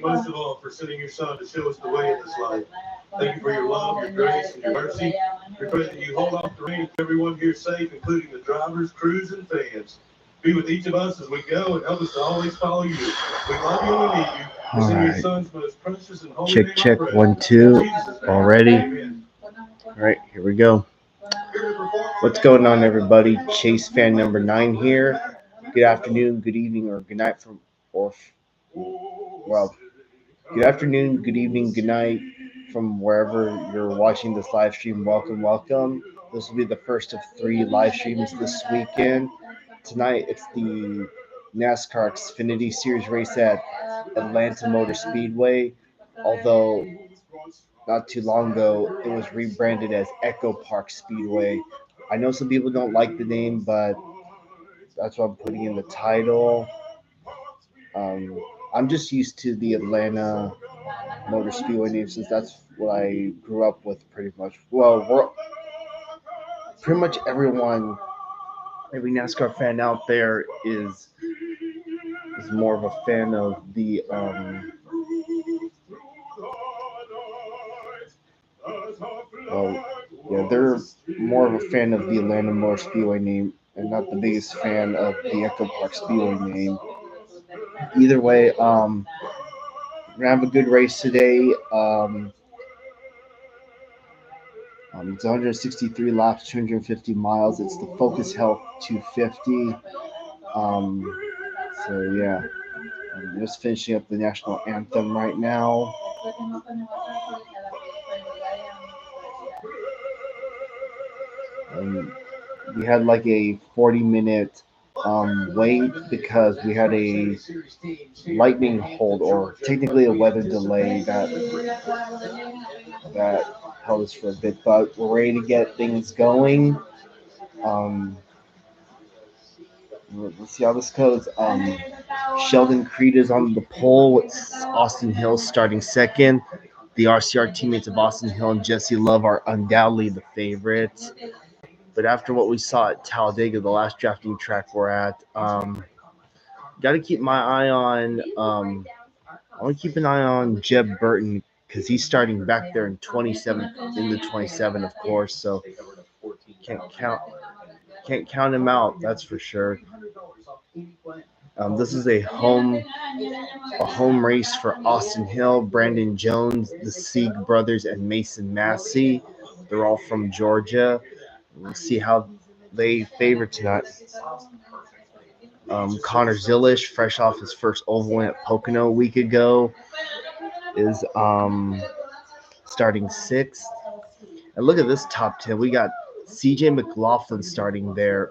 most of all for sending your son to show us the way in this life. Thank you for your love, your grace, and your mercy. We pray that you hold off the rain and everyone here safe, including the drivers, crews, and fans. Be with each of us as we go and help us to always follow you. We love you and we need you. It's in your son's most precious and holy name. Check, I pray. 1, 2. Jesus' name. All ready? Amen. All right, here we go. What's going on, everybody? Chase fan number 9 here. Good afternoon, good evening, or good night good afternoon, good evening, good night from wherever you're watching this live stream. Welcome. This will be the first of 3 live streams this weekend. Tonight, it's the NASCAR Xfinity Series race at Atlanta Motor Speedway. Although not too long ago, it was rebranded as EchoPark Speedway. I know some people don't like the name, but that's what I'm putting in the title. I'm just used to the Atlanta Motor Speedway name since that's what I grew up with pretty much. Well, pretty much every NASCAR fan out there is more of a fan of the they're more of a fan of the Atlanta Motor Speedway name and not the biggest fan of the Echo Park Speedway name. Either way, we're gonna have a good race today. It's 163 laps, 250 miles. It's the Focus Health 250. So yeah, I'm just finishing up the national anthem right now. We had like a 40-minute wait because we had a lightning hold, or technically a weather delay that held us for a bit. But we're ready to get things going. Um, let's see how this goes. Sheldon Creed is on the pole with Austin Hill starting second. The RCR teammates of Austin Hill and Jesse Love are undoubtedly the favorites. But after what we saw at Talladega, the last drafting track we're at, got to keep my eye on. I want to keep an eye on Jeb Burton because he's starting back there in 27, in the 27, of course. So can't count him out. That's for sure. This is a home race for Austin Hill, Brandon Jones, the Sieg brothers, and Mason Massey. They're all from Georgia. We'll see how they favor tonight. Connor Zilish, fresh off his first oval win at Pocono a week ago, is starting sixth. And look at this top 10. We got CJ McLaughlin starting there.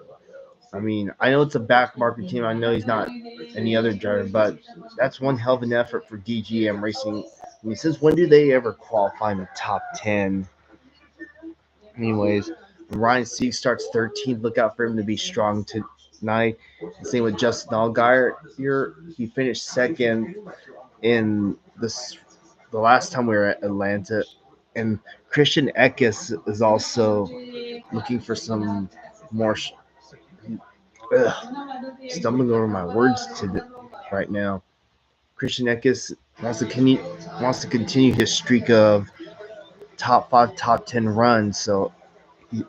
I mean, I know it's a back market team. I know he's not any other driver, but that's one hell of an effort for DGM Racing. I mean, since when do they ever qualify in the top 10? Anyways, Ryan Sieg starts 13th. Look out for him to be strong tonight. Same with Justin Allgaier. Here, he finished second in the last time we were at Atlanta. And Christian Eckes is also looking for some more. Stumbling over my words right now. Christian Eckes wants to continue his streak of top 5, top 10 runs. So,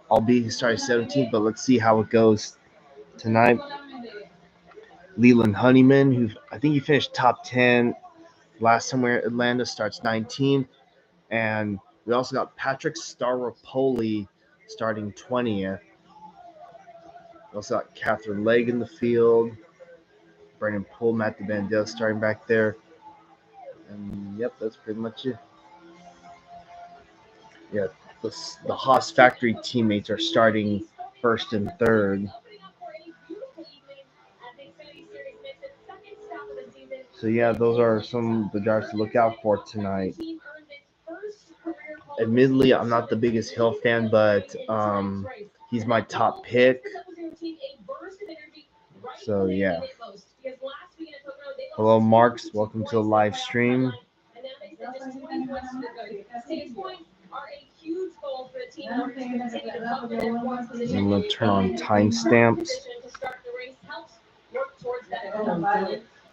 albeit he started 17th, but let's see how it goes tonight. Leland Honeyman, who I think he finished top 10 last time we were at Atlanta, starts 19th. And we also got Patrick Staropoli starting 20th. We also got Catherine Legg in the field. Brandon Poole, Matt DeBandel starting back there. And yep, that's pretty much it. Yeah, the Haas Factory teammates are starting first and third. So yeah, those are some of the drivers to look out for tonight. Admittedly, I'm not the biggest Hill fan, but he's my top pick. So yeah. Hello, Marks. Welcome to the live stream. I'm going to turn on timestamps.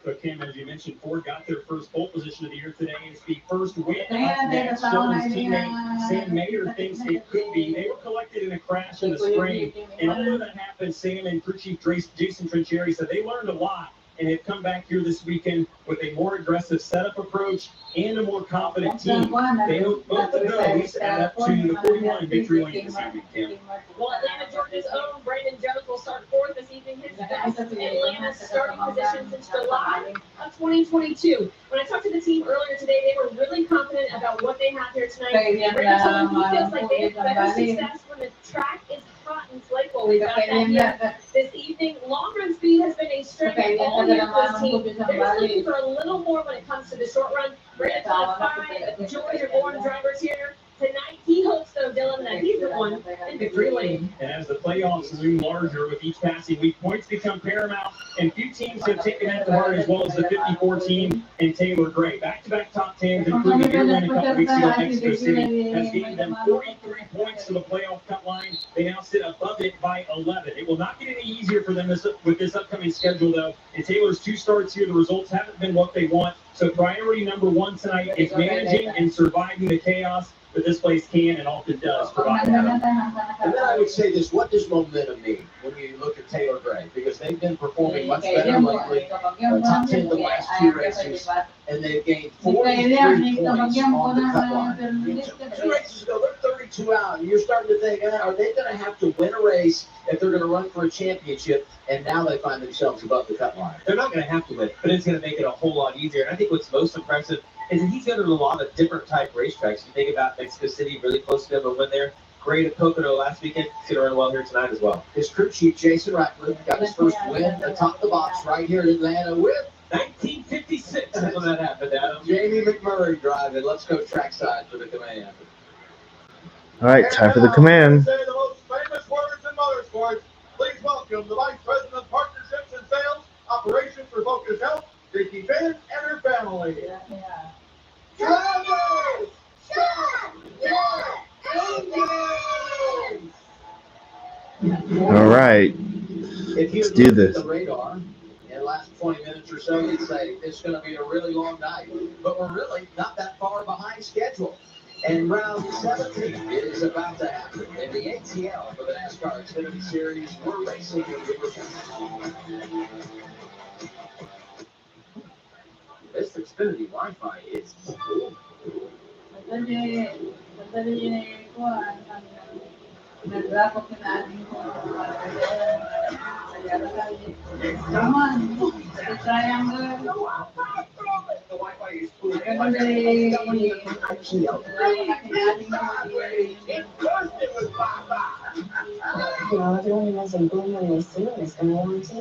But Kim, as you mentioned, Ford got their first pole position of the year today. It's the first win up next. Sheldon's teammate Sam Mayer thinks it could be. They were collected in a crash in the spring, and although that happened, Sam and crew chief Jason Trinchieri said they learned a lot and have come back here this weekend with a more aggressive setup approach and a more confident team. They hope both of those add up to the 41 victory lane this evening, Kim. Well, Atlanta, Georgia's own Brandon Jones will start fourth this evening. His best Atlanta's starting position since July of 2022. When I talked to the team earlier today, they were really confident about what they have here tonight. Brandon told me he feels like they have better success when the track is hot and playful. We've got that here this evening. Long run speed has been a strength all year for this team. They're just looking for a little more when it comes to the short run. Brandon told 5 Georgia-born drivers here tonight. He hopes, though, Dylan, that he's the one in victory lane. And as the playoffs loom larger with each passing week, points become paramount, and few teams have taken that to heart as well as the 54 team and Taylor Gray. Back-to-back top 10s, including their win a couple weeks ago at Mexico City, has gained them 43 points to the playoff cut line. They now sit above it by 11. It will not get any easier for them with this upcoming schedule, though. In Taylor's 2 starts here, the results haven't been what they want. So priority number 1 tonight is managing and surviving the chaos that this place can and often does provide. And then I would say this: what does momentum mean when you look at Taylor Gray? Because they've been performing much better lately. Top 10 the last 2 races, and they've gained 43 points on the cut line. 2 races ago, they're 32 out, and you're starting to think, are they going to have to win a race if they're going to run for a championship? And now they find themselves above the cut line. They're not going to have to win, but it's going to make it a whole lot easier. And I think what's most impressive is that he's got a lot of different type racetracks. You think about Mexico City, really close to be able to win there. Great at Pocono last weekend. He's going to run well here tonight as well. His crew chief, Jason Ratcliffe, got his first win atop the box right here in Atlanta with 1956 is when that happened, Adam. Jamie McMurray driving. Let's go trackside for the command. All right, time for the command. Say the most famous words in motorsports. Please welcome the Vice President of Partnerships and Sales, Operations for Focus Health, Vicky Finn and her family. Drivers, shut your engines! All right, If you let's do look at this. the radar in the last 20 minutes or so, you'd say it's going to be a really long night. But we're really not that far behind schedule. And round 17 is about to happen. In the ATL for the NASCAR Xfinity Series, we're racing in Riverfront. This Xfinity Wi-Fi is cool. The Wi-Fi is cool. No, everyone has a boom when they see it. It's going to want to.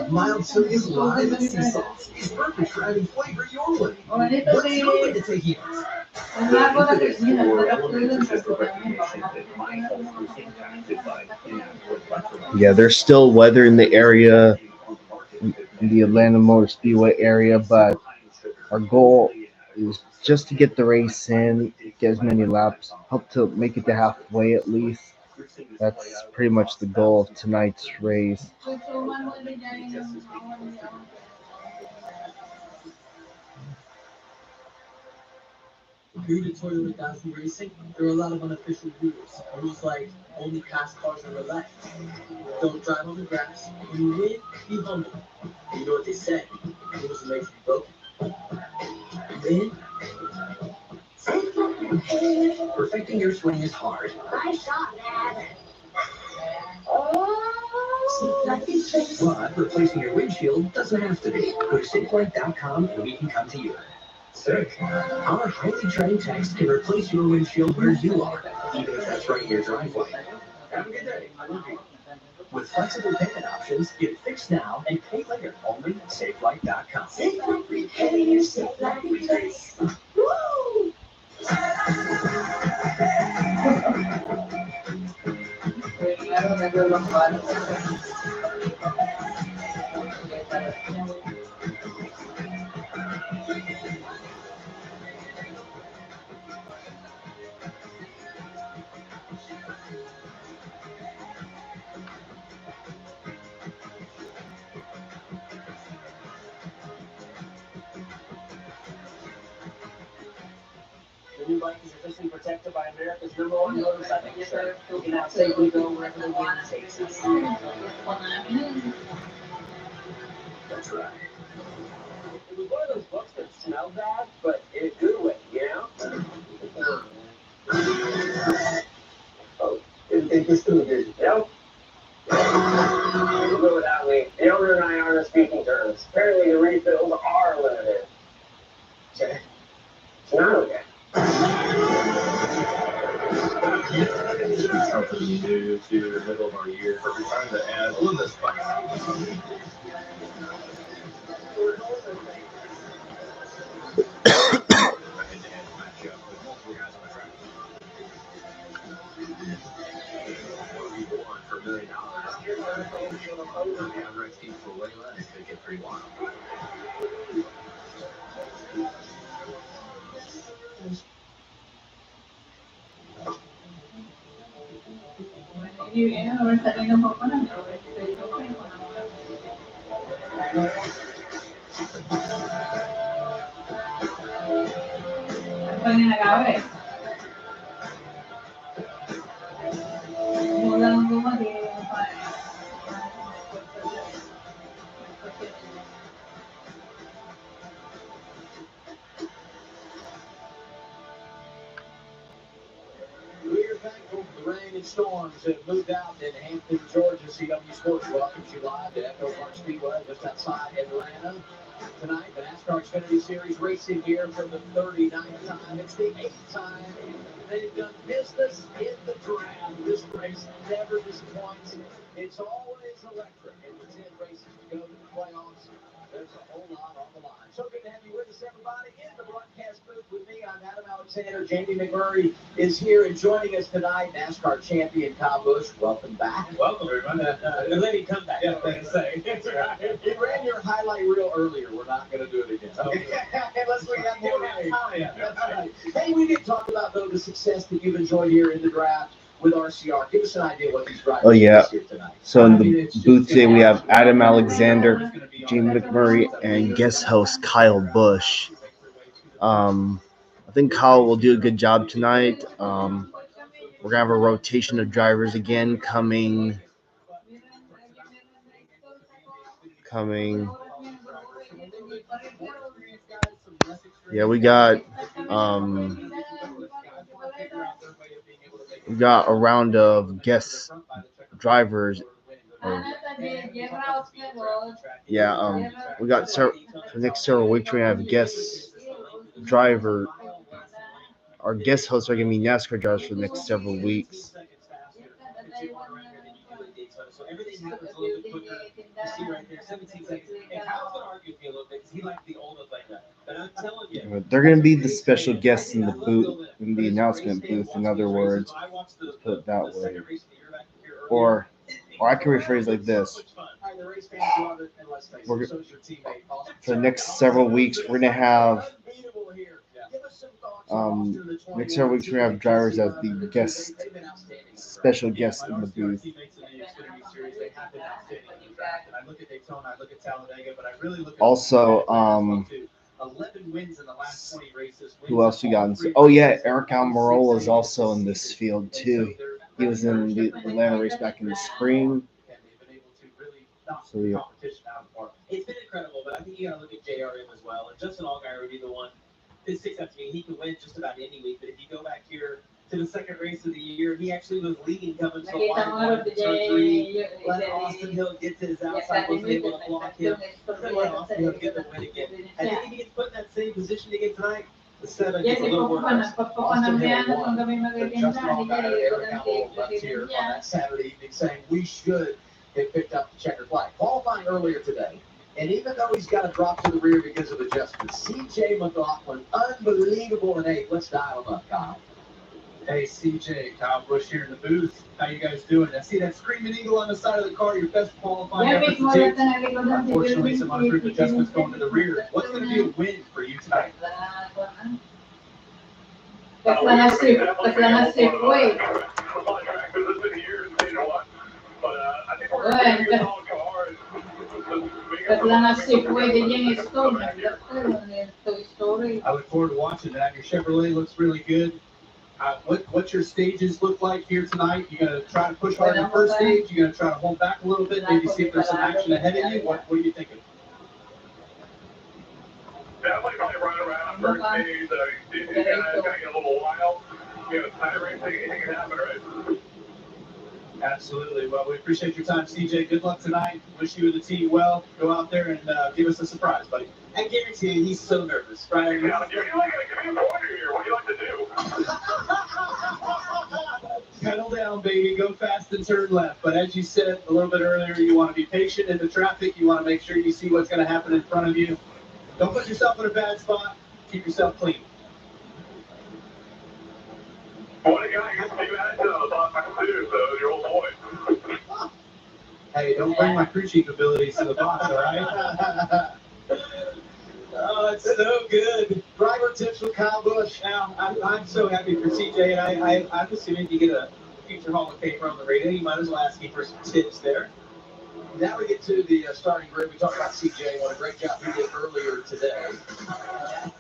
Mild sodium lime and sea salt is perfect for adding flavor your way. What's your way to take it? Yeah, there's still weather in the area, in the Atlanta Motor Speedway area, but our goal is just to get the race in, get as many laps, hope to make it to halfway at least. That's pretty much the goal of tonight's race. Due to Toyota Gazoo Racing, there are a lot of unofficial rules. Rules like only pass cars on the left. Don't drive on the grass. When you win, be humble. You know what they say. Rules are made to be broken. Win. Perfecting your swing is hard. Nice shot, Dad. But replacing your windshield doesn't have to be. Go to SafeLight.com and we can come to you. Our highly trained techs can replace your windshield where you are, even if that's right in your driveway. Have a good day. I love you. With flexible payment options, get fixed now and pay later only at SafeLight.com. SafeLight Repair, SafeLight Replace. Woo! new bike is officially protected by America's #1 motorcycle show. We can now safely go wherever the wind takes us. That's right. It was one of those books that smelled bad, but in a good way, you know? Oh, it's too busy. Nope. You go without me. The owner and I aren't on speaking terms. Apparently the refills are limited. Okay. It's not okay. Something new to the middle of our year. We're trying to add a little bit of spice. For $1 million. The average team for way less. They get pretty wild. We're thankful for the rain and storms that moved out in Hampton, Georgia. CW Sports welcomes you live to EchoPark Speedway just outside Atlanta. Tonight, the NASCAR Xfinity Series racing here for the 39th time. It's the 8th time they've done business in the draft. This race never disappoints. It's always electric. And with 10 races to go to the playoffs, there's a whole lot on the line. So good to have you with us, everybody, in the broadcast booth with me. I'm Adam Alexander. Jamie McMurray is here and joining us tonight. NASCAR champion Kyle Busch, welcome back. Welcome, everyone. Let me come back. Yeah, thanks. That's right. You ran your highlight reel earlier. We're not going to do it again. Okay. Unless we got more time. That's right. Hey, we did talk about, though, the success that you've enjoyed here in the draft with RCR. Give us an idea what these drivers here tonight. So in the booth today, we have Adam Alexander, Jamie McMurray, and guest host Kyle Busch. I think Kyle will do a good job tonight. We're going to have a rotation of drivers again coming. Yeah, we got a round of guest drivers. We got for the next several weeks we're gonna have guest driver. Our guest hosts are gonna be NASCAR drivers for the next several weeks. So everything happens a little bit quicker. You see right there, 17 seconds. And Kyle's going to argue with me a little bit because he likes the old like that. But I'm telling you. They're going to be the special guests in the booth, in the announcement booth, in other words. Let's put it that way. Or I can rephrase like this. For the next several weeks, we're going to have next several weeks we're going to have drivers as the special guests in the booth. Also, 11 wins in the last 20 races. Who else we got? Oh yeah, Eric Almirola is also in this field too. He was in the Atlanta race back in the spring. So yeah. It's been incredible, but I think you got to look at JRM as well. And Justin Allgaier would be the one that sticks out to me. He can win just about any week, but if you go back here to the second race of the year, he actually was leading coming so wide turn 3. Let Austin Hill get to his outside, wasn't able to block him. Then let Austin Hill get the win again. I think if he gets put in that same position again tonight, the 7 gets a little worse. Austin Hill won, but Justin Allgaier, Eric Almirola left here on that Saturday evening saying we should have picked up the checkered flag. Qualifying earlier today. And even though he's got to drop to the rear because of adjustments, C.J. McLaughlin, unbelievable in 8th. Let's dial him up, Kyle. Hey, CJ, Kyle Busch here in the booth. How you guys doing? I see that Screaming Eagle on the side of the car, your best qualifying efforts to date. Unfortunately, some unapproved adjustments going to the rear. What's going to be a win for you tonight? I look forward to watching that. Your Chevrolet looks really good. What's your stages look like here tonight? You gonna try to push hard in the first stage? You gonna try to hold back a little bit, maybe see if there's some action ahead of you? What are you thinking? Definitely probably run around first stage. These guys kind of get a little wild. Tire racing, anything can happen, right? Absolutely. Well, we appreciate your time, CJ. Good luck tonight. Wish you and the team well. Go out there and give us a surprise, buddy. I guarantee you, he's so nervous. Right? Yeah, give me like a pointer here. What do you like to do? Pedal down, baby. Go fast and turn left. But as you said a little bit earlier, you want to be patient in the traffic. You want to make sure you see what's going to happen in front of you. Don't put yourself in a bad spot. Keep yourself clean. What a guy. You're Steve Addison on the box too, so your old boy. Hey, don't bring my crew chief abilities to the box, all right? Oh, it's so good. Driver tips with Kyle Busch. Now, I'm so happy for CJ, and I'm assuming you get a future Hall of Famer on the radio. You might as well ask him for some tips there. Now we get to the starting grid. We talked about CJ. What a great job he did earlier today.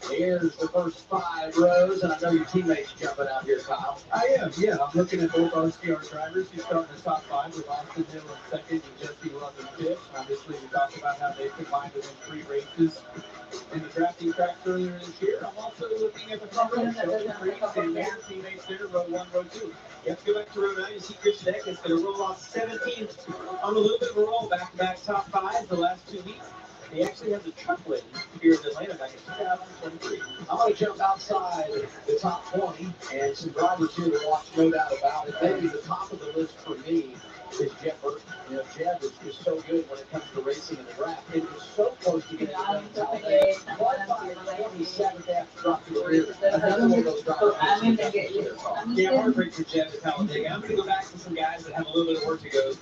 Here's the first 5 rows, and I know your teammates jumping out here, Kyle. I am, yeah. I'm looking at both RCR drivers. He's starting the top 5 with Austin Hill in second and Jesse Love in fifth. Obviously, we talked about how they combined within 3 races in the drafting tracks earlier this year. I'm also looking at the front row. Sheldon Creek and their teammates there, row 1, row 2. Let's go back to row 9 and see Christian Eckes going to roll off 17 on a little bit of a roll, back-to-back top 5 the last 2 weeks. He actually has a truck win here in Atlanta back in 2023. I'm going to jump outside the top 20 and some drivers here to watch, no doubt about it. Maybe the top of the list for me is Jeff Burton. Jeff is just so good when it comes to racing in the draft. It was so close to getting it done. 27th after dropping the rear. Another one of those drivers. Yeah, heartbreak for Jeff at Talladega. I'm going to go back to some guys that have a little bit of work to go.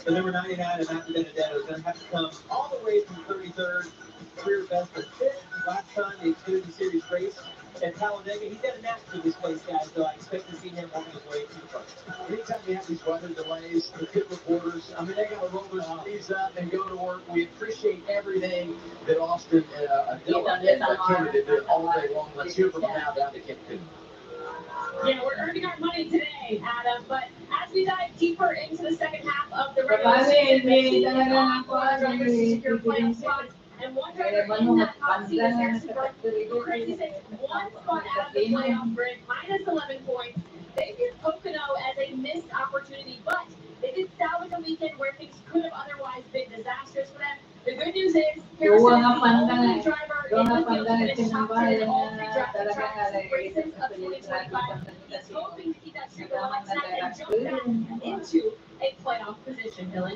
The number 99 and Matt Benedetto is going to have to come all the way from 33rd, career best of 5th. Last time the Xfinity Series race at Talladega. He's got a knack for this place, guys, so I expect to see him working his way to the front. Anytime we have these weather delays, the pit reporters, I mean, they got to roll their sleeves up and go to work. We appreciate everything that Austin and Dylan and Kennedy did all day long. Let's hear from them now down to Kennedy. Yeah, we're earning our money today, Adam, but as we dive deeper into the second half of the regular season, maybe drivers to secure playoff spots, and one driver in that hot seat is Harrison Burke. Crazy six, 1 spot out of the playoff grid, minus 11 points. They view Pocono as a missed opportunity, but they did salvage a weekend where things could have otherwise been disastrous for them. The good news is, Harrison is the only driver in the field to finish top 10 in all 3 drafting tracks races of 2025. He's hoping to keep that streak alive tonight and jump back into a playoff position, Dylan.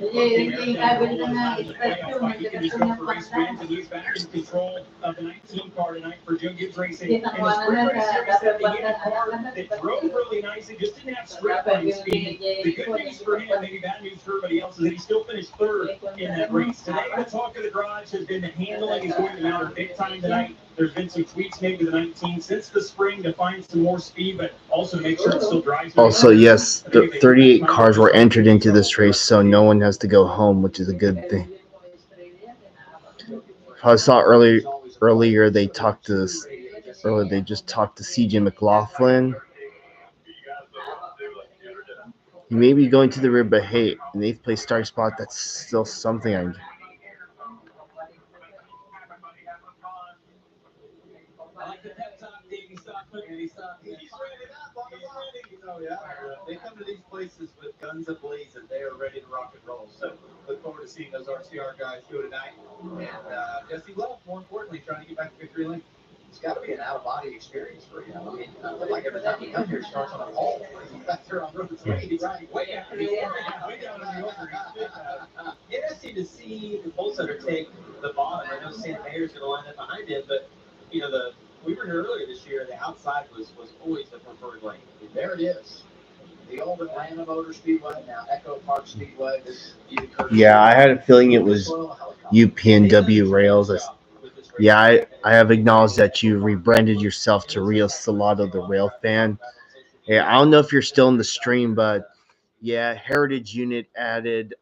He's back in control of the 19 car tonight for Joe Gibbs Racing. And the Sprint Race Series said they hit a car that drove really nicely, just didn't have straight line speed. The good news for him, maybe bad news for everybody else, is that he still finished 3rd in that race. Today, the talk of the garage has been the handling is going to matter big time tonight. There's been some tweaks made to the 19 since the spring to find some more speed, but also make sure it still drives. Also, yes, the 38 cars were entered into this race, so no one has to go home, which is a good thing. I saw earlier they just talked to CJ McLaughlin. He may be going to the rear, but hey, an 8th place starting spot, that's still something. They come to these places with guns ablazing. They are ready to rock and roll. So look forward to seeing those RCR guys go tonight. And Jesse Love, more importantly, trying to get back to victory lane. It's got to be an out-of-body experience for you. I mean, I feel like every time you come here, it starts on a pole. Back there on Road 3, right? Way after the way down in the over. Interesting to see the pole setter take the bottom. I know Sam Mayer's going to line up behind him, but we were here earlier this year. The outside was always the preferred lane. There it is. The old Atlanta Motor Speedway, now EchoPark Speedway. Yeah, I had a feeling it was UPNW Rails. I have acknowledged that you rebranded yourself to Rio Salado, the Rail Fan. Yeah, I don't know if you're still in the stream, but yeah, Heritage Unit added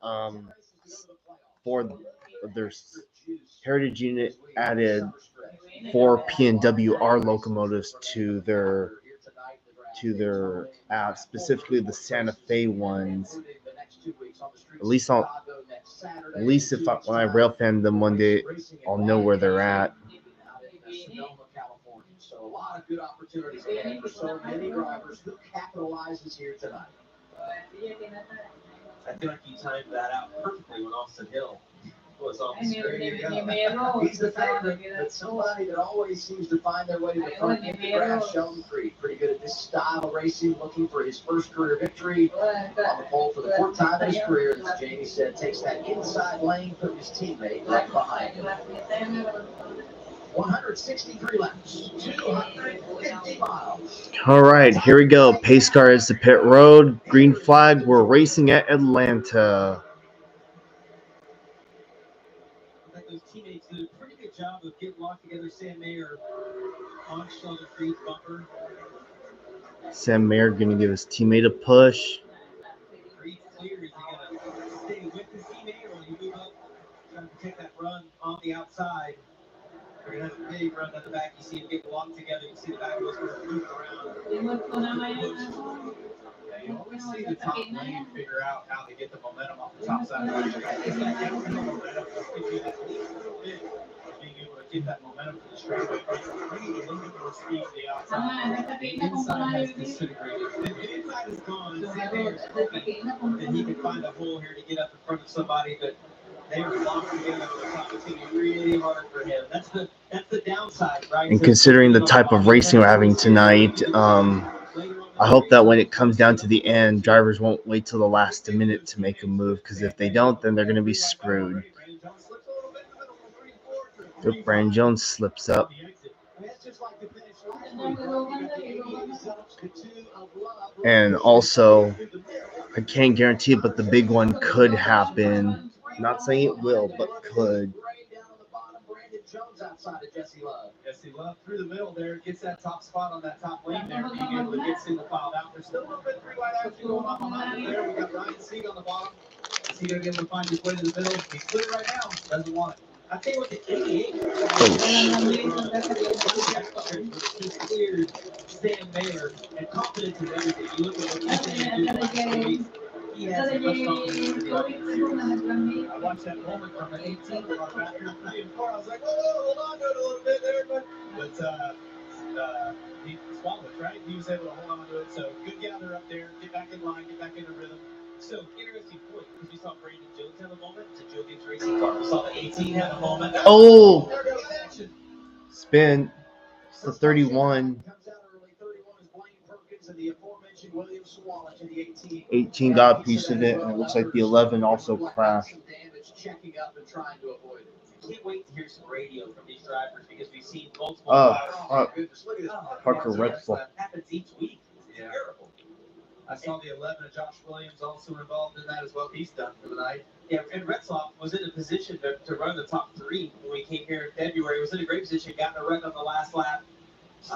4 PNWR locomotives to their app, specifically the Santa Fe ones. At least when I rail fan them one day, I'll know where they're at. So a lot of good opportunities ahead for so many drivers. Who capitalizes here tonight? I feel like you timed that out perfectly when Austin Hill was on the screen. He's the favorite, but somebody that always seems to find their way to the front in the grass, Sheldon Creed. Pretty good at this style of racing, looking for his first career victory on the pole for the 4th time in his career. As Jamie said, takes that inside lane, put his teammate right behind him. 163 laps, 250 miles. All right, here we go. Pace car is the pit road. Green flag. We're racing at Atlanta. Those teammates did a pretty good job of getting locked together. Sam Mayer on Sheldon Creed's bumper. Sam Mayer going to give his teammate a push. Creed clear. Is he going to stay with his teammate or will he move up, trying to take that run on the outside? They're going to have a big run at the back. You see him get locked together. You see the back wheels moving around. You always see the top lane figure out how to get the momentum off the top side of the track. It's that downhill momentum just gives you that least little bit of being able to get that momentum to the straightaway. You need a little bit more speed to the outside. The inside has disintegrated. The inside is gone. Sam Mayer's hoping that he can find a hole here to get up in front of somebody, but they are locked together on the top. It's going to be really hard for him. That's the downside, right? And considering the type of racing we're having tonight, I hope that when it comes down to the end, drivers won't wait till the last minute to make a move, because if they don't, then they're going to be screwed. If Brandon Jones slips up. And also, I can't guarantee it, but the big one could happen. Not saying it will, but could. Jones outside of Jesse Love. Jesse Love through the middle there, gets that top spot on that top lane there, being able to get single filed out. There's still a little bit of three-wide action going on behind him there. We got Ryan Sieg on the bottom. Is he going to be able to find his way to the middle? He's clear right now. Doesn't want it. I tell you what, the 88. He's cleared Sam Mayer and confidence in everything. You look at what he's doing in the last 2 weeks. He has as much confidence in I watched that moment from an 18 when our back here 3 and 4. I was like, hold on to it a little bit there, but he swallowed it, right? He was able to hold on to it. So good gather up there, get back in line, get back into rhythm. So interesting point, because we saw Brandon Jones have a moment. It's a Joe Gibbs racing car. We saw the 18 have a moment. Oh! Spin. It's the 31. 18 got a piece of it, and it looks like the 11 also crashed. Can't wait to hear some radio from these drivers, because we've seen multiple Parker Retzlaff. That happens each week. It's terrible. I saw the 11 of Josh Williams also involved in that as well. He's done for the night. Yeah, and Retzlaff was in a position to run the top 3 when we came here in February. He was in a great position, got in a wreck on the last lap.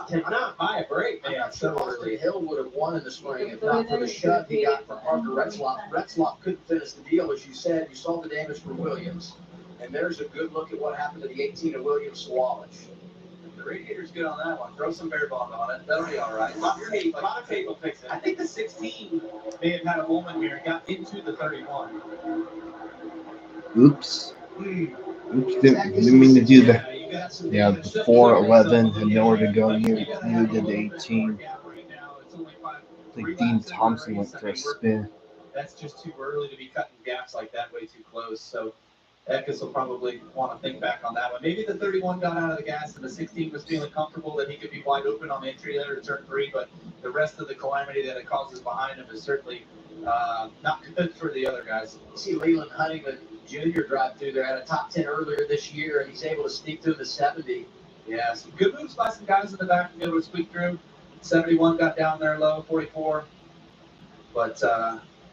Did not buy a break, man. I'm not sure Austin Hill would have won in the spring if not for the shove he got from Parker Retzlaff. Retzlaff couldn't finish the deal, as you said. You saw the damage for Williams. And there's a good look at what happened to the 18 of Williams Swallish. The radiator's good on that one. Throw some bear bond on it. That'll be all right. A lot of tape will fix it. I think the 16 may have had a moment here and got into the 31. Oops. Didn't mean to do that. Yeah, the 4-11 had nowhere to go. Neither did the 18. I think Dean Thompson went for a spin. That's just too early to be cutting gaps like that way too close. So Eckes will probably want to think back on that one. Maybe the 31 got out of the gas and the 16 was feeling comfortable that he could be wide open on the entry there to turn 3, but the rest of the calamity that it causes behind him is certainly not good for the other guys. You see Leland Huntington Jr. drive through there, had a top 10 earlier this year, and he's able to sneak through the 70. Yeah, some good moves by some guys in the back to be able to squeak through. 71 got down there low, 44. But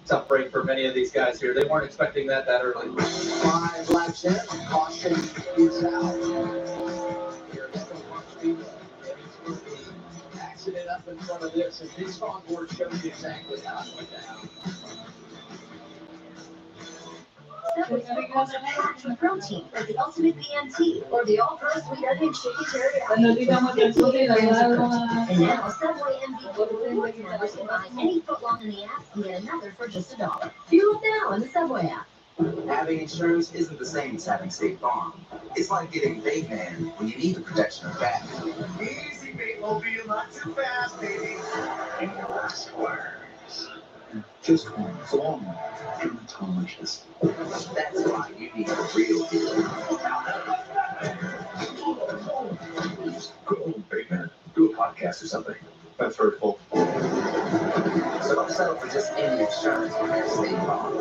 tough break for many of these guys here. They weren't expecting that early. 5 laps in, caution is out. Here at EchoPark Speedway, accident up in front of this, and this onboard shows you exactly how it went down. Subway's packed with protein, like the ultimate BMT or the all-pro sweet onion chicken teriyaki. 58 grams of protein. And now Subway MVP rewards members can buy any footlong in the app and get another for just $1. Fuel up now in the Subway app. Having insurance isn't the same as having State Farm. It's like getting Bait Man when you need the protection of that. Easy, mate. Won't be a lot too fast, baby. And your last words. Just one long dermatologist. That's why you need a real deal. Go home, big man. Do a podcast or something. That's hurtful. So don't settle for just any insurance when you're State Farm.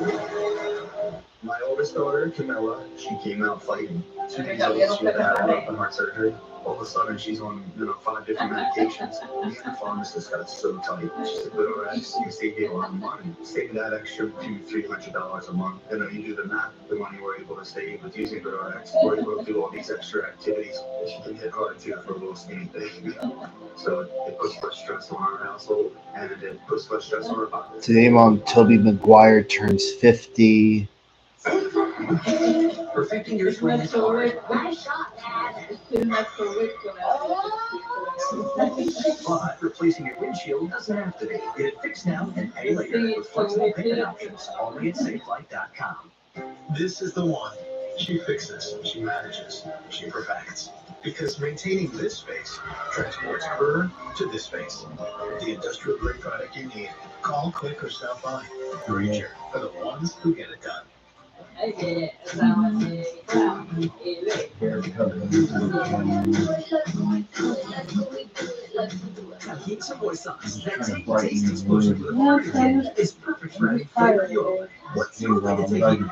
My oldest daughter, Camilla, she came out fighting. 2 days ago, she had had open heart surgery. All of a sudden, she's on 5 different medications. Me and the pharmacist got so tight. She said, "GoodRx, you save me a lot of money. Save that extra $200-300 a month. And then you do the math, the money we're able to save with using GoodRx. We're able to do all these extra activities. She can hit hard too for a little skinny thing. So it puts less stress on our household, and it puts less stress on our body." Today, Mom Toby Maguire turns 50. Perfecting your swing is hard. Nice shot, Dad. But replacing your windshield doesn't have to be. Get it fixed now and pay later with flexible payment options. Only at SafeLight.com. This is the one. She fixes, she manages, she perfects. Because maintaining this space transports her to this space. The industrial grade product you need. Call, click, or stop by. Reacher for the ones who get it done. Keep Savoy sauce. That same taste explosion to the market is perfect for any flavor you order. What's your way to take it?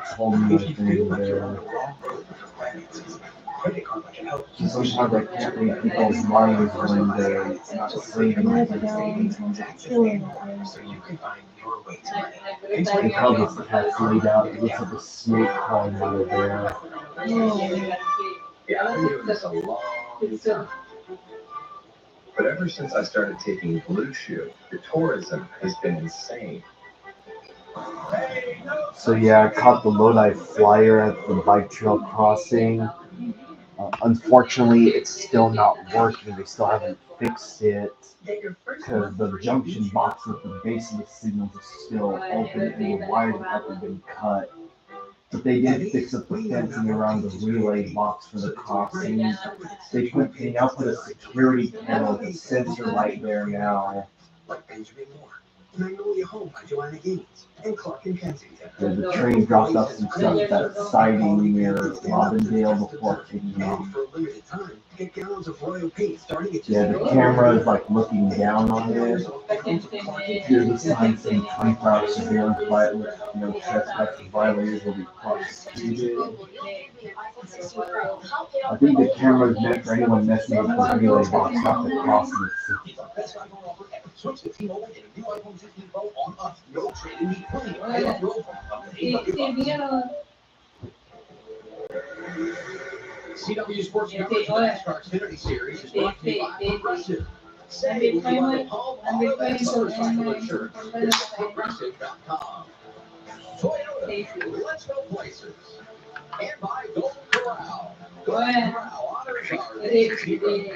If you feel like you're on the wrong road with your finances, credit card budget helps. Sometimes I can't read people's minds when they're not saving. So you can find your way to money. They tell this the cat's laid out, it looks like a snake crawling out of there. Yeah, I've been doing this a long time. But ever since I started taking Blue Shoe, the tourism has been insane. So yeah, I caught the Lodi flyer at the bike trail crossing. Unfortunately, it's still not working. They still haven't fixed it because the junction box at the base of the signals is still open and the wires haven't been cut. But they did fix up the fencing around the relay box for the crossing. They now put a security panel with a sensor right there now. Like Benjamin Moore, Magnolia Home by Joanna Gaines, and Clark and Kensington. The train dropped off some stuff at that siding near Robindale before taking off. For a limited time, get gallons of Royal Paint starting at just Yeah, the camera is like looking down on it. Here's a sign saying 24-hour surveillance by with trespassing violators will be prosecuted. I think the camera is meant for anyone messing with the relay box, not the crossing itself. Switch to T-Mobile and a new iPhone 16 Pro on us. No trading, need plenty of pay roll up to $800. CW Sports Network's NASCAR Xfinity Series is brought to you by Progressive. Say what you want to call auto and motorcycle insurance. Visit Progressive.com. Toyota, let's go places. And by Golden Corral. Golden Corral honors our heroes.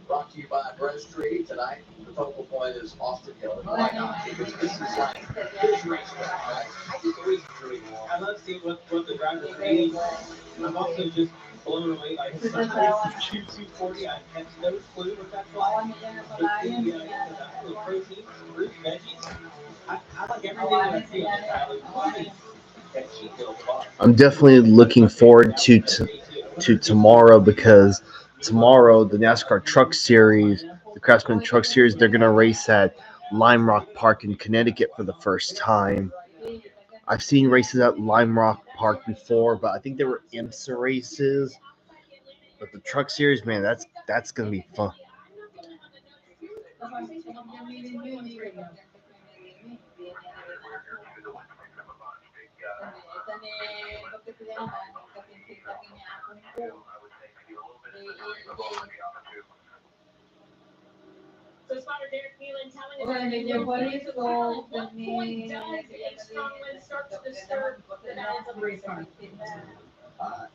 Brought to you by Brez Tree tonight. The focal point is Austin Hill. Why not? Because this is like his racetrack, right? I think the reason for it. I love seeing what the drivers are eating. I'm also just blown away by Sunday's Q240. I have no clue what that's like. But the protein, fruit, veggies. I like everything that I see on the salad, including veggie filled bar. I'm definitely looking forward to tomorrow because tomorrow the NASCAR Truck Series, the Craftsman Truck Series, they're gonna race at Lime Rock Park in Connecticut for the first time. I've seen races at Lime Rock Park before, but I think they were IMSA races. But the Truck Series, man, that's gonna be fun. So spotter Derek Nealon telling us that he point does a strong wind start to disturb the balance of the race car.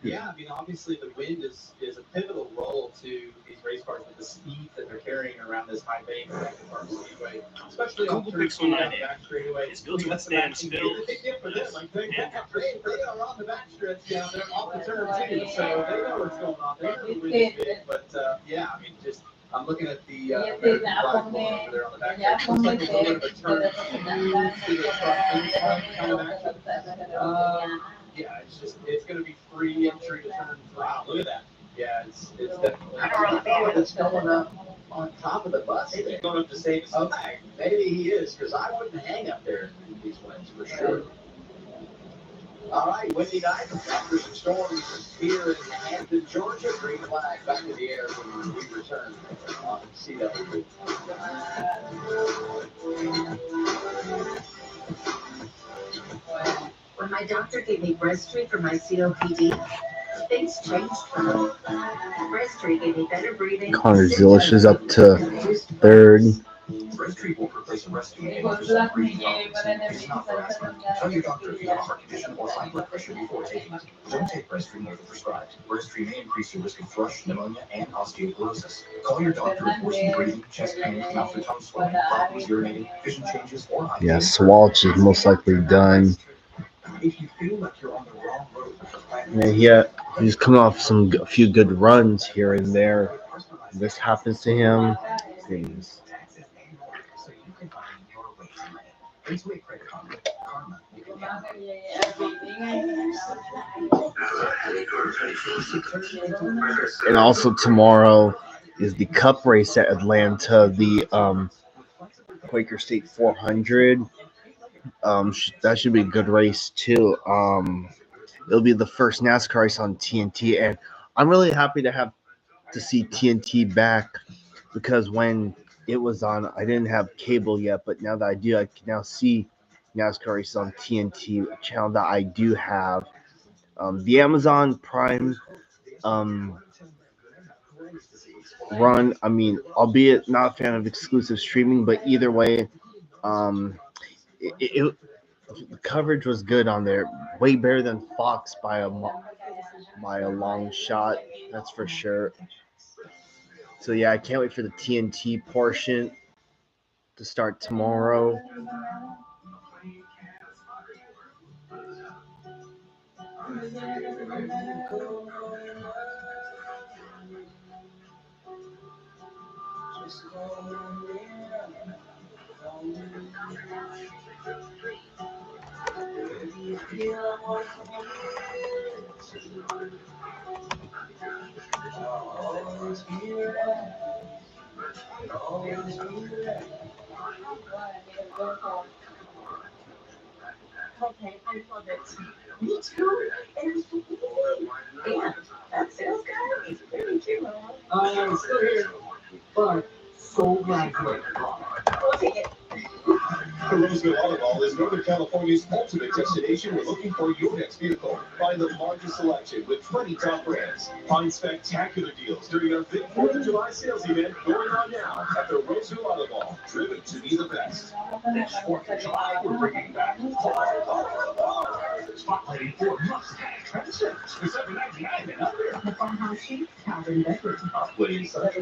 Yeah, I mean, obviously the wind is a pivotal role to these race cars with the speed that they're carrying around this high bank EchoPark Speedway, especially on the Pixel 9 back straightaway. is built to withstand spills. They are on the back stretch down there off the turn too, so they know what's going on. They know the wind is big, but yeah, I mean, just I'm looking at the American flag going over there on the back stretch. Looks like a little bit of a turn to the front finish line kind of action. Yeah, it's going to be free entry to turn. Wow, look at that. Yeah, it's definitely. I don't really know what's going up on top of the bus. Maybe going up to save us. Okay, maybe he is, because I wouldn't hang up there in these winds for sure. All right, windy night. After some storms here in Hampton, Georgia, green flag back in the air when we return on CW. When my doctor gave me Breaststroke for my COPD, things changed for me. Breaststroke gave me better breathing. Connor Zilish is up to third. Breaststroke won't replace a rescue for some breathing problems. It's not for asthma. Tell your doctor if you have a heart condition or high blood pressure before taking it. Don't take Breaststroke more than prescribed. Breaststroke may increase your risk of thrush, pneumonia, and osteoporosis. Call your doctor if worsening breathing, chest pain, mouth or tongue swelling, problems urinating, vision changes, or eye pain. Yeah, Swalch is most likely done. If you feel like you're on the wrong road with your plan, He's coming off a few good runs here and there. This happens to him. Things. so you can find your way to it. Speedway Credit Karma. Karma you can handle. And also tomorrow is the Cup race at Atlanta, the Quaker State 400. That should be a good race too. It'll be the first NASCAR race on TNT, and I'm really happy to see TNT back, because when it was on, I didn't have cable yet, but now that I do, I can now see NASCAR races on TNT, a channel that I do have. The Amazon Prime run, I mean, albeit not a fan of exclusive streaming, but either way, the coverage was good on there, way better than Fox by a long shot, that's for sure. So yeah, I can't wait for the TNT portion to start tomorrow. Okay, I love it. Me too. And it's so easy. Yeah, that feels good. Very cute. I'm still here, but so glad for it. We'll take it. Roseville Automall is Northern California's ultimate destination when looking for your next vehicle. Find the largest selection with 20 top brands. Find spectacular deals during our big 4th of July sales event going on now at the Roseville Automall. Driven to be the best. This 4th of July, we're bringing back spotlighting 4 must-have transcends for $7.99 and under. The farmhouse sheet, Calvin Beckett. Upgrading such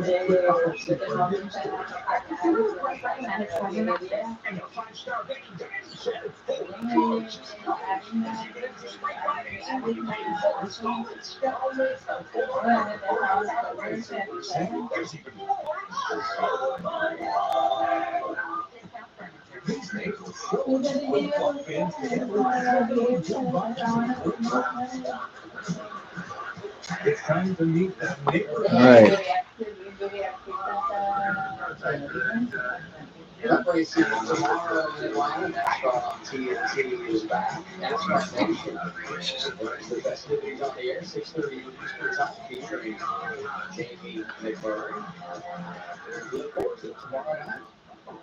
And a 5-star rating dining set. There's even more. These neighbors fans it's time to meet that neighbor. All right. Cup racing tomorrow in Atlanta. NASCAR on TNT is back. NASCAR Nation. The festivities on the air, 6:30 Eastern Time, featuring Jamie McMurray. Look forward to tomorrow night.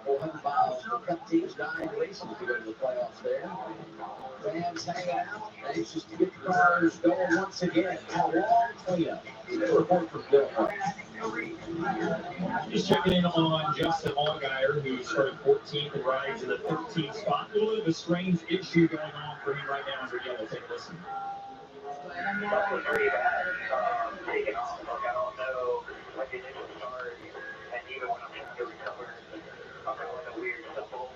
400 miles for Cup teams, 9 races to go to the playoffs there. Fans hanging out, anxious to get the cars going once again. A long cleanup. Report from Bill. Just checking in on Justin Allgaier, who started 14th and rides in the 13th spot. A little bit of a strange issue going on for him right now under yellow. Take a listen. That was pretty bad. Taking off, I don't know what the initial start, and even when I'm trying to recover, I'm having a weird stumble.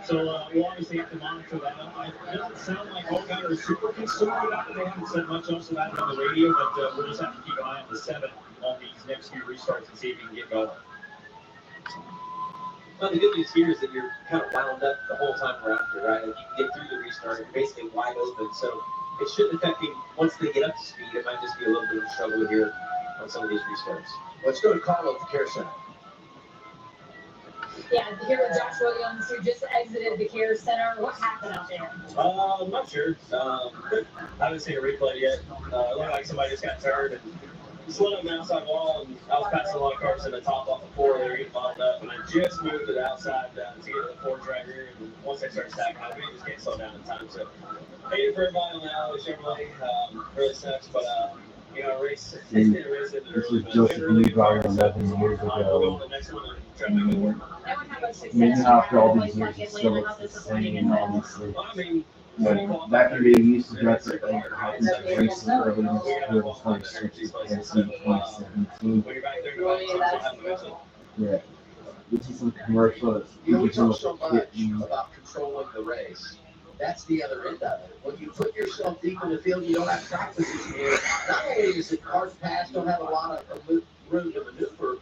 So we'll obviously have to monitor that. It doesn't sound like Allgaier is super concerned about it. They haven't said much else about it on the radio, but we'll just have to keep an eye on the 7 on these next few restarts and see if he can get going. Well, the good news here is that you're kind of wound up the whole time we're after, right? Like you can get through the restart, you're basically wide open. So it shouldn't affect him once they get up to speed. It might just be a little bit of a struggle here on some of these restarts. Let's go to Carlo at the Care Center. Yeah, here with Josh Williams, who just exited the Care Center. What happened out there? I'm not sure. I haven't seen a replay yet. It looked like somebody just got turned and slid on the outside wall, and I was passing a lot of cars in the top off the floor. They were getting bombed up, and I just moved to the outside to get to the porch right here. And once they started stacking up, we just can't slow down in time. So, hate it for everybody on the alley, Chevrolet. Really sucks, but you know, race. It's been a race in This was Joseph Levi 11 years ago. Maybe after all these years, it still looks the same, honestly. But back in the day, we used to dress it like happens to race early in the first switches and see 2017. Yeah. This is some commercials. You know, we talk so much about controlling the race. That's the other end of it. When you put yourself deep in the field, you don't have track position here. Not only is it hard pass, don't have a lot of room to maneuver,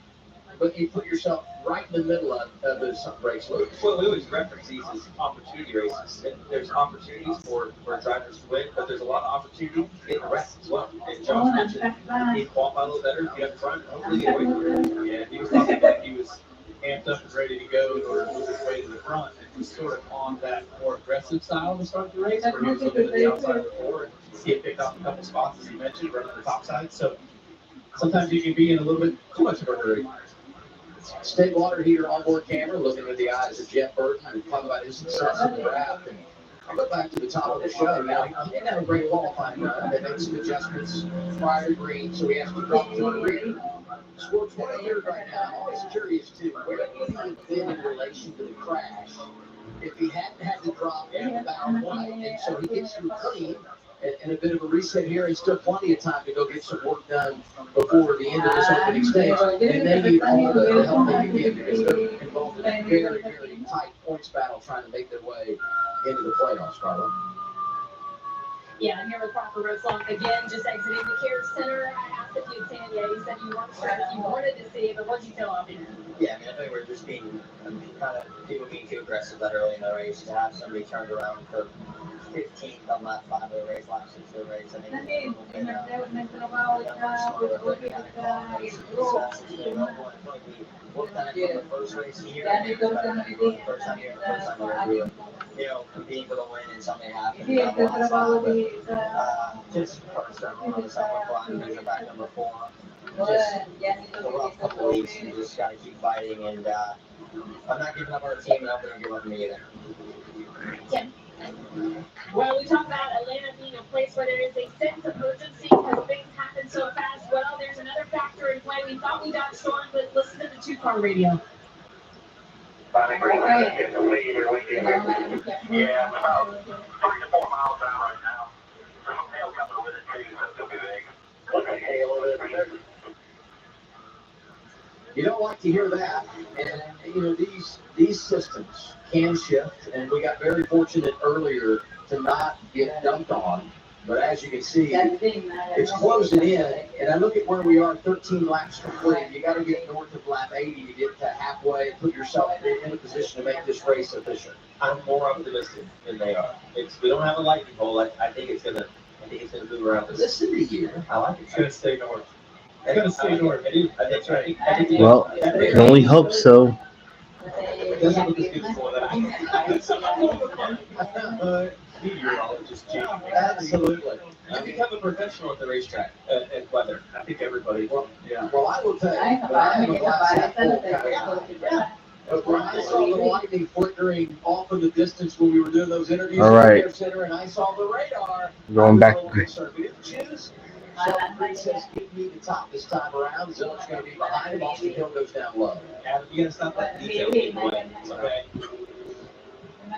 but you put yourself right in the middle of some race loop. Well, we always reference these as opportunity races. There's opportunities for drivers to win, but there's a lot of opportunity to get the rest as well. And Josh mentioned he qualify a little better, get up front, hopefully get away from it. Yeah, he was talking like he was amped up and ready to go in order to move his way to the front. And he was sort of on that more aggressive style to start the race, where he was looking at the outside of the floor and he had picked off a couple spots, as he mentioned, running the top side. So sometimes you can be in a little bit too much of a hurry. State water heater onboard camera, looking into the eyes of Jeff Burton, and talk about his success in the draft. And I'll go back to the top of the show. Now, he didn't have a great qualifying run. They made some adjustments prior to green, so he has to drop to the rear. Scored 28 right now. I'm always curious, too, where would he have been in relation to the crash if he hadn't had to drop in about one? And so he gets through clean. And a bit of a reset here, and still plenty of time to go get some work done before the end of this opening stage. And they need all the help they can get because they're involved in a very, very tight points battle trying to make their way into the playoffs, Carla. Yeah, I'm here with Parker Roslong again, just exiting the Care Center. I asked if you'd seen it yet. You said you weren't sure if you wanted to see it, but what did you feel of it? Yeah, I mean, I think we're just being kind of people being too aggressive that early in the race to have somebody turned around for 15th on lap 5 of the race, lap 6 of the race. I think we'll kind of do the first race here, the first time here, you know, competing for the win and something happens. Just first on the summer clock, measure back number 4. Just a rough couple of weeks, you just got to keep fighting, and I'm not giving up on the team, and I'm going to give up on me either. Tim. Well, we talk about Atlanta being a place where there is a sense of urgency because things happen so fast. Well, there's another factor in play. We thought we got stormed, but listen to the 2-car radio. Yeah, about 3 to 4 miles out right now. There's some hail coming over the trees, that's going to be big. Looks like hail over there for sure. You don't like to hear that. And, you know, these systems can shift, and we got very fortunate earlier to not get dumped on. But as you can see, it's closing in, and I look at where we are, 13 laps complete. You got to get north of lap 80 to get to halfway and put yourself in a position to make this race efficient. I'm more optimistic than they are. We don't have a lightning bolt. I think it's gonna move around. Listen to you. I like it. It's gonna stay north. It's gonna stay north. That's right. Well, I can only hope so. doesn't look as good as the one that I meteorologist, Jake. Absolutely. You become a professional at the racetrack at weather. I think everybody. Well, yeah. Well, I will tell you. I am a glass half full kind of guy. But when I saw the lightning flickering off in the distance when we were doing those interviews All right. at the center, and I saw the radar, Going back. We didn't choose. Sheldon Creed says keep me the top this time around. Zill's going to be behind him. Austin Hill goes down low. Adam, you got to stop that detail getting away. Okay.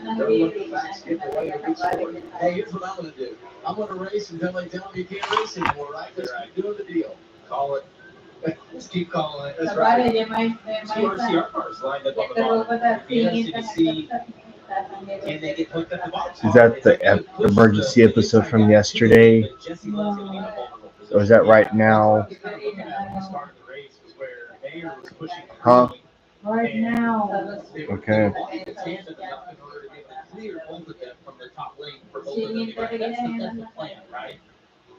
Don't let the facts get in the way of the story. Hey, here's what I'm going to do. I'm going to race until they tell me you can't race anymore, right? Just keep doing the deal. Call it. Just keep calling it. That's Two right. Two RCR cars lined up on the bottom. Be interested to see, can they get hooked at the bottom? Is that the emergency episode from yesterday? Or is that right now? Huh? Right now. Okay.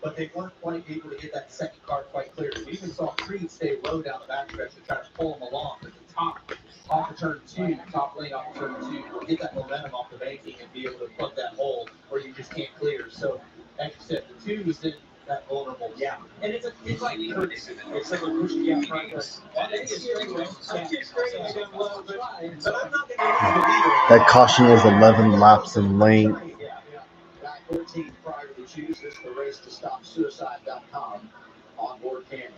But they weren't quite able to get that second car quite clear. We even saw Creed stay low down the backstretch to try to pull them along. But the top, off of turn 2, top lane off of turn 2, will get that momentum off the banking and be able to plug that hole where you just can't clear. So, as you said, the 2 is in that vulnerable. Yeah. And it's like Curtis. If someone pushes you out front, That caution was 11 laps in length. 14 prior to the choose. This is the race to stop suicide.com on board camera.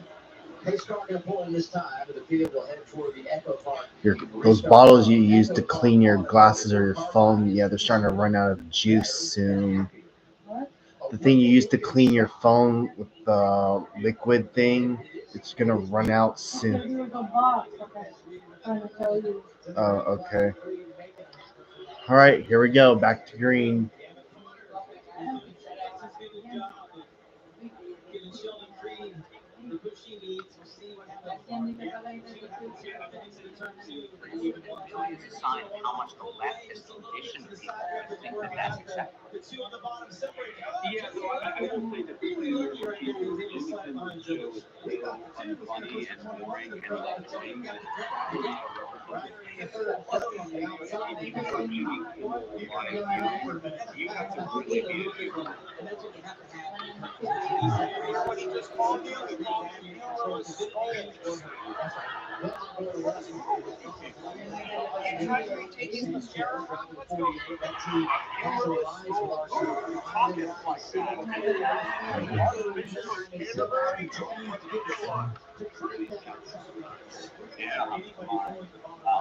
Pace car going to pull in this time, and the field will head toward the EchoPark. Those bottles you use to clean your glasses or your phone, yeah, they're starting to run out of juice soon. The thing you use to clean your phone with the liquid thing, it's going to run out soon. Okay. All right, here we go. Back to green. Decide how much the left is conditioned people to think that that's acceptable. Yeah, so I will say that the funny and boring and love-thing,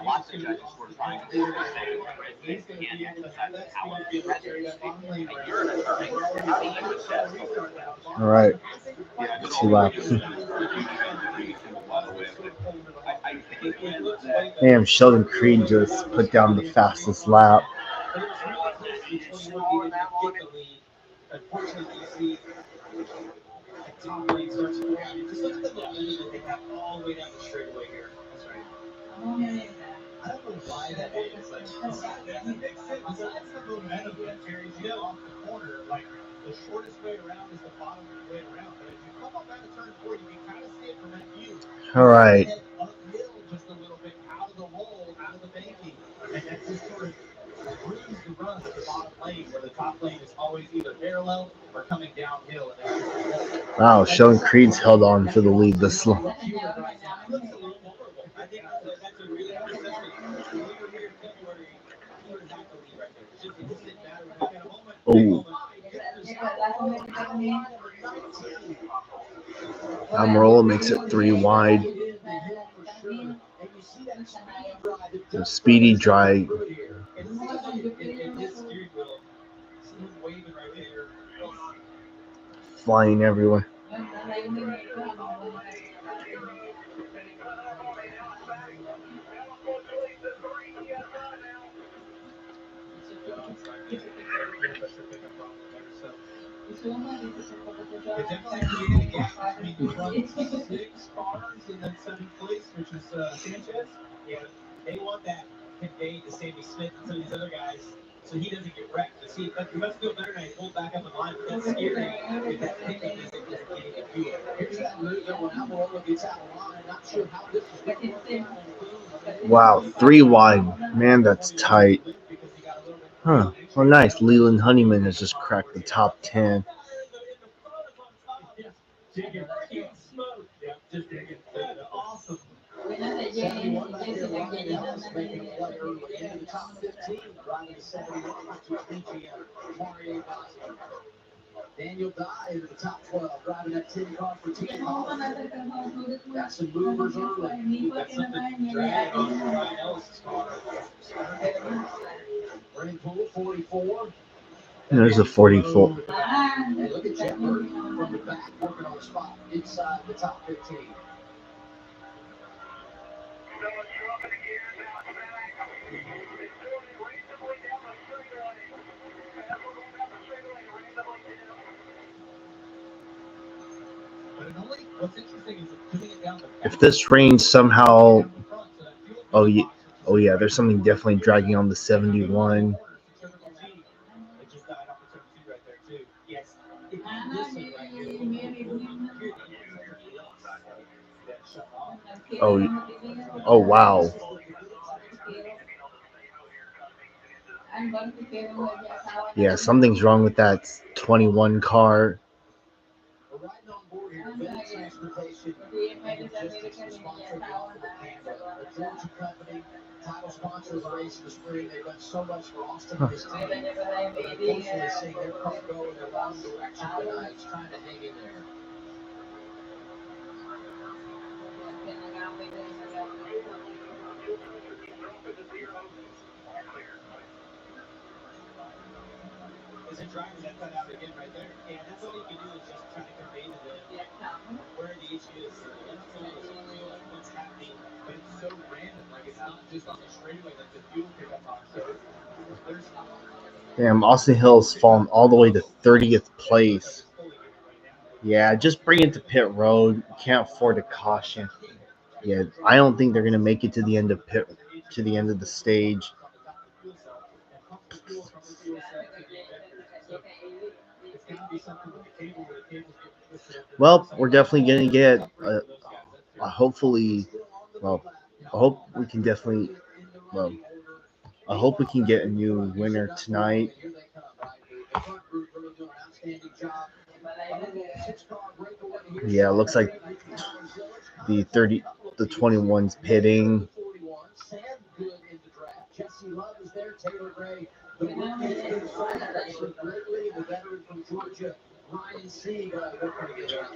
Lots of judges were trying to say president can't exercise the power of the president. You're an attorney. How do you assess? All right. 2 laps. Damn, Sheldon Creed just put down the fastest lap. Unfortunately, you see the top lane starts to go. Just look at the momentum that they have all the way down the straightaway here. That's right. I don't know why that is. Like, that makes sense. Besides the momentum that carries you off the corner, like the shortest way around is the bottom way around. But if you come up out of turn 4, you can kind of see it from that view. All right. Uphill just a little bit, out of the roll, out of the banking, and that's just sort of ruins the run at the bottom lane, where the top lane is always either parallel or coming downhill. Wow, Sheldon Creed's held on for the lead this long. I think that's a really good assessment. We were here in February, he would have the lead right there. It just didn't matter. We had a moment. Almirola makes it 3 wide. The speedy dry. Flying everywhere. It definitely created a gap between the front 6 cars in that 7th place, which is Sanchez. Yeah, they want that conveyed to Sammy Smith and some of these other guys, so he doesn't get wrecked. See, you must feel better now. He pulled back up in line, but that's scary if that pickup isn't getting a fuel. Here's that move that when Almirola gets out of line, not sure how this is going to work out. Wow, 3 wide. Man, that's tight. Huh. Oh, nice. Leland Honeyman has just cracked the top 10. Awesome. 71 back there. Ryan Ellis making a play early into the top 15. Driving to 71, which was DGM. Mario Boston. Daniel Dye into the top 12, driving that 10 car for Team Holland. Got some movers early. Got something dragging on Ryan Ellis' car. Running pool 44. There's a 44. Hey, look at Jeff Murray from the back working on the spot inside the top 15. If this rain somehow, oh yeah, there's something definitely dragging on the 71. Oh wow. Yeah, something's wrong with that 21 car. Transportation and logistics responsible for the camera. The Georgia company, title sponsor of the race in the spring. They've done so much for Austin and his team. But unfortunately, seeing their car go in the wrong direction tonight, is trying to hang in there. Is a driver that cut out again right there. Yeah, that's all you can do is just try to convey to them where the issue is. That's all what's happening. But it's so random. Like, it's not just on the straightaway that the fuel pickup on. So there's. Damn, Austin Hill's fallen all the way to 30th place. Yeah, just bring it to pit road. Can't afford a caution. Yeah, I don't think they're gonna make it to the end of the stage. Well, we're definitely gonna get. Hopefully, well, I hope we can definitely. Well, I hope we can get a new winner tonight. Yeah, it looks like the 21's pitting. Jesse Love is there. Taylor Gray, the rookie the veteran from Georgia, Ryan Sieg, working together.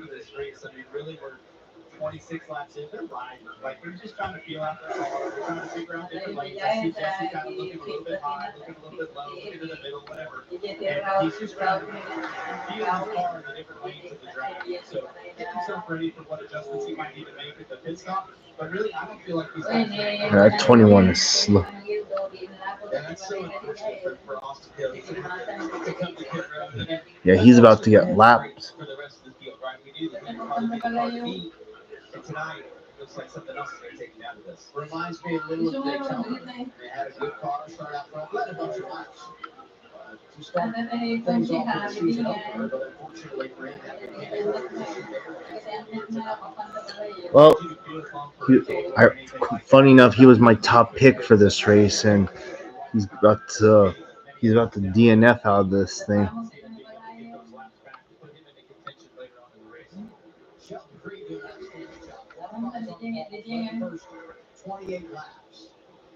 This race, I mean, really, we're 26 laps in. They're riding. Like, they're just trying to feel out their car. They're trying to figure out different lanes. I see Jesse kind of looking a little bit high, looking a little bit low, looking to the middle, whatever. And he's just trying to feel his car in the different lanes of the track. So, get himself ready for what adjustments he might need to make at the pit stop. But really, I don't feel like he's got That 21 is slow. and that's so unfortunate for Austin Hill. He's going to have to come to pit road. Yeah, he's about to get lapped. For the rest of the field, right? We knew that we would probably be hard to beat. And tonight, it looks like something else is going to take him out of this. Reminds me a little of Daytona. They had a good car, start out front, led a bunch of laps. To start things off with the season opener, but unfortunately for him, that mechanical issue there. Well, funny enough, he was my top pick for this race, and he's about to DNF out of this thing. Shelton Creed doing an outstanding job. First 28 laps.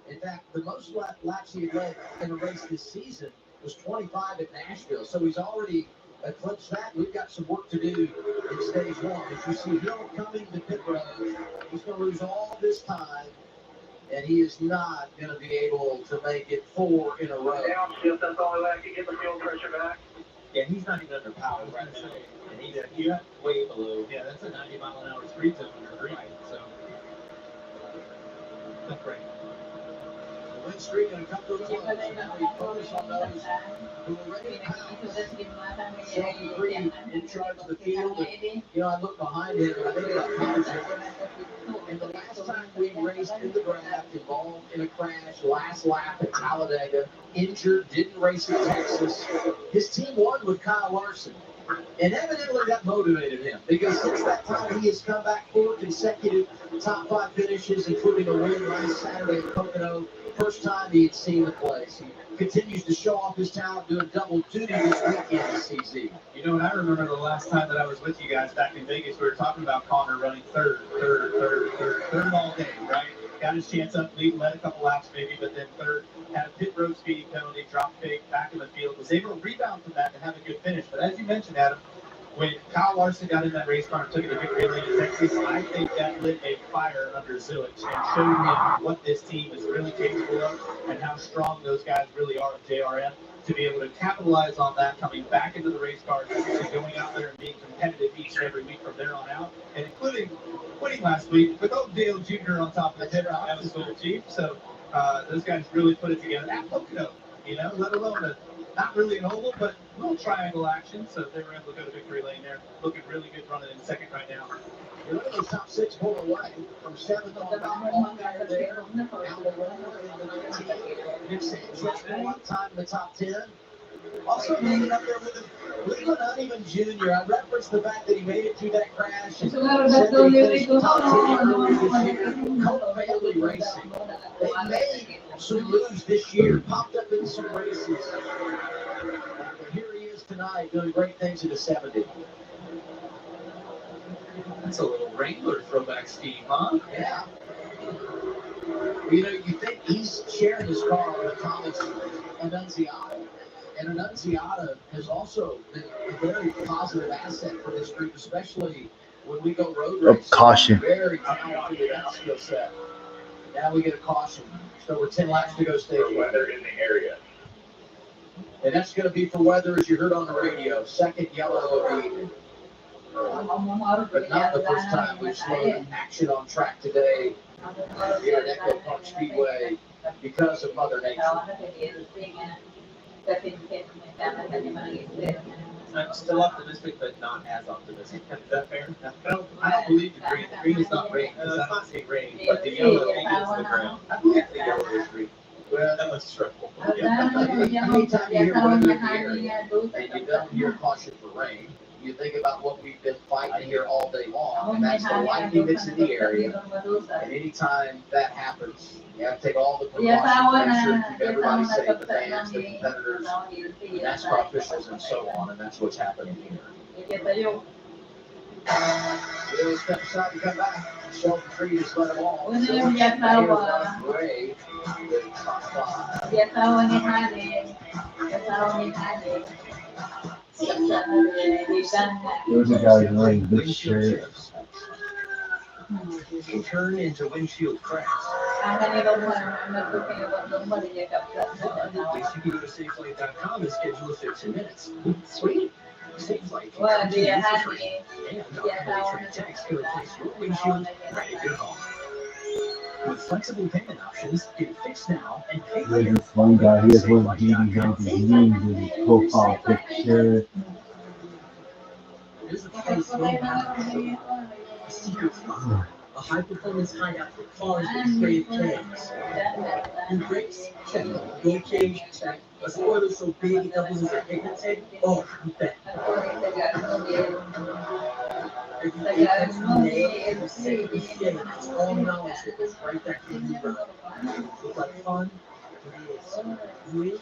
In fact, the most laps he had led in a race this season was 25 at Nashville. So he's already eclipsed that. We've got some work to do in stage one. As you see Hill coming to pit road, he's going to lose all this time, and he is not going to be able to make it 4 in a row. Downshift, that's the only way I can get the fuel pressure back. Yeah, he's not even under power right now. And he's way below. Yeah, that's a 90-mile-an-hour speed zone under green. So, that's great. The win streak going to come to a close. Now we focus on those who are ready to pounce. Shelton Creed in charge of the field. And, I look behind him and I think about Kaiser. And the last time we raced in the draft, involved in a crash, last lap at Talladega, injured, didn't race in Texas. His team won with Kyle Larson. And evidently that motivated him because since that time he has come back 4 consecutive top 5 finishes, including a win last Saturday at Pocono. First time he had seen the place. He continues to show off his talent, doing double duty this weekend at CZ. You know, and I remember the last time that I was with you guys back in Vegas, we were talking about Connor running third all day, right? Got his chance up, led a couple laps maybe, but then third, had a pit road speeding penalty, dropped big, back in the field, was able to rebound from that and have a good finish. But as you mentioned, Adam, when Kyle Larson got in that race car and took it to victory lane in Texas, I think that lit a fire under Zilich and showed him what this team is really capable of and how strong those guys really are at JRM to be able to capitalize on that, coming back into the race car and going out there and being competitive each and every week from there on out, and including winning last week with old Dale Jr. on top of the pit. That was cool, Chief. So those guys really put it together at Pocono, you know, let alone not really an oval, but a little triangle action. So they were able to go to victory lane there. Looking really good running in second right now. You're in the top 6 pull away from 7th on back on there. Nick Sanchez one time in the top 10. Also hanging up there with Leland Uneven Jr. I referenced the fact that he made it through that crash and said that he finished top 10 earlier this year. Colt Family Racing. They made some moves this year, popped up in some races. But here he is tonight doing great things in the 70. That's a little Wrangler throwback scheme, huh? Yeah. You know, you think he's sharing his car with Thomas Annunziata. And Annunziata has also been a very positive asset for this group, especially when we go road racing. Caution. Very talented with that skill set. Now we get a caution. So we're 10 laps to go stage Weather in the area. And that's going to be for weather, as you heard on the radio. Second yellow of the evening. But not the first time we've slowed action on track today here at EchoPark Speedway because of Mother Nature. I'm still optimistic, but not as optimistic. Is that fair? I don't believe the green. The green is not rain. It's not saying rain, but the yellow is the ground. I believe the yellow is green. Well, that was stressful. Anytime you hear weather in the area and you don't hear caution for rain, you think about what we've been fighting here all day long, and that's the lightning that's in the area. And anytime that happens, you have to take all the precautions, make sure to keep everybody safe, the fans, the competitors, the NASCAR officials, and so on, and that's what's happening here. He'll step aside and come back. Shelton Creed has let him all. Gray, the top 5. Those are guys wearing good shirts. Can turn into windshield cracks. You can go to SafeLight.com and schedule a fix in minutes. Sweet. SafeLight can come to you for free. And automated text to replace your windshield right at your home. With flexible payment options, get fixed now and pay later. There's this one guy, he has one of BD's on his knees in his profile picture. There's a place a secret spot. A high-performance hideout for cars with creative kegs. And brakes? Check. Roll cage? Check. A spoiler so big it doubles as a picnic table? Oh, you bet. Every 8 day, every second shade, it's all knowledge that goes right back to you, bro. Look like fun? It is. With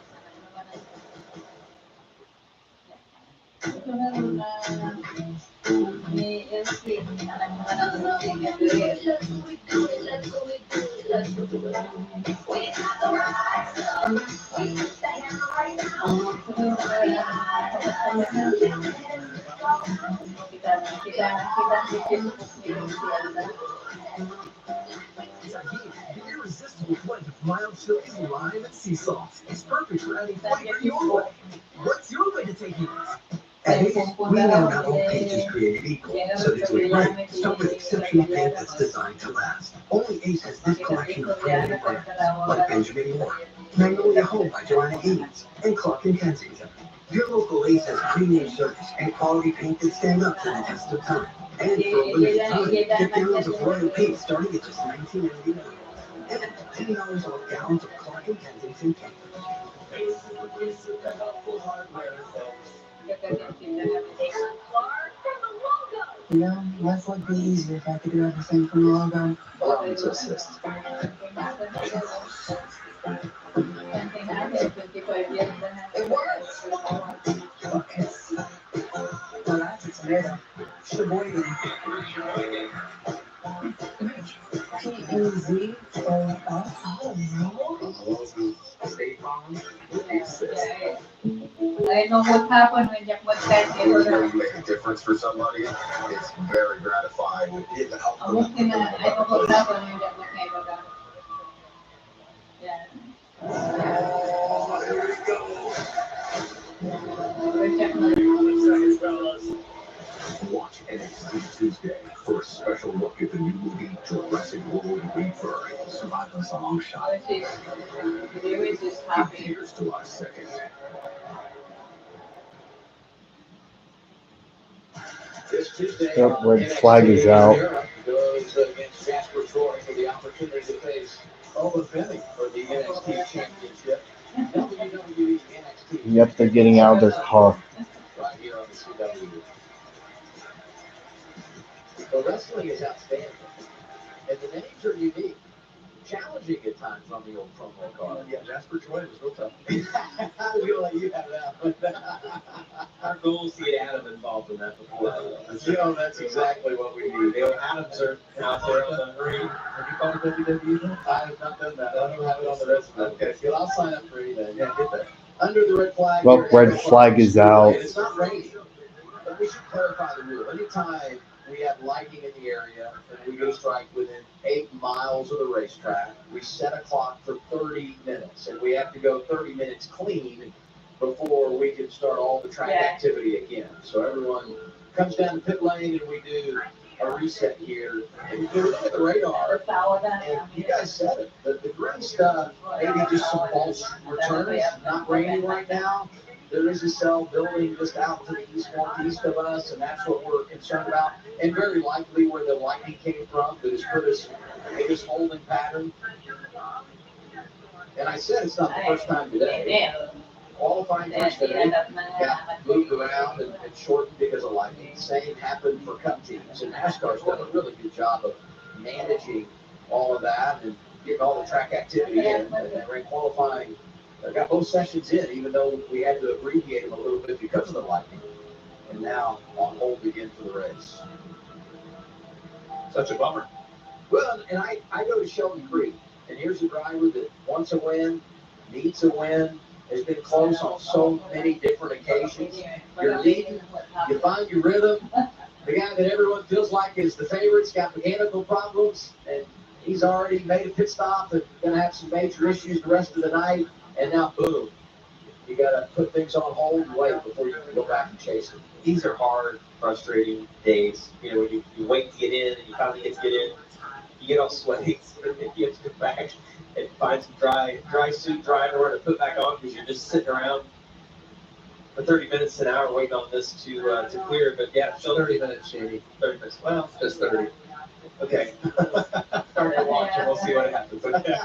the irresistible blend of mild chilies, lime, and sea salt. It's perfect for adding flavor your way. What's your way to taking it? At Ace, we know not all paint is created equal, so to do it right, start with exceptional paint that's designed to last. Only Ace has this collection of premium brands, like Benjamin Moore, Magnolia Home by Joanna Haynes, and Clark & Kensington. Your local Ace has premium service and quality paint that stand up to the test of time. And for a limited time, get gallons of Royal paint starting at just $19.99. And $10 off gallons of Clark & Kensington paint. You know, life would be easier if I could do everything from the logo. Allow me to assist. It works! Focus. Well, that's a tomato. Sheboygan. P-E-Z-O-S. State Farm. Assist. I know what happened when you put that When you together. make a difference for somebody, it's very gratifying. It helps I'm looking at, I know what happened when you put that. Yeah. There we go. We're checking. Watch NXT Tuesday for a special look at the new movie Jurassic World Rebirth. Survival's a long shot. There is this It happy. appears July 2nd. This Tuesday, Yep, red flag is out. goes against Jasper Troy for the opportunity to face Owen Benning for the NXT Championship. WWE NXT. Yep, they're getting out of their car. Right here on the CW. The wrestling is outstanding, and the names are unique. Challenging at times on the old promo card. Yeah, Jasper Troy was real tough. I feel like you have that one. Our goal is to get Adam involved in that before. You know, that's exactly what we need. You know, Adams are out there on the ring. Have you called WWE? I have not done that. I don't have it on the resume. Okay, good. I'll sign up for you then. Yeah, get that. Under the red flag. Well, here, red EchoPark flag is out. It's not raining, but we should clarify the rule. Anytime we have lightning in the area and we go strike within 8 miles of the racetrack, we set a clock for 30 minutes, and we have to go 30 minutes clean before we can start all the track activity again. So everyone comes down the pit lane and we do a reset here. And if you look at the radar, and you guys said it, the green stuff, maybe just some false returns, not raining right now. There is a cell building just out to the east, northeast of us, and that's what we're concerned about. And very likely where the lightning came from that has put us in this holding pattern. And I said it's not the first time today. Qualifying first today got moved around and shortened because of lightning. Same happened for Cup teams. And NASCAR's done a really good job of managing all of that and getting all the track activity in. And we're in qualifying. I got both sessions in, even though we had to abbreviate them a little bit because of the lightning. And now on hold again for the race. Such a bummer. Well, and I go to Sheldon Creek, and here's a driver that wants a win, needs a win, has been close on so many different occasions. You're leading, you find your rhythm. The guy that everyone feels like is the favorite's got mechanical problems, and he's already made a pit stop and going to have some major issues the rest of the night. And now, boom, you got to put things on hold and wait before you can go back and chase them. These are hard, frustrating days. You know, when you wait to get in and you finally get to get in, you get all sweaty, and you have to go back and find some dry suit, dry underwear to put back on because you're just sitting around for 30 minutes to an hour waiting on this to clear. But yeah, still 30 minutes, Shady. 30 minutes. Well, just 30. Okay. Start to watch and we'll see what happens. Okay.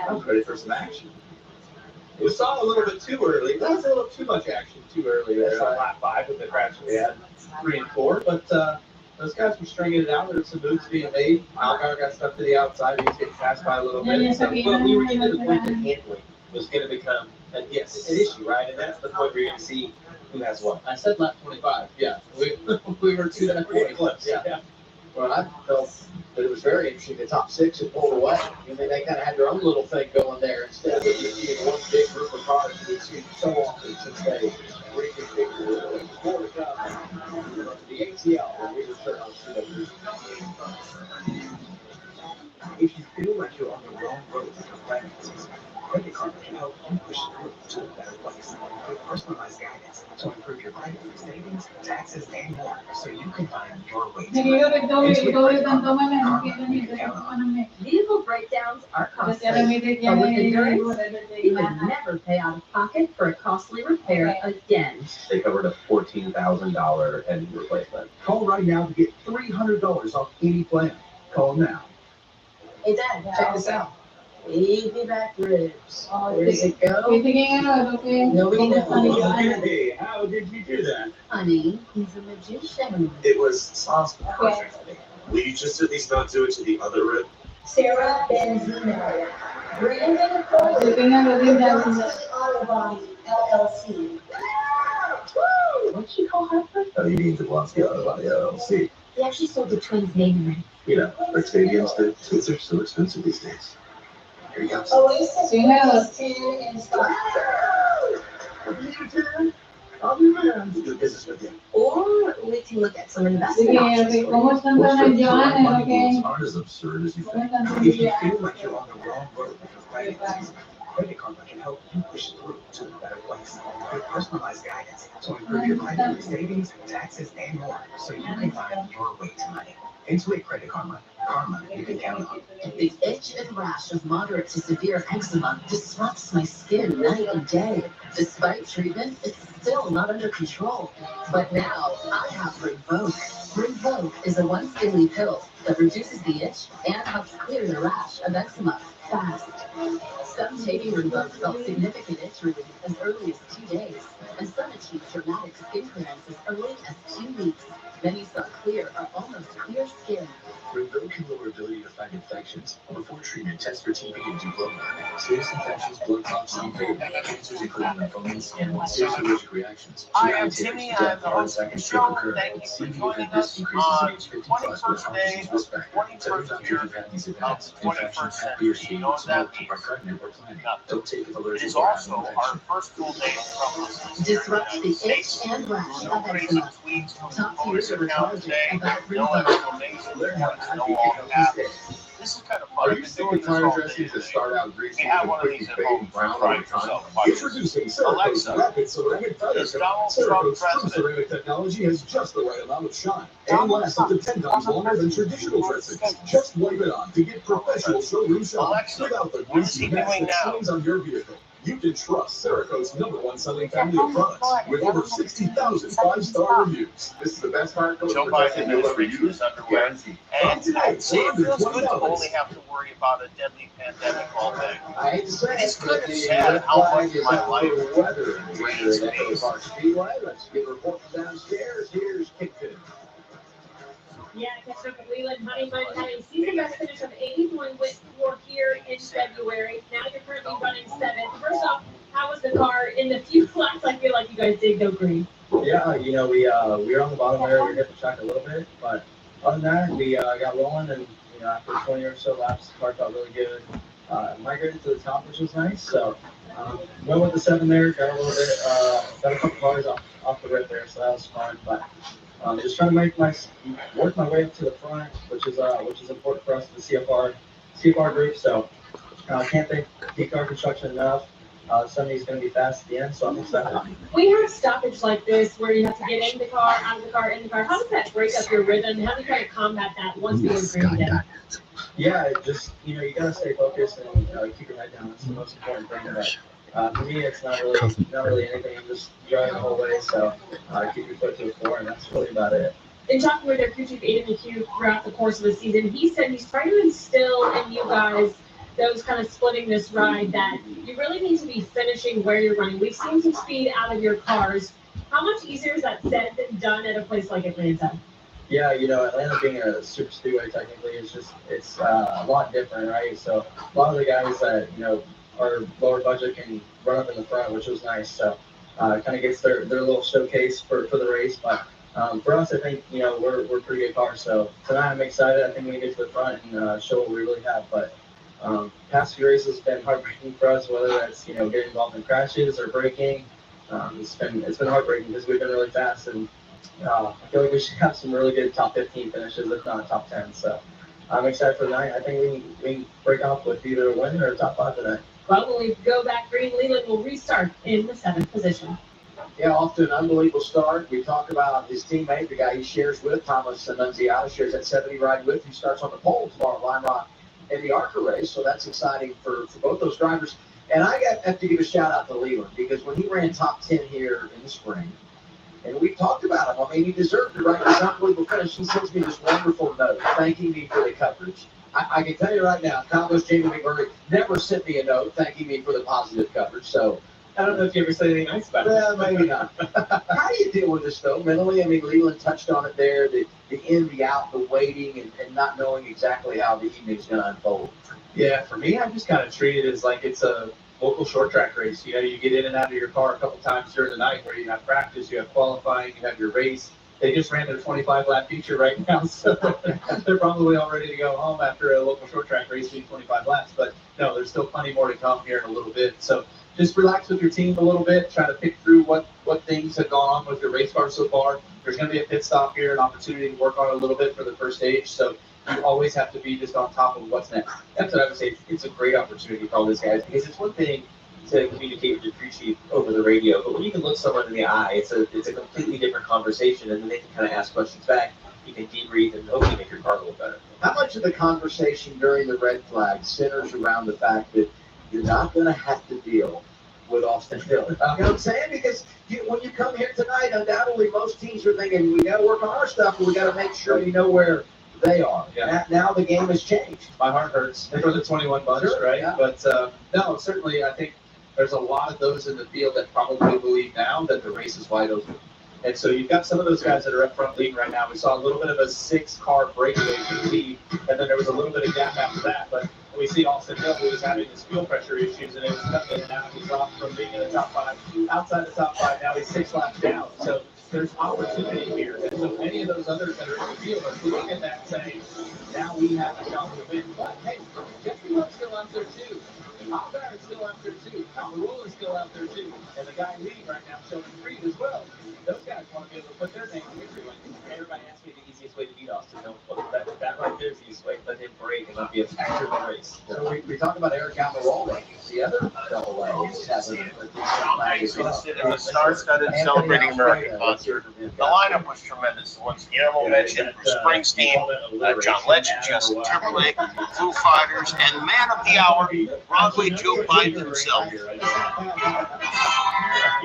I'm ready for some action. We saw a little bit too early. That was a little too much action too early there on lap 5 with the crashes. Yeah, 3 and 4. But those guys were stringing it out. There were some moves being made. Algar got stuff to the outside. He was getting passed by a little bit. So, but we were getting to the point that handling was going to become an issue, right? And that's the point where you're going to see who has what. I said lap 25. Yeah, we were to that point. Yeah. Well, I felt that it was very interesting. The top 6 had pulled away. I mean, they kind of had their own little thing going there instead of it just being one big group of cars that we've seen so often since they reconfigured it. More to come. The ATL, when we return on CW. If you feel like you're on the wrong road with your finances, EchoPark can help you push through to a better place with personalized guidance to improve your credit, savings, taxes, and more, so you can find your way to Vehicle breakdowns are costly, but with Endurance, you would never pay out of pocket for a costly repair again. They covered a $14,000 engine replacement. Call right now to get $300 off any plan. Call now. Hey, Dad, check this out. Baby back ribs. Where does it go? Nobody knows. Hey, how did you do that? Honey, he's a magician. It was sauce perfectly. Will you just at least not do it to the other rib? Sarah Benzino. Brandon Cole. Auto Body LLC. What'd she call her? Oh, you mean Jablonski Auto Body LLC? He actually sold the twins' naming rights. You know, like stadiums, the twins are so expensive these days. Here you go. Oasis is 10 in stock. I'll be around to do business with you. Or we can look at some investment options. Aren't as absurd as you think. If you feel like you're on the wrong road with your finances, Credit Karma can help you push through to a better place. With personalized guidance to improve your life, savings, taxes, and more, so you can find your way to money. Intuit Credit Karma. Karma you can count on. The itch and rash of moderate to severe eczema disrupts my skin night and day. Despite treatment, it's still not under control. But now I have Revoke. Revoke is a once-daily pill that reduces the itch and helps clear the rash of eczema fast. Some taking Revoke felt significant itch relief as early as 2 days, and some achieved dramatic skin clearance as early as 2 weeks. Many saw clear or almost clear skin. Revoke can lower ability to fight infections. Before treatment, test for TB and do blood work. Serious infections, blood clots, and pain. Cancers including lymphomas and serious allergic reactions. I am Timmy. I'm the host of the show. Thank you for joining us on 21st day, 21st year of 21st century. You know what that means? It is also our first full day from this. Disrupt the itch and rash of eczema. Top tiers of rheumatology about Revoke. This is kind of fun. Are you sick and tired of dressing to start out greasy and quickly fade brown over time? Introducing Cerakote's Rapid Ceramic Feather Coat. Cerakote's true ceramic technology has just the right amount of shine and lasts up to 10 times longer than traditional dressings. Just wipe it on to get professional showroom shine without the greasy mess that stains on your vehicle. You can trust Cerakote's #1 selling family of products with over 60,000 5-star reviews. This is the best tire coat Joe Biden you'll ever use. Guaranteed. And it feels good to only have to worry about a deadly pandemic all day. I hate to say It's kind of sad how much of my life weather here at EchoPark Speedway. Let's get a report from downstairs. Here's Kickton. Yeah, catch up with Leland Honeyman had a season best finish of 81 with 4 here in February. Now you're currently running 7th. First off, how was the car in the few laps? I feel like you guys did go green. Yeah, you know, we were on the bottom there. We hit the track a little bit, but other than that, we got rolling, and you know, after 20 or so laps, the car felt really good. Migrated to the top, which was nice. So went with the 7 there. Got a little bit, got a couple cars off the rip there, so that was fun. But just trying to work my way up to the front, which is important for us, the CFR group. So can't thank P-Car Construction enough. Sunday's going to be fast at the end, so I'm excited. We have stoppage like this where you have to get in the car, out of the car, in the car. How does that break up your rhythm? How do you try to combat that once you agree to it? Yeah, just, you know, you got to stay focused and keep your head down. That's the most important thing. But for me, it's not really anything. I'm just driving the whole way, so keep your foot to the floor, and that's really about it. In talking with their crew chief, Aiden McHugh, throughout the course of the season, he said he's trying to instill in you guys those kind of splitting this ride that you really need to be finishing where you're running. We've seen some speed out of your cars. How much easier is that said than done at a place like Atlanta? Yeah, you know, Atlanta being a super speedway technically is it's a lot different, right? So a lot of the guys that, you know, are lower budget can run up in the front, which was nice. So kind of gets their little showcase for the race. But for us, I think, you know, we're pretty good cars. So tonight I'm excited. I think we can get to the front and show what we really have. But past few races have been heartbreaking for us, whether that's, you know, getting involved in crashes or braking. It's been heartbreaking because we've been really fast, and I feel like we should have some really good top 15 finishes, if not top 10. So I'm excited for tonight. I think we can break off with either a win or a top 5 tonight. Well, when we go back green, Leland will restart in the 7th position. Yeah, off to an unbelievable start. We talked about his teammate, the guy he shares with, Thomas Annunziata, shares that 70 ride with. He starts on the pole tomorrow, Lime Rock, in the ARCA race, so that's exciting for both those drivers. And I have to give a shout out to Leland, because when he ran top 10 here in the spring, and we talked about him, I mean, he deserved to write this unbelievable finish. He sends me this wonderful note thanking me for the coverage. I can tell you right now, Cowboys Jamie McMurray never sent me a note thanking me for the positive coverage. So I don't know if you ever say anything nice about it. well, maybe not. How do you deal with this though mentally? I mean, Leland touched on it there, the in, the out, the waiting, and not knowing exactly how the evening's going to unfold. Yeah, for me, I just kind of treat it as like it's a local short track race. You know, you get in and out of your car a couple times during the night where you have practice, you have qualifying, you have your race. They just ran their 25-lap feature right now, so they're probably all ready to go home after a local short track race being 25 laps. But no, there's still plenty more to come here in a little bit. So just relax with your team a little bit, try to pick through what things have gone on with your race car so far. There's going to be a pit stop here, an opportunity to work on it a little bit for the first stage. So you always have to be just on top of what's next. That's what I would say. It's a great opportunity for all these guys because it's one thing to communicate with your crew chief over the radio, but when you can look someone in the eye, it's a completely different conversation, and then they can kind of ask questions back. You can debrief and hopefully make your car a little better. How much of the conversation during the red flag centers around the fact that you're not going to have to deal with Austin Hill? You know what I'm saying? Because when you come here tonight, undoubtedly most teams are thinking, we got to work on our stuff, but we got to make sure we know where they are. Yeah. Now the game has changed. My heart hurts for the 21 bunch, sure, right? Yeah. But no, certainly I think there's a lot of those in the field that probably believe now that the race is wide open. And so you've got some of those guys that are up front leading right now. We saw a little bit of a 6-car breakaway from the lead, and then there was a little bit of gap after that. But we see Austin Hill, who was having his fuel pressure issues, and it was cutting in and out. He dropped from being in the top 5, outside the top 5. Now he's 6 laps down. So there's opportunity here. And so many of those others that are in the field are looking at that saying, now we have a shot to win. But hey, Jeffrey Love's still out there too. Albert is still out there too. Almirola is still out there too. And the guy leading right now, Sheldon Creed as well. Those guys want to be able to put their name in history. Everybody asks me the easiest way to beat Austin Hill. That right there is the easiest way. Let him break and not be a factor in the race. So we talked about Eric Almirola. The other double A is having in the star-studded celebrating American concert. The lineup was tremendous. Once Guillermo mentioned Bruce Springsteen, John Legend, Justin Timberlake, Foo Fighters, and man of the hour, Broadway Joe Biden himself.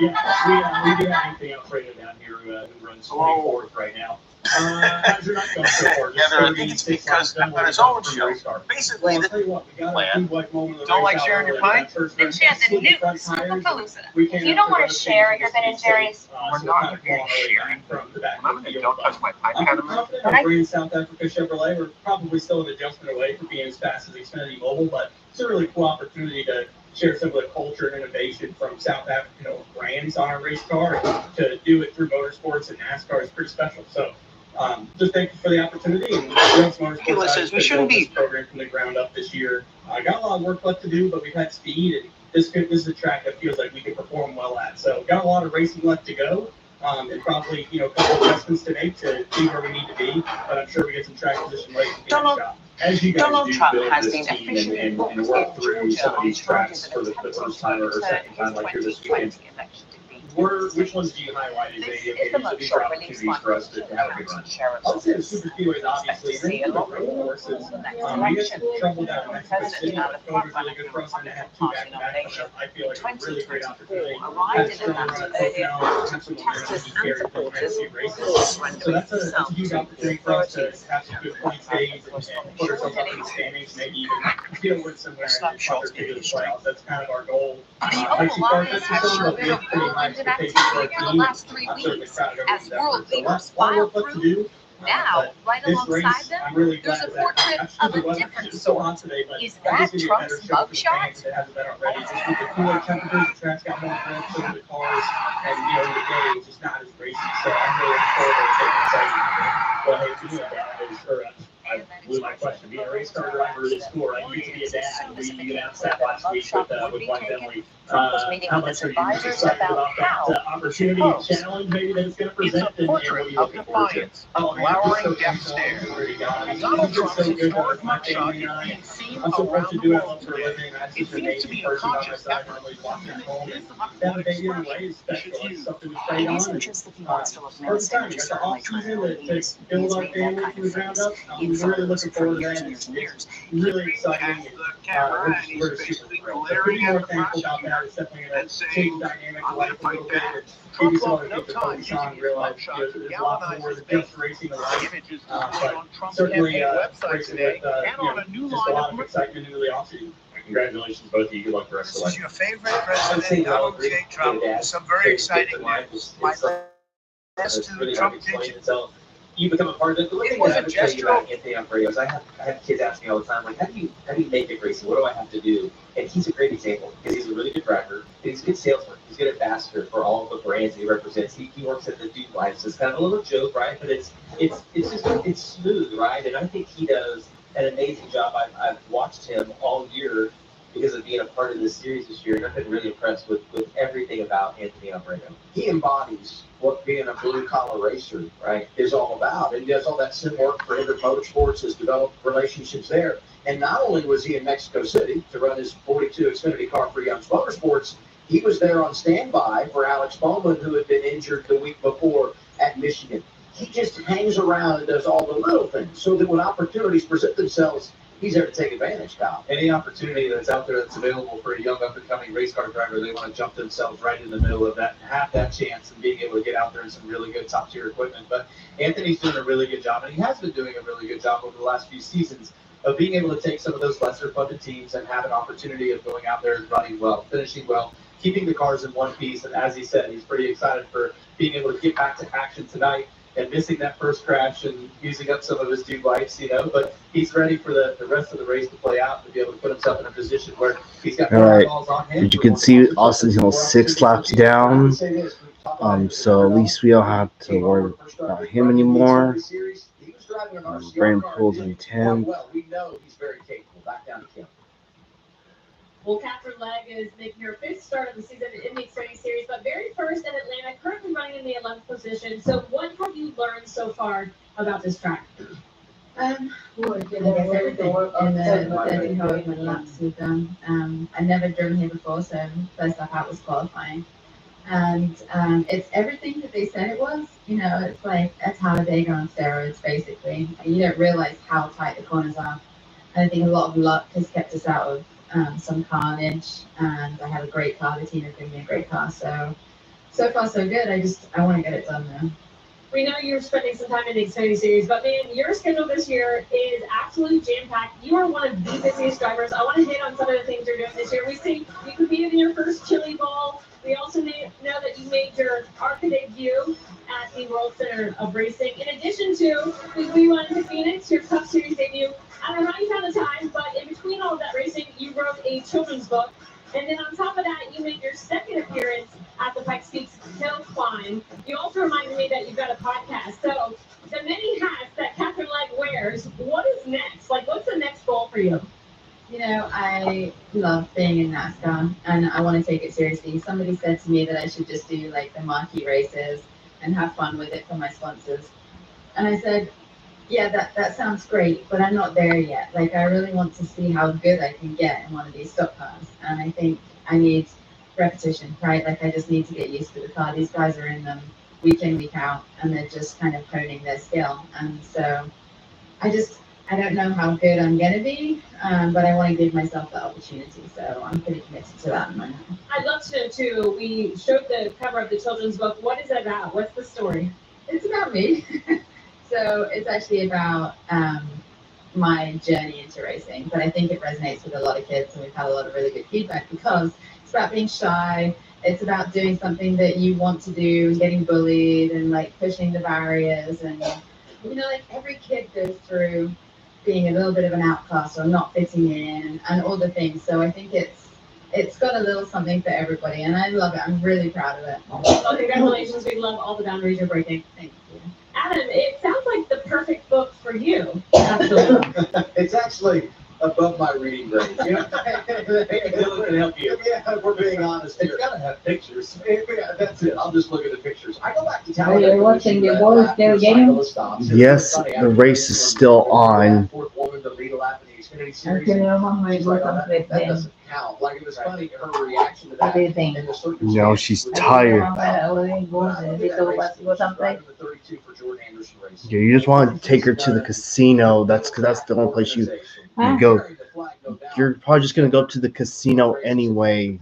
Yeah, we do have anything else right down here who runs 24th right now. Yeah, I think it's because on his own show, basically the plan, don't like sharing your pint? Then share the new Superpalooza. If you don't want to share your Ben & Jerry's, We're not going to share it. I'm going to don't touch my pint kind of man. In South Africa Chevrolet, we're probably still an adjustment away from being as fast as Xfinity Mobile, but it's a really cool opportunity to share some of the culture and innovation from South African brands on our race car, and to do it through motorsports and NASCAR is pretty special. So just thank you for the opportunity. And Kayla says we shouldn't be program from the ground up this year. Got a lot of work left to do, but we've had speed, and this is a track that feels like we can perform well at. So got a lot of racing left to go, and probably a couple adjustments to make to be where we need to be. But I'm sure we get some track position late in the shot. As you guys Donald do Trump build has this been team officially and work through some of these tracks for the first time or second time like here this weekend, which ones do you highlight as these are opportunities for us to have a good run? I would say the super speedways, obviously, then the road courses. We had some trouble down in Mexico City, but COVID was really good for us, and to have 2 back-to-back, I feel like a really great opportunity. Have a strong run at Pocono, have some momentum to carry through the next few races. So that's a huge opportunity for us to have some good point days and put ourselves up in the standings, maybe even deal with somewhere in the playoffs. That's kind of our goal. Actually, Park has shown pretty high expectations for our team. Last 3 weeks as world leaders filed through. Now, right alongside them, there's a portrait of a different sort. Is that Trump's mugshot? The cooler temperatures, the track's got more grip to the cars, and the day is just not as racing. So I'm really looking forward to taking exciting. Well, hey, being a dad is, or I blew my question. Being a race car driver is cool, right? You get to be a dad. We announced that last week with White Emily. How much are you excited about that opportunity and challenge maybe that it's going to present? It's a portrait of defiance, glowering death stare. Donald Trump's historic mugshot is being seen around the world today. It seems to be a conscious effort. First time, you got the off season to build our family from the ground up. We really looking forward to that. It's really exciting. We're super thrilled. So pretty more thankful about that. It's definitely going to change the dynamic of life a little bit. And give you some other things to focus on. Realize there's a lot more than just racing in life. But certainly racing with just a lot of excitement into the offseason. Congratulations, both of you. Good luck the rest of the This is life. your favorite president, Donald J. Trump. Some very exciting news. My last to the Trump digit. You become a part of it. The one thing that I would tell you about Anthony on radio is I have kids ask me all the time, like, how do you make it racing? What do I have to do? And he's a great example because he's a really good driver. And he's a good salesman. He's a good ambassador for all of the brands that he represents. He works at the Dude Life, so it's kind of a little joke, right? But it's smooth, right? And I think he does an amazing job. I've watched him all year because of being a part of this series this year, and I've been really impressed with everything about Anthony on radio. He embodies what being a blue-collar racer, right, is all about. And he does all that sim work for Hendrick Motorsports, has developed relationships there. And not only was he in Mexico City to run his 42 Xfinity car for Young's Motorsports, he was there on standby for Alex Bowman, who had been injured the week before at Michigan. He just hangs around and does all the little things so that when opportunities present themselves, he's there to take advantage, Kyle. Any opportunity that's out there that's available for a young up-and-coming race car driver, they want to jump themselves right in the middle of that and have that chance and being able to get out there in some really good top-tier equipment. But Anthony's doing a really good job, and he has been doing a really good job over the last few seasons of being able to take some of those lesser-funded teams and have an opportunity of going out there and running well, finishing well, keeping the cars in one piece. And as he said, he's pretty excited for being able to get back to action tonight and missing that first crash and using up some of his Dude Lights, but he's ready for the rest of the race to play out, to be able to put himself in a position where he's got more balls on him. You can see Austin's almost 6 laps down, so at least we don't have to worry about him anymore. Brandon pulls in 10th. We know he's very capable. Back down to Kim. Well, Catherine Legg is making her 5th start of the season in the Xfinity Series, but very first at Atlanta, currently running in the 11th position. So what have you learned so far about this track? I guess everything in the however laps we've done. I've never driven here before, so first off out was qualifying. And it's everything that they said it was. It's like a Talladega on steroids, basically. You don't realize how tight the corners are. And I think a lot of luck has kept us out of some carnage, and I have a great car. The team has given me a great car, so far so good. I want to get it done though. We know you're spending some time in the Xfinity Series, but man, your schedule this year is absolutely jam-packed. You are one of the busiest drivers. I want to hit on some of the things you're doing this year. We see you competed in your first Chili Bowl. We also know that you made your ARCA debut at the World Center of Racing. In addition to we went to Phoenix, your Cup Series debut. I don't know how you found the time, but in between all of that racing, you wrote a children's book. And then on top of that, you made your second appearance at the Pikes Peak Hill Climb. You also reminded me that you've got a podcast. So the many hats that Catherine Legg wears, what is next? Like, what's the next goal for you? I love being in NASCAR, and I want to take it seriously. Somebody said to me that I should just do like the marquee races and have fun with it for my sponsors. And I said, yeah, that sounds great, but I'm not there yet. Like, I really want to see how good I can get in one of these stock cars. And I think I need repetition, right? Like, I just need to get used to the car. These guys are in them week in, week out, and they're just kind of honing their skill. And so I don't know how good I'm going to be, but I want to give myself the opportunity. So I'm pretty committed to that. I'd love to know, too. We showed the cover of the children's book. What is it about? What's the story? It's about me. So it's actually about my journey into racing, but I think it resonates with a lot of kids, and we've had a lot of really good feedback because it's about being shy. It's about doing something that you want to do and getting bullied and like pushing the barriers. And like every kid goes through being a little bit of an outcast or not fitting in and all the things. So I think it's got a little something for everybody, and I love it. I'm really proud of it. Well, congratulations. We love all the boundaries you're breaking. Thank you. Adam, it sounds like the perfect book for you, actually. It's actually above my reading grade. Dylan can help you. Yeah, we're being honest here. It's got to have pictures. Yeah, that's it. I'll just look at the pictures. I go back to Are you watching the boys still game? Yes, the race is still on. Fourth woman to lead a lap in the Xfinity Series. Okay, That doesn't out. Like, it was funny, her reaction to What that. do you think? And the No, she's tired. Something. Yeah, you just want to take her to the casino. That's because that's the only place you go. You're probably just gonna go to the casino anyway.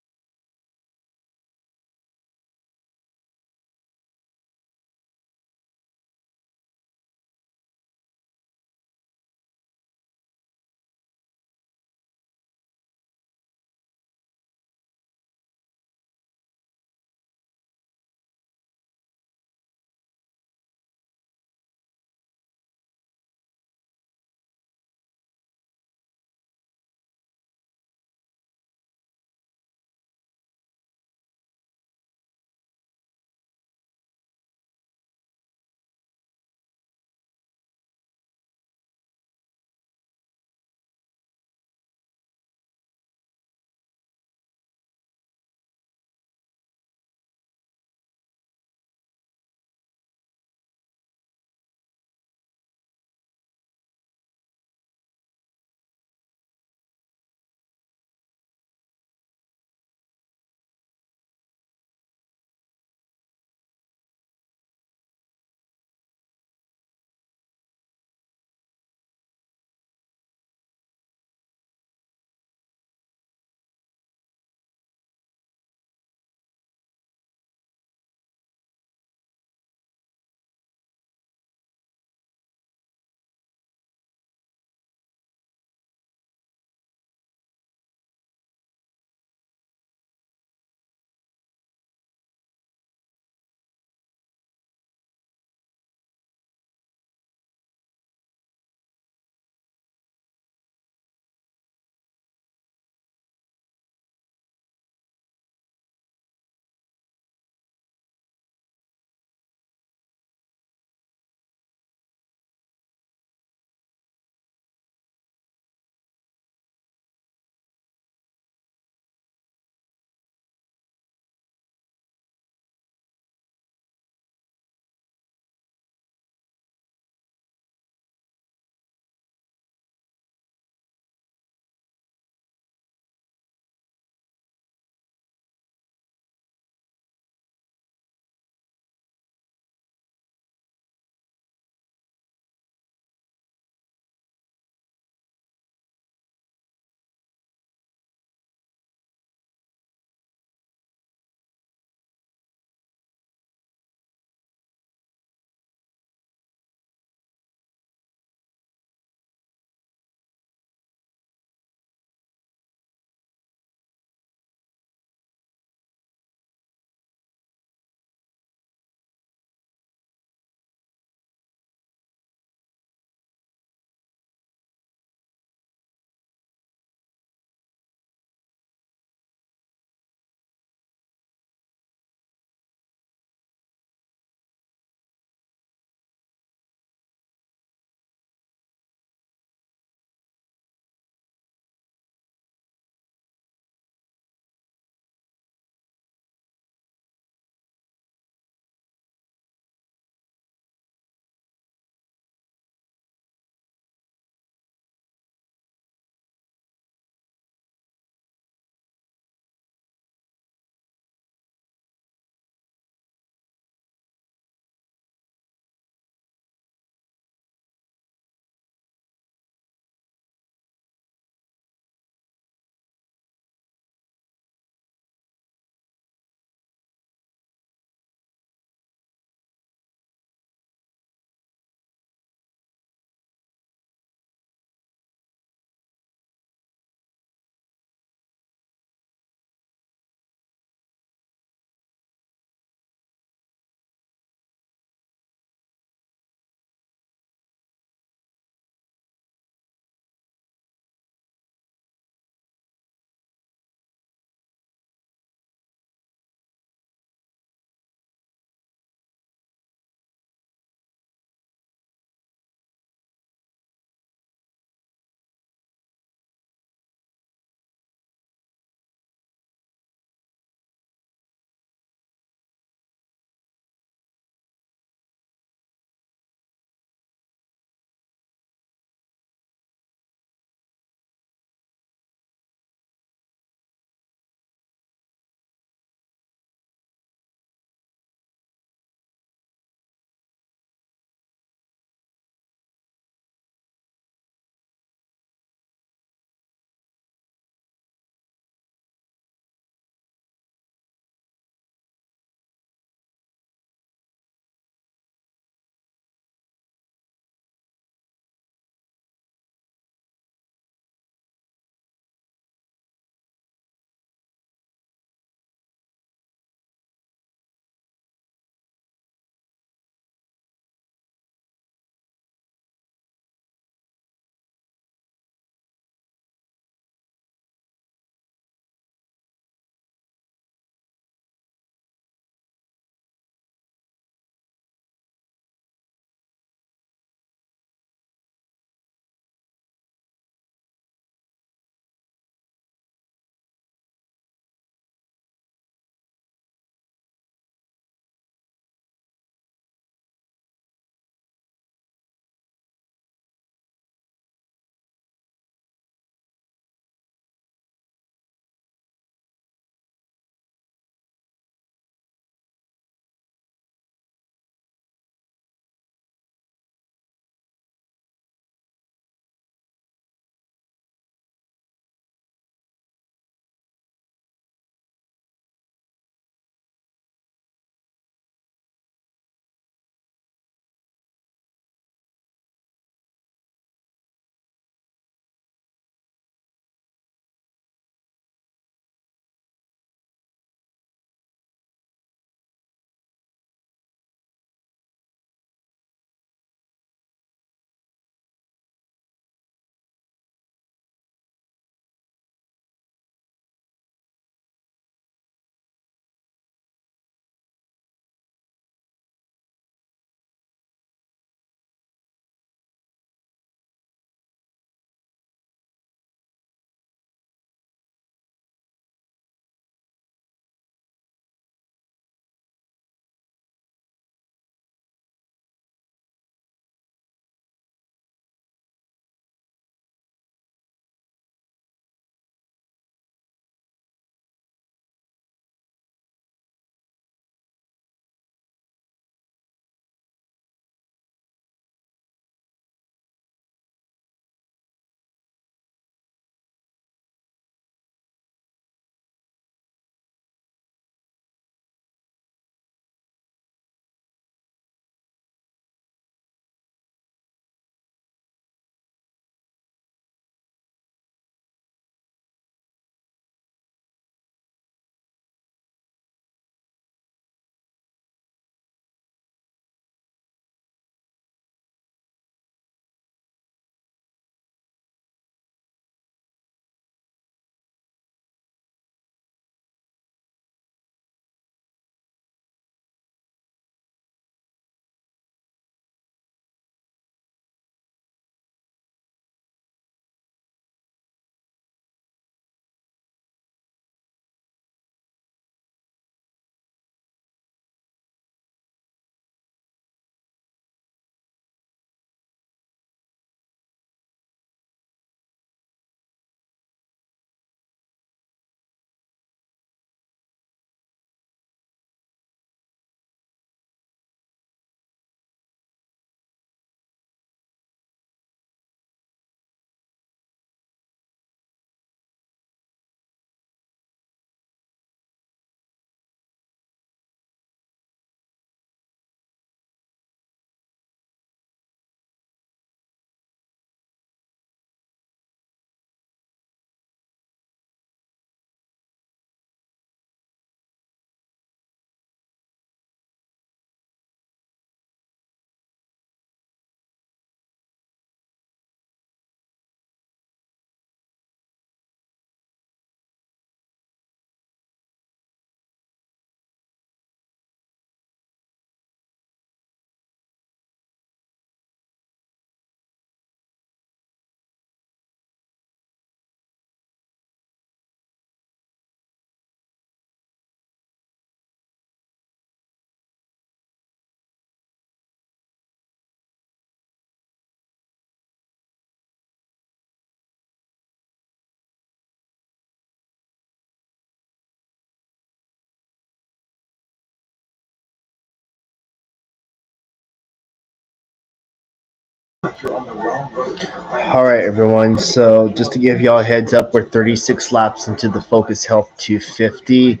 you're on the wrong road. All right, everyone. So just to give y'all a heads up, we're 36 laps into the Focus Health 250.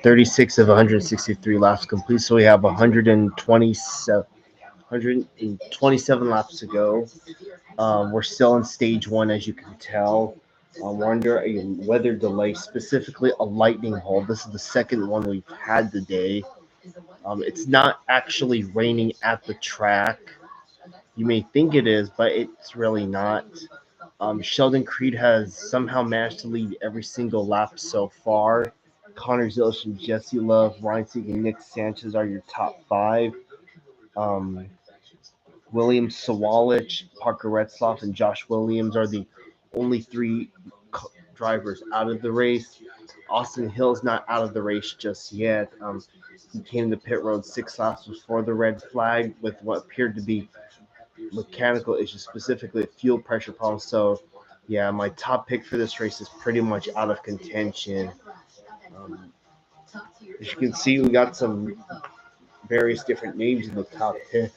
36 of 163 laps complete. So we have 127 laps to go. We're still in stage one, as you can tell. We're under a weather delay, specifically a lightning hole. This is the second one we've had today. It's not actually raining at the track. You may think it is, but it's really not. Sheldon Creed has somehow managed to lead every single lap so far. Connor Zilish and Jesse Love, Ryan Sieg, and Nick Sanchez are your top five. William Sawalich, Parker Retzloff, and Josh Williams are the only three drivers out of the race. Austin Hill's not out of the race just yet. He came to pit road 6 laps before the red flag with what appeared to be mechanical issues, specifically a fuel pressure problem. So, yeah, my top pick for this race is pretty much out of contention. As you can see, we got some various different names in the top 10.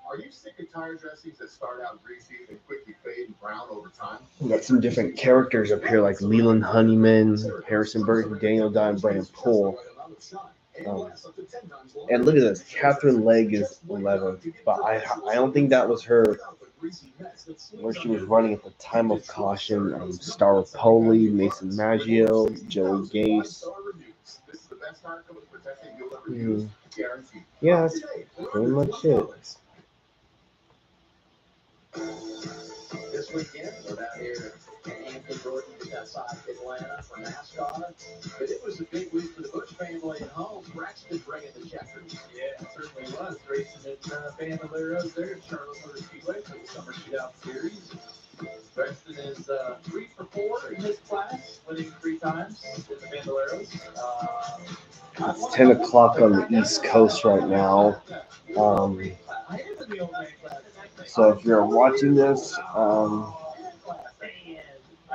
Are you sick of tire dressings that start out greasy and quickly fade and brown over time? We got some different characters up here like Leland Honeyman, Harrison Burton, Daniel Dye, and Brandon Poole. And look at this, Catherine Legg is 11th, but I don't think that was her where she was running at the time of caution. Star Poli, Mason Maggio, Joey Gase. Yeah, that's pretty much it. This weekend, we're down here in Hampton, Georgia, just outside Atlanta for NASCAR. But it was a big week for the Bush family at home. Braxton bringing the checkers. Yeah, it certainly was. Racing at Bandoleros there at Charlotte Motor Speedway for the Summer Shootout Series. Braxton is 3 for 4 in his class, winning 3 times in the Bandoleros. It's 10 o'clock on the East Coast right now. So if you're watching this, I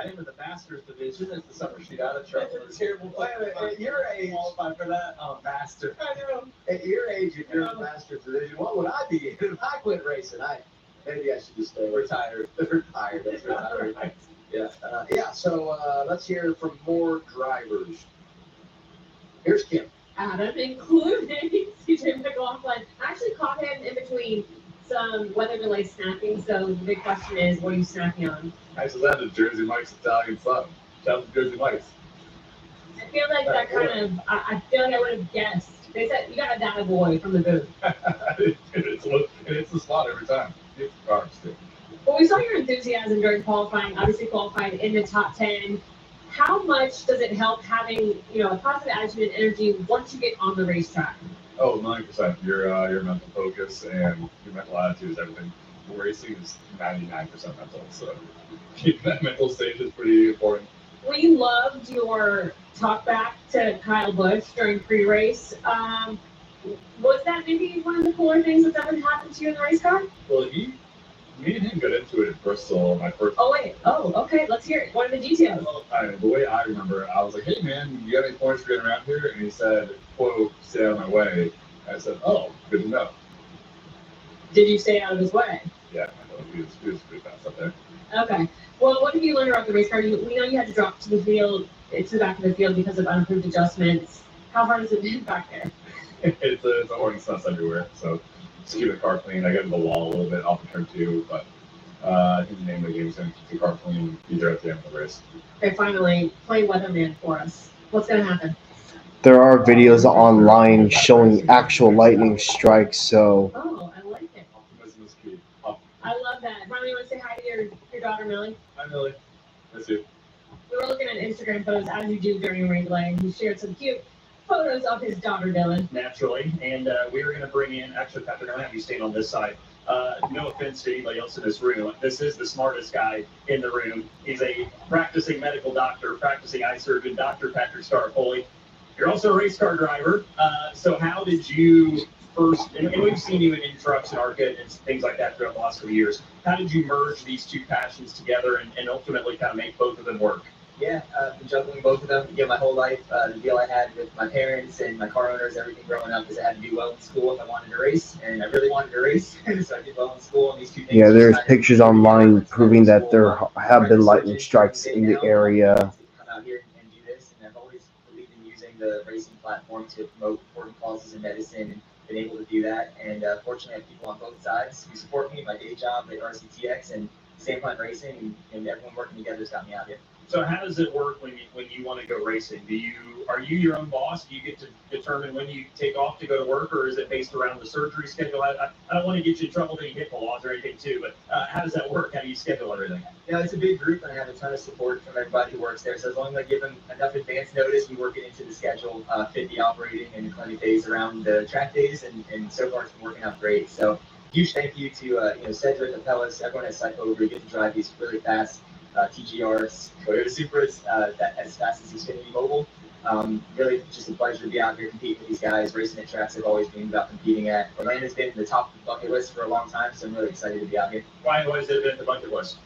am in the Masters division at the Summer Shootout at Charlotte. That's a terrible play. At your age, qualified for that? Oh, Master. I know. At your age, if you're in the Masters division, what would I be in if I quit racing? Maybe I should just stay retired. Retired. That's retired. Yeah. So let's hear from more drivers. Here's Kim. Adam, including CJ McLaughlin. I actually caught him in between some weather delay snacking. So the big question is, what are you snacking on? I just had a Jersey Mike's Italian sub. Shout out to Jersey Mike's. I feel like that kind of, I feel like I would have guessed. They said, you got a data boy from the booth. it's the spot every time. It's carbs too. Well, we saw your enthusiasm during qualifying, obviously qualified in the top 10. How much does it help having, a positive attitude and energy once you get on the racetrack? Oh, 90%. Your mental focus and your mental attitude is everything. Racing is 99% mental, so keeping that mental state is pretty important. We loved your talk back to Kyle Busch during pre-race. Was that maybe one of the cooler things that's ever happened to you in the race car? Well, me and him got into it at Bristol. My first. Oh wait. Oh, okay. Let's hear it. What are the details? The way I remember, I was like, "Hey man, you got any points for getting around here?" And he said, "Quote, stay out of my way." I said, "Oh, good to know." Did you stay out of his way? Yeah, I know. He was pretty fast up there. Okay. Well, what did you learn about the race car? We know you had to drop to the field, to the back of the field because of unapproved adjustments. How hard has it been back there? It's a hornet's nest everywhere. So just keep the car clean. I got into the wall a little bit off of turn 2, but I think the name of the game is going to keep the car clean either at the end of the race. Okay, finally, play weatherman for us. What's going to happen? There are videos online showing actual lightning strikes, so... Oh, I like it. Optimism is key. I love that. Ronnie, you want to say hi to your daughter, Millie? Hi, Millie. Miss you. We were looking at Instagram photos, as you do during a rain delay, and he shared some cute photos of his daughter, Dylan. Naturally. And we were going to bring in, actually, Patrick, I'm going to have you stand on this side. No offense to anybody else in this room. This is the smartest guy in the room. He's a practicing medical doctor, practicing eye surgeon, Dr. Patrick Starpoli. You're also a race car driver. So how did you first, and we've seen you in trucks and ARCA and things like that throughout the last few years. How did you merge these two passions together and ultimately kind of make both of them work? Yeah, been juggling both of them. My whole life, the deal I had with my parents and my car owners, everything growing up, is I had to do well in school if I wanted to race, and I really wanted to race, so I did well in school. And these two things. Yeah, there's pictures online proving that there have been lightning strikes in the area. Come out here and do this, and I've always believed in using the racing platform to promote important causes in medicine, and been able to do that. And fortunately, I have people on both sides who support me, my day job at RCTX and Same Plant Racing, and everyone working together has got me out here. So how does it work when you want to go racing? Are you your own boss? Do you get to determine when you take off to go to work, or is it based around the surgery schedule? I don't want to get you in trouble with any HIPAA laws or anything too, but how does that work? How do you schedule everything? It's a big group, and I have a ton of support from everybody who works there. So as long as I give them enough advance notice, we work it into the schedule, fit the operating and clinic days around the track days, and so far it's been working out great. So huge thank you to Cedric, Apellis, everyone at Cycle. We get to drive these really fast TGRs, Toyota Supras, that as fast as Xfinity Mobile. Really just a pleasure to be out here competing with these guys, racing at tracks I've always dreamed about competing at. Atlanta's been the top of the bucket list for a long time, so I'm really excited to be out here. Why has it been the bucket list?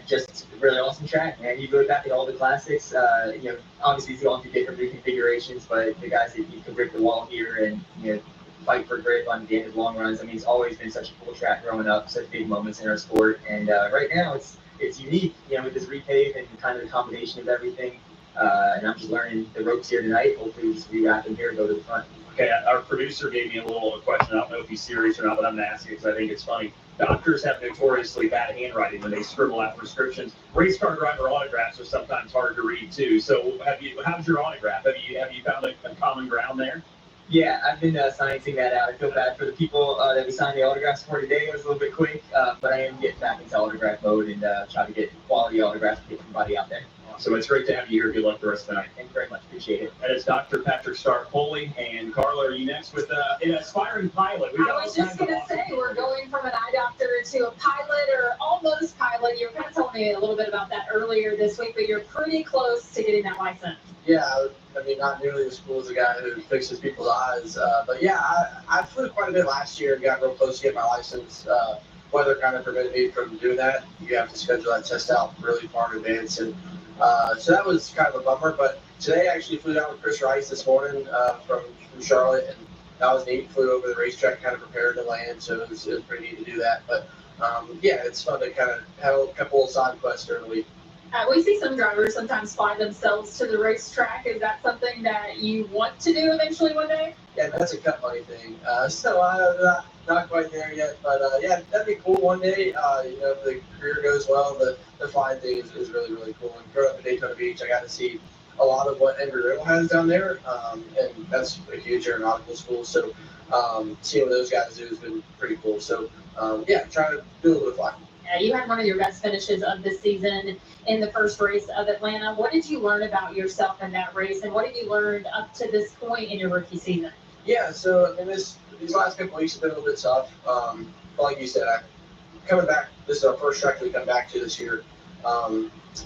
Just a really awesome track, man. You go back at all the classics. Obviously it's going through different reconfigurations, but the guys that you can break the wall here and fight for grip on the end of long runs. I mean, it's always been such a cool track growing up, such big moments in our sport, and right now it's unique, with this repave and kind of the combination of everything. And I'm just learning the ropes here tonight. Hopefully we just rewrap them here and go to the front. Okay, our producer gave me a question. I don't know if he's serious or not, but I'm going to ask it because I think it's funny. Doctors have notoriously bad handwriting when they scribble out prescriptions. Race car driver autographs are sometimes hard to read too. So how's your autograph? Have you found a common ground there? Yeah, I've been sciencing that out. I feel bad for the people that we signed the autographs for today. It was a little bit quick, but I am getting back into autograph mode and try to get quality autographs to get everybody out there. So it's great to have you here. Good luck the rest of the night. Thank you very much. Appreciate it. That is Dr. Patrick Stark-Foley. And Carla, are you next with an aspiring pilot? I was just going to say, we're going from an eye doctor to a pilot or almost pilot. You were kind of telling me a little bit about that earlier this week, but you're pretty close to getting that license. Yeah, I mean, not nearly as cool as the guy who fixes people's eyes. But yeah, I flew quite a bit last year and got real close to getting my license. Weather kind of prevented me from doing that. You have to schedule that test out really far in advance. And so that was kind of a bummer. But today I actually flew down with Chris Rice this morning from Charlotte. And that was neat. Flew over the racetrack, kind of prepared to land. So it was pretty neat to do that. But yeah, it's fun to kind of have a couple of side quests during the week. We see some drivers sometimes fly themselves to the racetrack. Is that something that you want to do eventually one day? Yeah, that's a cut money thing. So I'm not quite there yet, but yeah, that'd be cool one day. If the career goes well, the flying thing is really, really cool. And growing up in Daytona Beach, I got to see a lot of what Embry-Riddle has down there, and that's a huge aeronautical school. So seeing what those guys do has been pretty cool. So yeah, trying to do a little bit of flying. You had one of your best finishes of the season in the first race of Atlanta. What did you learn about yourself in that race, and what have you learned up to this point in your rookie season? Yeah, so I mean, these last couple of weeks have been a little bit tough. But like you said, coming back, this is our first track we come back to this year.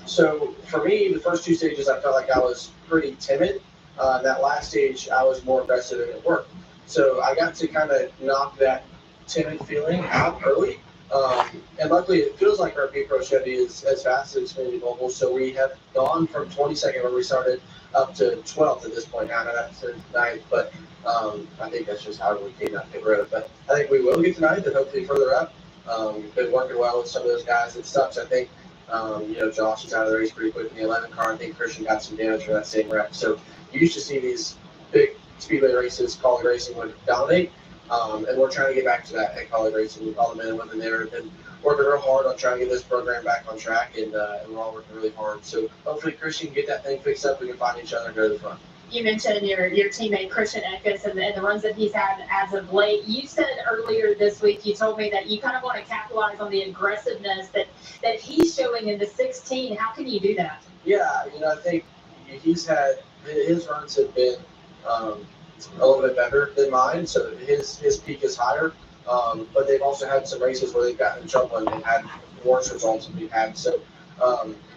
So for me, the first two stages, I felt like I was pretty timid. That last stage, I was more aggressive and it worked. So I got to kind of knock that timid feeling out early. And luckily, it feels like our B Pro Chevy is as fast as Xfinity Mobile. So we have gone from 22nd where we started up to 12th at this point now. That's 9th, but I think that's just how we came out pit road. But I think we will get to 9th and hopefully further up. Been working well with some of those guys. It sucks. I think Josh is out of the race pretty quick in the 11 car. I think Christian got some damage for that same wreck. So you used to see these big Speedway races, College Racing would dominate. And we're trying to get back to that at College Racing. With all the men and women there have been working real hard on trying to get this program back on track, and we're all working really hard. So hopefully Christian can get that thing fixed up. We can find each other and go to the front. You mentioned your teammate Christian Eckes and the runs that he's had as of late. You said earlier this week, you told me that you kind of want to capitalize on the aggressiveness that he's showing in the 16. How can you do that? Yeah, I think he's had his runs have been a little bit better than mine, so his peak is higher. But they've also had some races where they've gotten in trouble and they've had worse results than we've had. So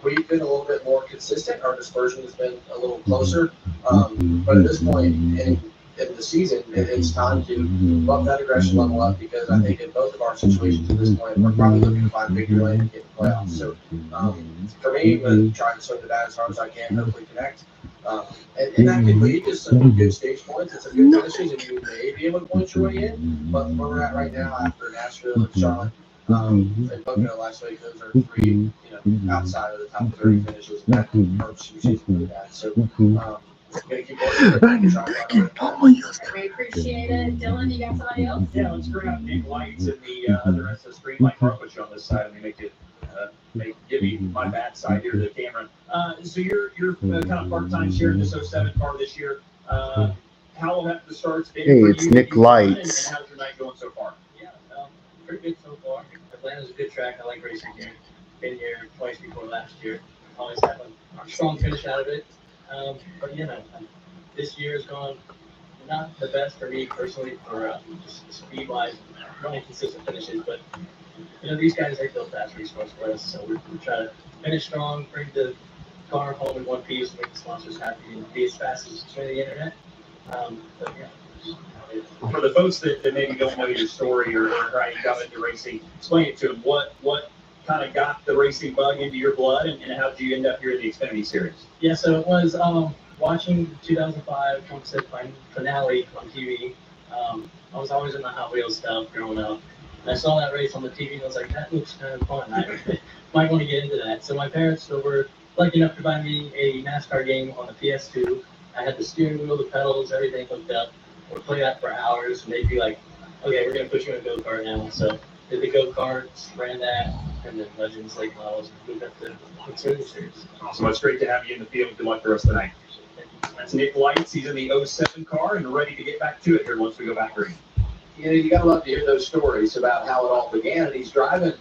we've been a little bit more consistent. Our dispersion has been a little closer. But at this point, and in the season, it's time to bump that aggression level up, because I think in both of our situations at this point, we're probably looking to find victory lane and get in the playoffs. So for me, I'm going to try and swing the bat as hard as I can, hopefully connect. And that could lead to some good stage points and some good finishes, and you may be able to point your way in. But where we're at right now, after Nashville and Charlotte and Pocono last week, those are three, outside of the top 30 finishes, and that hurts your season really bad. So, gonna keep working. We appreciate it. Dylan, you got somebody else? Yeah, let's bring up Nick Lights and the rest of the screen. Mike Hartwich on this side. Let me make it give me my bad side here to the camera. So you're kind of part-time sharing this 07 car this year. How will have the starts been? Hey, it's Nick Lights. And how's your night going so far? Yeah, pretty good so far. Atlanta's a good track. I like racing here. Been here twice before last year. Always have a strong finish out of it. But this year has gone not the best for me personally, for just speed-wise, running consistent finishes. But these guys, they built fast race cars for us, so we try to finish strong, bring the car home in one piece, make the sponsors happy, and be as fast as the internet. But yeah. For the folks that maybe don't know your story or how you got into racing, explain it to them. What kind of got the racing bug into your blood, and how did you end up here in the Xfinity Series? Yeah, so it was watching the 2005 Homestead finale on TV. I was always in the Hot Wheels stuff growing up. And I saw that race on the TV, and I was like, that looks kind of fun. I might want to get into that. So my parents were lucky enough to buy me a NASCAR game on the PS2. I had the steering wheel, the pedals, everything hooked up. We'd play that for hours, and they'd be like, okay, we're going to put you in a go-kart now. So did the go-karts, ran that, and then Legends, Lake Models, moved up to the Xfinity Series. Awesome. It's great to have you in the field. Good luck the rest of the night. That's Nick Lights. He's in the 07 car and ready to get back to it here once we go back green. You gotta love to hear those stories about how it all began. And he's driving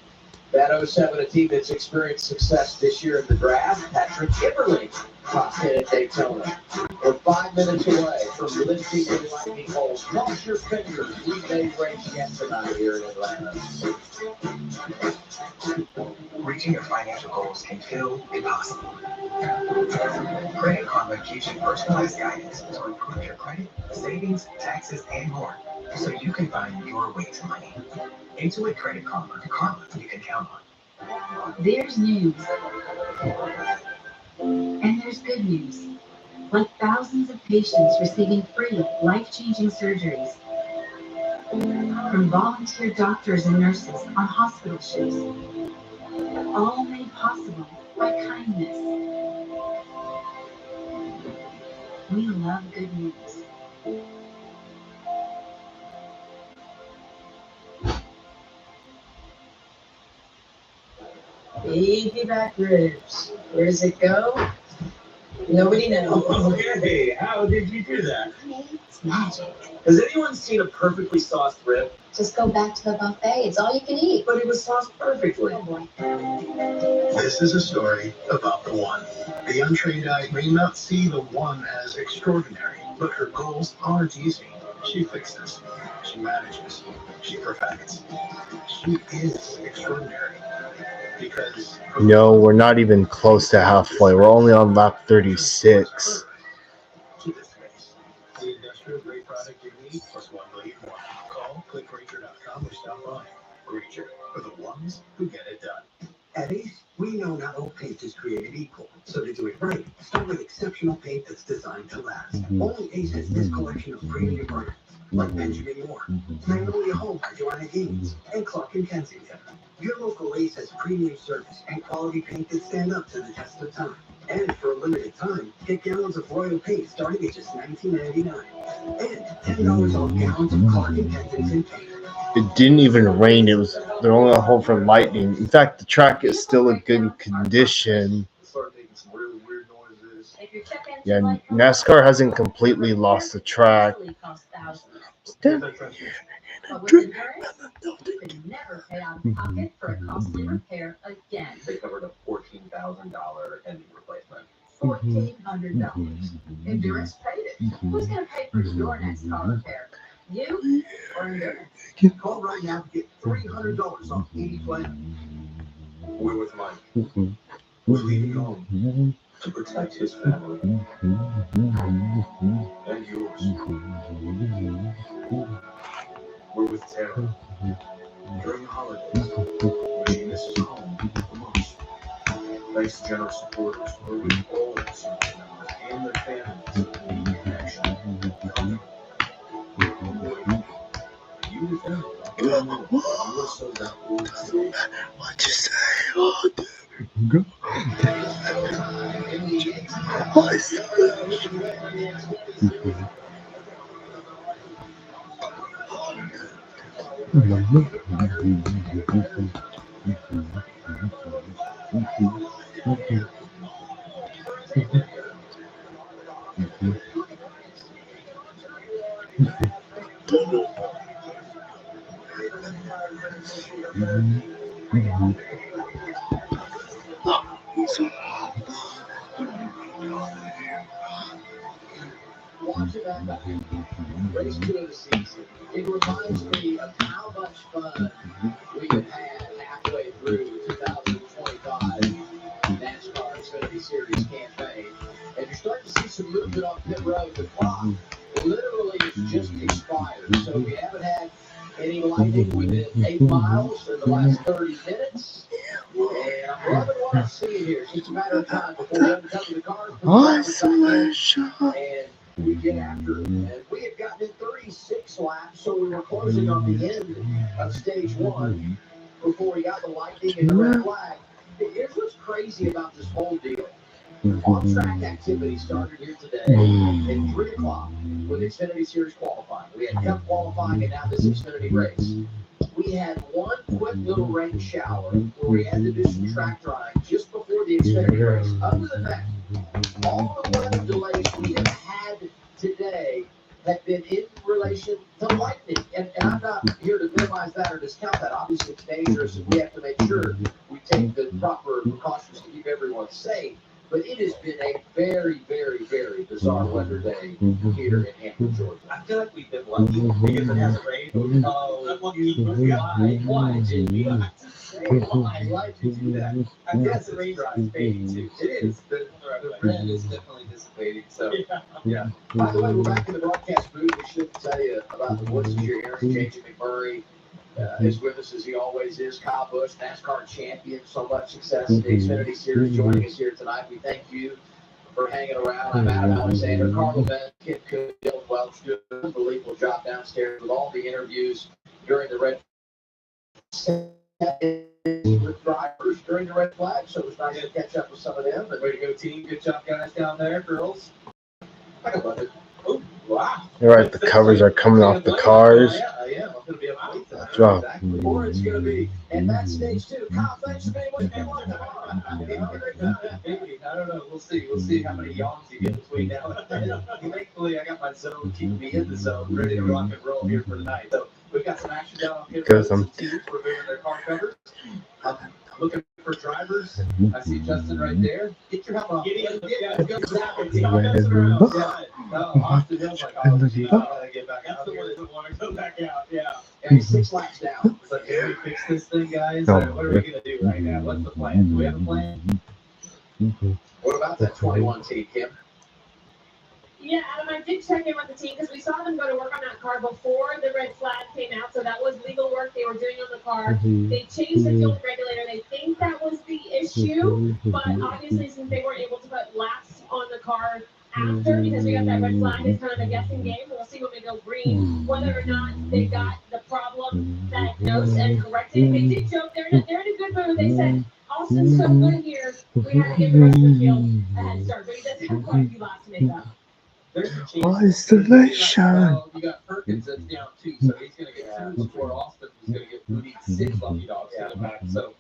that 07, a team that's experienced success this year in the draft. Patrick Kimberly, top 10 at Daytona. We're 5 minutes away from lifting the lightning bolts. Cross your fingers. We may race yet tonight here in Atlanta. Reaching your financial goals can feel impossible. Credit Karma gives you personalized guidance to improve your credit, savings, taxes, and more, so you can find your way to money. Intuit Credit Karma, the karma you can count on. There's news. And there's good news. Like thousands of patients receiving free, life-changing surgeries from volunteer doctors and nurses on hospital shifts. All made possible by kindness. We love good news. Piggyback ribs. Where does it go? Nobody knows. Okay, how did you do that? It's magic. Has anyone seen a perfectly sauced rib? Just go back to the buffet. It's all you can eat. But it was sauced perfectly. Oh boy. This is a story about the one. The untrained eye may not see the one as extraordinary, but her goals aren't easy. She fixes, she manages, she perfects. She is extraordinary. Because No, we're not even close to halfway. We're only on lap 36. to this race. The industrial grade product you need plus 1 million more. Call clickgranger.com or stop by. Granger for the ones who get it done. At Ace, we know not all paint is created equal, so to do it right, start with exceptional paint that's designed to last. Only Ace has this collection of premium brands, like Benjamin Moore, Magnolia Home by Joanna Gaines, and Clark & Kensington. Your local Ace has premium service and quality paint that stand up to the test of time. And for a limited time, get gallons of Royal paint starting at just $19.99. And $10 off gallons of Clark & Kensington paint. It didn't even rain. They're only on hold for lightning. In fact, the track is still in good condition. Yeah, NASCAR hasn't completely lost the track. Never pay out of pocket for a costly repair again. They covered a $14,000 engine replacement. $1,400. Endurance paid it. Who's going to pay for your next car repair? You or Endurance? Call right now to get $300 off any plan. We're with Mike. We're leaving home to protect his family and yours. We're with Tara during the holidays when she misses home the most. Thanks to generous supporters, we're with all of us and their families that need connection. You with them. You're sold out all today. What you say? Oh, go. Watching that back, race 2 of the season, it reminds me of how much fun we have had halfway through 2025 NASCAR Xfinity Series campaign. And you're starting to see some movement on pit road. The clock literally has just expired. So we haven't had any lightning within 8 miles in the last 30 minutes. And I'm loving what I'm seeing here. It's just a matter of time before we uncover the cars. Isolation. And we get after it. And we had gotten in 36 laps, so we were closing on the end of stage 1 before we got the lightning and the red flag. Here's what's crazy about this whole deal. On-track activity started here today at 3 o'clock with Xfinity Series qualifying. We had Cup qualifying and now this Xfinity race. We had one quick little rain shower where we had to do some track drying just before the Xfinity race. Other than that, all the weather delays we have had today have been in relation to lightning. And I'm not here to minimize that or discount that. Obviously, it's dangerous and we have to make sure we take the proper precautions to keep everyone safe. But it has been a very, very, very bizarre weather day here in Hampton, Georgia. I feel like we've been lucky because it hasn't rained. Oh, why did we not say why did you do that? I guess the rain dry is fading too. It is. The rain is definitely dissipating. So yeah. By the way, we're back in the broadcast booth. We should tell you about the voices you're hearing. JJ McMurray is with us as he always is. Kyle Busch, NASCAR champion, so much success in the Xfinity Series, joining us here tonight. We thank you for hanging around. I'm Adam Alexander, Carl Bennett, Kim Cook, Welch doing an unbelievable job downstairs with all the interviews during the red with drivers during the red flag. So it was nice to catch up with some of them. And way to go, team! Good job, guys down there, girls. I love it. Oh, wow. You're right, the covers are coming off the cars. Yeah, I'm going to be able to beat Drop. or it's going to be, and that's stage 2. Kyle, thanks for being with me. I don't know. We'll see. We'll see how many yawns you get between now and then. Thankfully, I got my zone keeping me in the zone, ready to rock and roll here for tonight. So we've got some action down on pit road. Some teams removing their car covers. I'm looking for drivers. I see Justin right there. Get your helmet on. Austin Hill's like, oh, geez, I gotta get back out. That's the one that doesn't want to go back out. Yeah. And he's 6 laps down. It's like, can we fix this thing, guys? What are we gonna do right now? What's the plan? Do we have a plan? What about that 21 team, Kim? Yeah, Adam, I did check in with the team because we saw them go to work on that car before the red flag came out. So that was legal work they were doing on the car. They changed the fuel regulator. They think that was the issue, but obviously since they weren't able to put laps on the car after because we got that red flag, it's kind of a guessing game. We'll see when we go green whether or not they got the problem diagnosed and corrected. They did joke they're in a good mood. They said Austin's so good here. We had to give the rest of the field a head start, but he does have quite a few laps to make up. Isolation. You got Perkins that's down 2, so he's going to get 2 before Austin is going to get 6 lucky dogs in the back. So,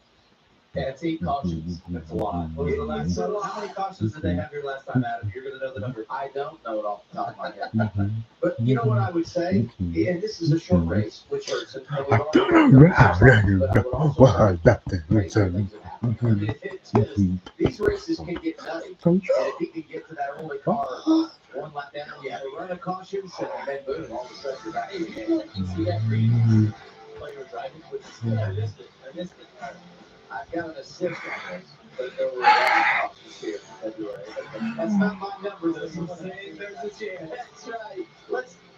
yeah, it's 8 cautions. That's a lot. What was the last? So how many cautions did they have here last time, Adam? You're going to know the number. I don't know it off the top of my head. But you know what I would say? And this is a short race, which hurts. These races can get nutty. And if he can get to that early car, 1 lap down, you have a run of cautions, and then boom, all of a sudden you're back. Hey, you see that green while you were driving? I missed it. I've got an assist on this. but no options here in February. That's not my number. There's a chance. That's right.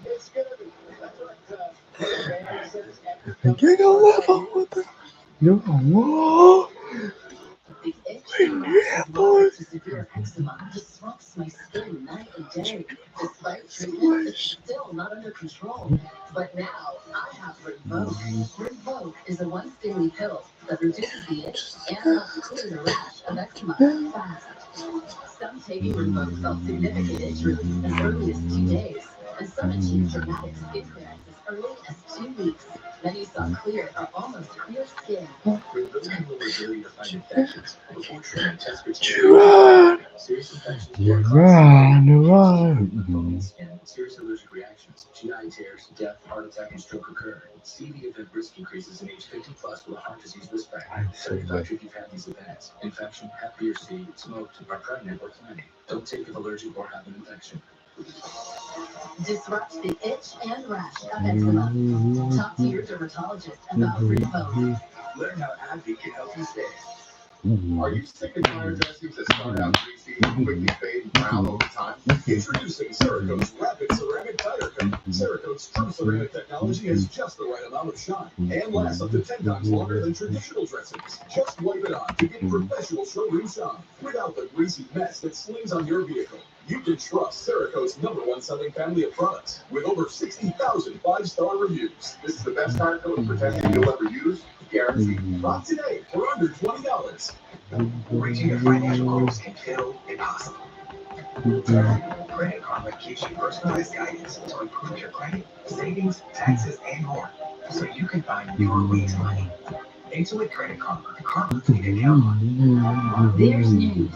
It's gonna be. That's what says. Get a level with the. No. The itch and rash of moderate to severe eczema disrupts my skin night and day. Despite treatment, it's still not under control. But now I have Rinvoq. Rinvoq is a once daily pill that reduces the itch and helps clear the rash of eczema fast. Some taking Rinvoq felt significant itch relief as early as 2 days, and some achieved dramatic skin clearance as early as 2 weeks. Many saw clear or almost clear skin. Rinvoq can lower ability to fight infections. Before treatment, test for serious infections, You're right. skin, serious allergic reactions, GI tears, death, heart attack, and stroke occur. CV event risk increases in age 50 plus with a heart disease risk factor. Check a doctor if you've had these events. Infection, Hep B or C, smoked, are pregnant or planning. Don't take if allergic or have an infection. Disrupt the itch and rash of eczema. Talk to your dermatologist about Rinvoq. Learn how AbbVie can help you stay. Are you sick and tired of dressings that start out greasy and quickly fade and brown over time? Introducing Cerakote's Rapid Ceramic Tire Coat. Cerakote's true ceramic technology has just the right amount of shine and lasts up to 10 times longer than traditional dressings. Just wipe it on to get professional showroom shine without the greasy mess that slings on your vehicle. You can trust Cerakote's #1 selling family of products with over 60,000 5-star reviews. This is the best tire coat protection you'll ever use. Guaranteed. Buy today for under $20. Reaching your financial goals can feel impossible. Credit Karma gives you personalized guidance to improve your credit, savings, taxes, and more, so you can find your way to money. Intuit Credit Karma, the Karma you can count on. There's news.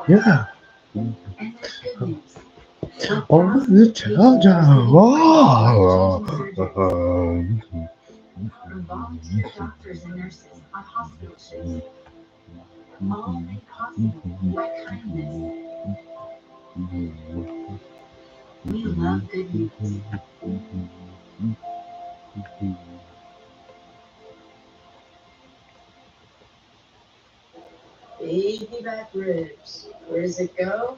Yeah. And there's good news. Oh, the children. Wow. From volunteer doctors and nurses on hospital shifts. All made possible by kindness. We love good news. Baby back ribs. Where does it go?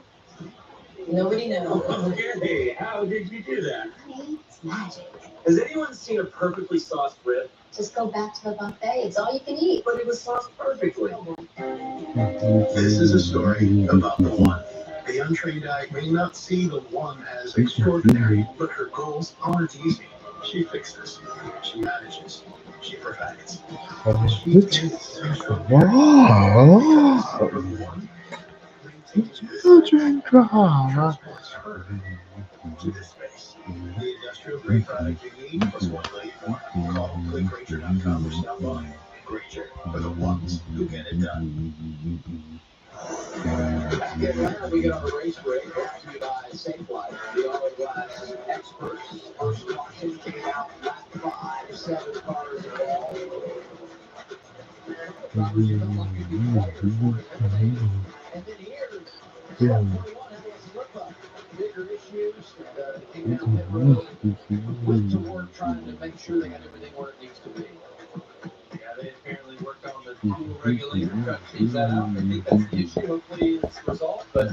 Nobody knows. Okay, how did you do that? It's magic. Has anyone seen a perfectly sauced rib? Just go back to the buffet. It's all you can eat. But it was sauced perfectly. This is a story about the one. The untrained eye may not see the one as extraordinary, but her goals aren't easy. She fixes, she manages, she perfects. She is Wow. The children cry. to this space. The industrial grade product you need was formulated for. Call clickgranger.com or stop by. Granger, for the ones who get it done. Back in round, we get on the race break brought to you by Safe Life, the all-glass experts. First caution came out lap 5, 7 cars are all. And then here, 21 has a slip up. Bigger issues, came out there early, went to work trying to make sure they got everything where it needs to be. Yeah, they apparently worked on the fuel regulator, trying to change that out. I think that's the issue. Hopefully it's resolved, but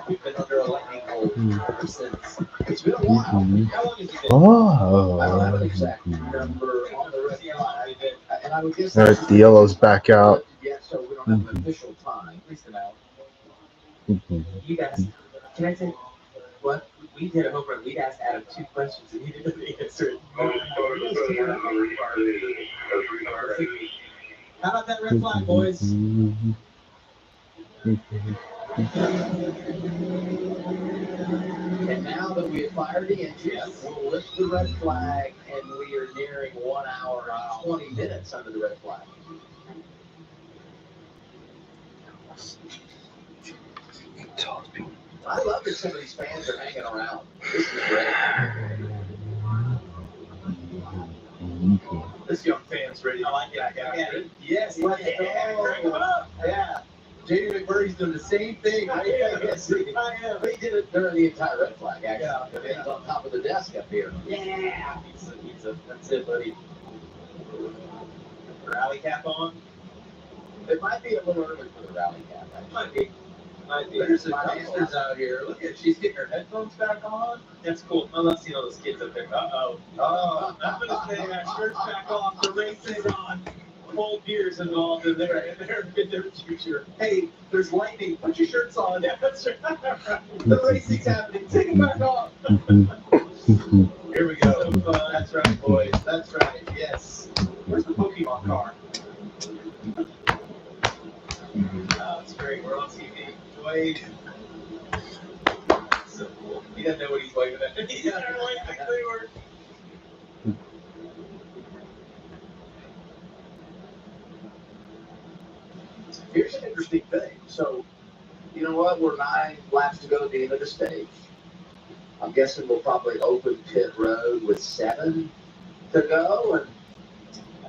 we've been under a lightning bolt ever since. It's been a while. How long has it been? Oh. I don't have an exact number on the red flag, and I would guess All right, the yellow's back out. yet, so we don't have an official time. At least an hour. You guys, can I say what? We did a home run. We asked Adam 2 questions and he didn't know the answer. How about that red flag, boys? And now that we have fired the engines, we'll lift the red flag, and we are nearing 1 hour and 20 minutes under the red flag. I love that some of these fans are hanging around. This is great. This young fan's ready. I like it. Yeah. Yes, let's go. Crank him up. Yeah. JD McMurray's doing the same thing. I am. He did it during the entire red flag, actually. Yeah. He's on top of the desk up here. Yeah. That's it, buddy. Rally cap on. It might be a little early for the rally cap. Might be. There's some youngsters out here. Look at, she's getting her headphones back on. That's cool. I love seeing all those kids up there. Uh-oh. Oh, I'm going to say shirts back off. The race is on. Cold beers involved in their future. Hey, there's lightning. Put your shirts on. Yeah, that's right. The racing's happening. Take them back off. Here we go. That's right, boys. That's right. Yes. Where's the Pokemon car? Oh, it's great. We're on TV. Wade. So cool. He doesn't know what he's waving at. He's not waving at Cleveland. Here's an interesting thing. So, you know what? We're 9 laps to go at the end of the stage. I'm guessing we'll probably open pit road with 7 to go. And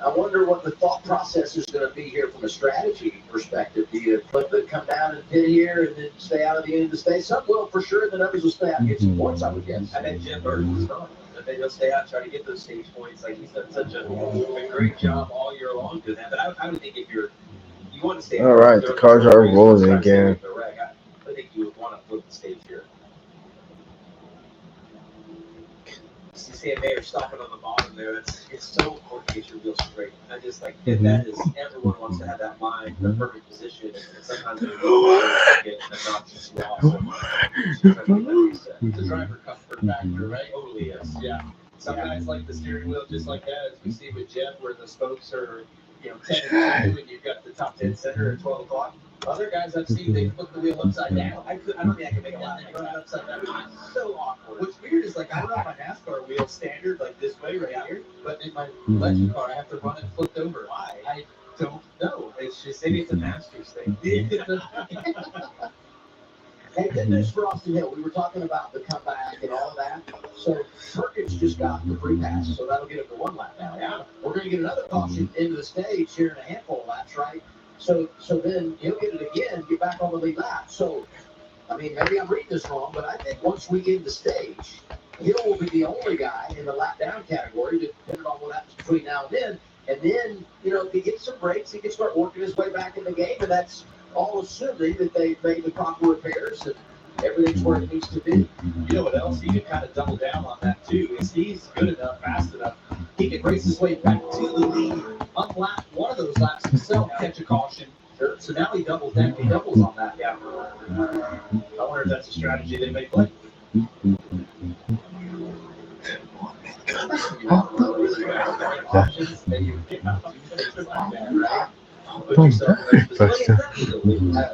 I wonder what the thought process is going to be here from a strategy perspective. Do you flip it, come down and pit here, and then stay out of the end of the stage? Some will for sure, and then others will stay out and get some points, I would guess. I bet Jim Burton was wrong. That they'll stay out and try to get those stage points. Like, he's done such a great job all year long doing that. But I would think if you want to stay out. All right, the cars are rolling again. I think you would want to flip the stage here. You see a mayor stopping on the bottom there. It's so important to get your wheels straight. I just like that is everyone wants to have that line, the perfect position, and sometimes they get obnoxious loss. The driver comfort factor, right? Totally is. Yeah. Some guys like the steering wheel just like that, as we see with Jeff, where the spokes are, 10 and 2, and you've got the top 10 center at 12 o'clock. Other guys I've seen, they flip the wheel upside down. I don't think I can make a lap. Run it upside down. It's so awkward. What's weird is, like, I run my NASCAR wheel standard, like this way right here, but in my legend car, I have to run it flipped over. Why? I don't know. It's just, maybe it's a master's thing. Hey, good news for Austin Hill. We were talking about the comeback and all of that. So Perkins just got the free pass, so that'll get him to 1 lap now. Yeah. We're going to get another caution into the stage here in a handful of laps, right? So then he'll get it again, get back on the lead lap. So, I mean, maybe I'm reading this wrong, but I think once we get the stage, Hill will be the only guy in the lap down category, depending on what happens between now and then. And then, if he gets some breaks, he can start working his way back in the game, and that's all assuming that they've made the proper repairs and everything's where it needs to be. You know what else? He can kind of double down on that too. Is he's good enough, fast enough, he can race his way back to the lead, unlap one of those laps himself, catch a caution. So now he doubles down. He doubles on that. Yeah. I wonder if that's a strategy they may play.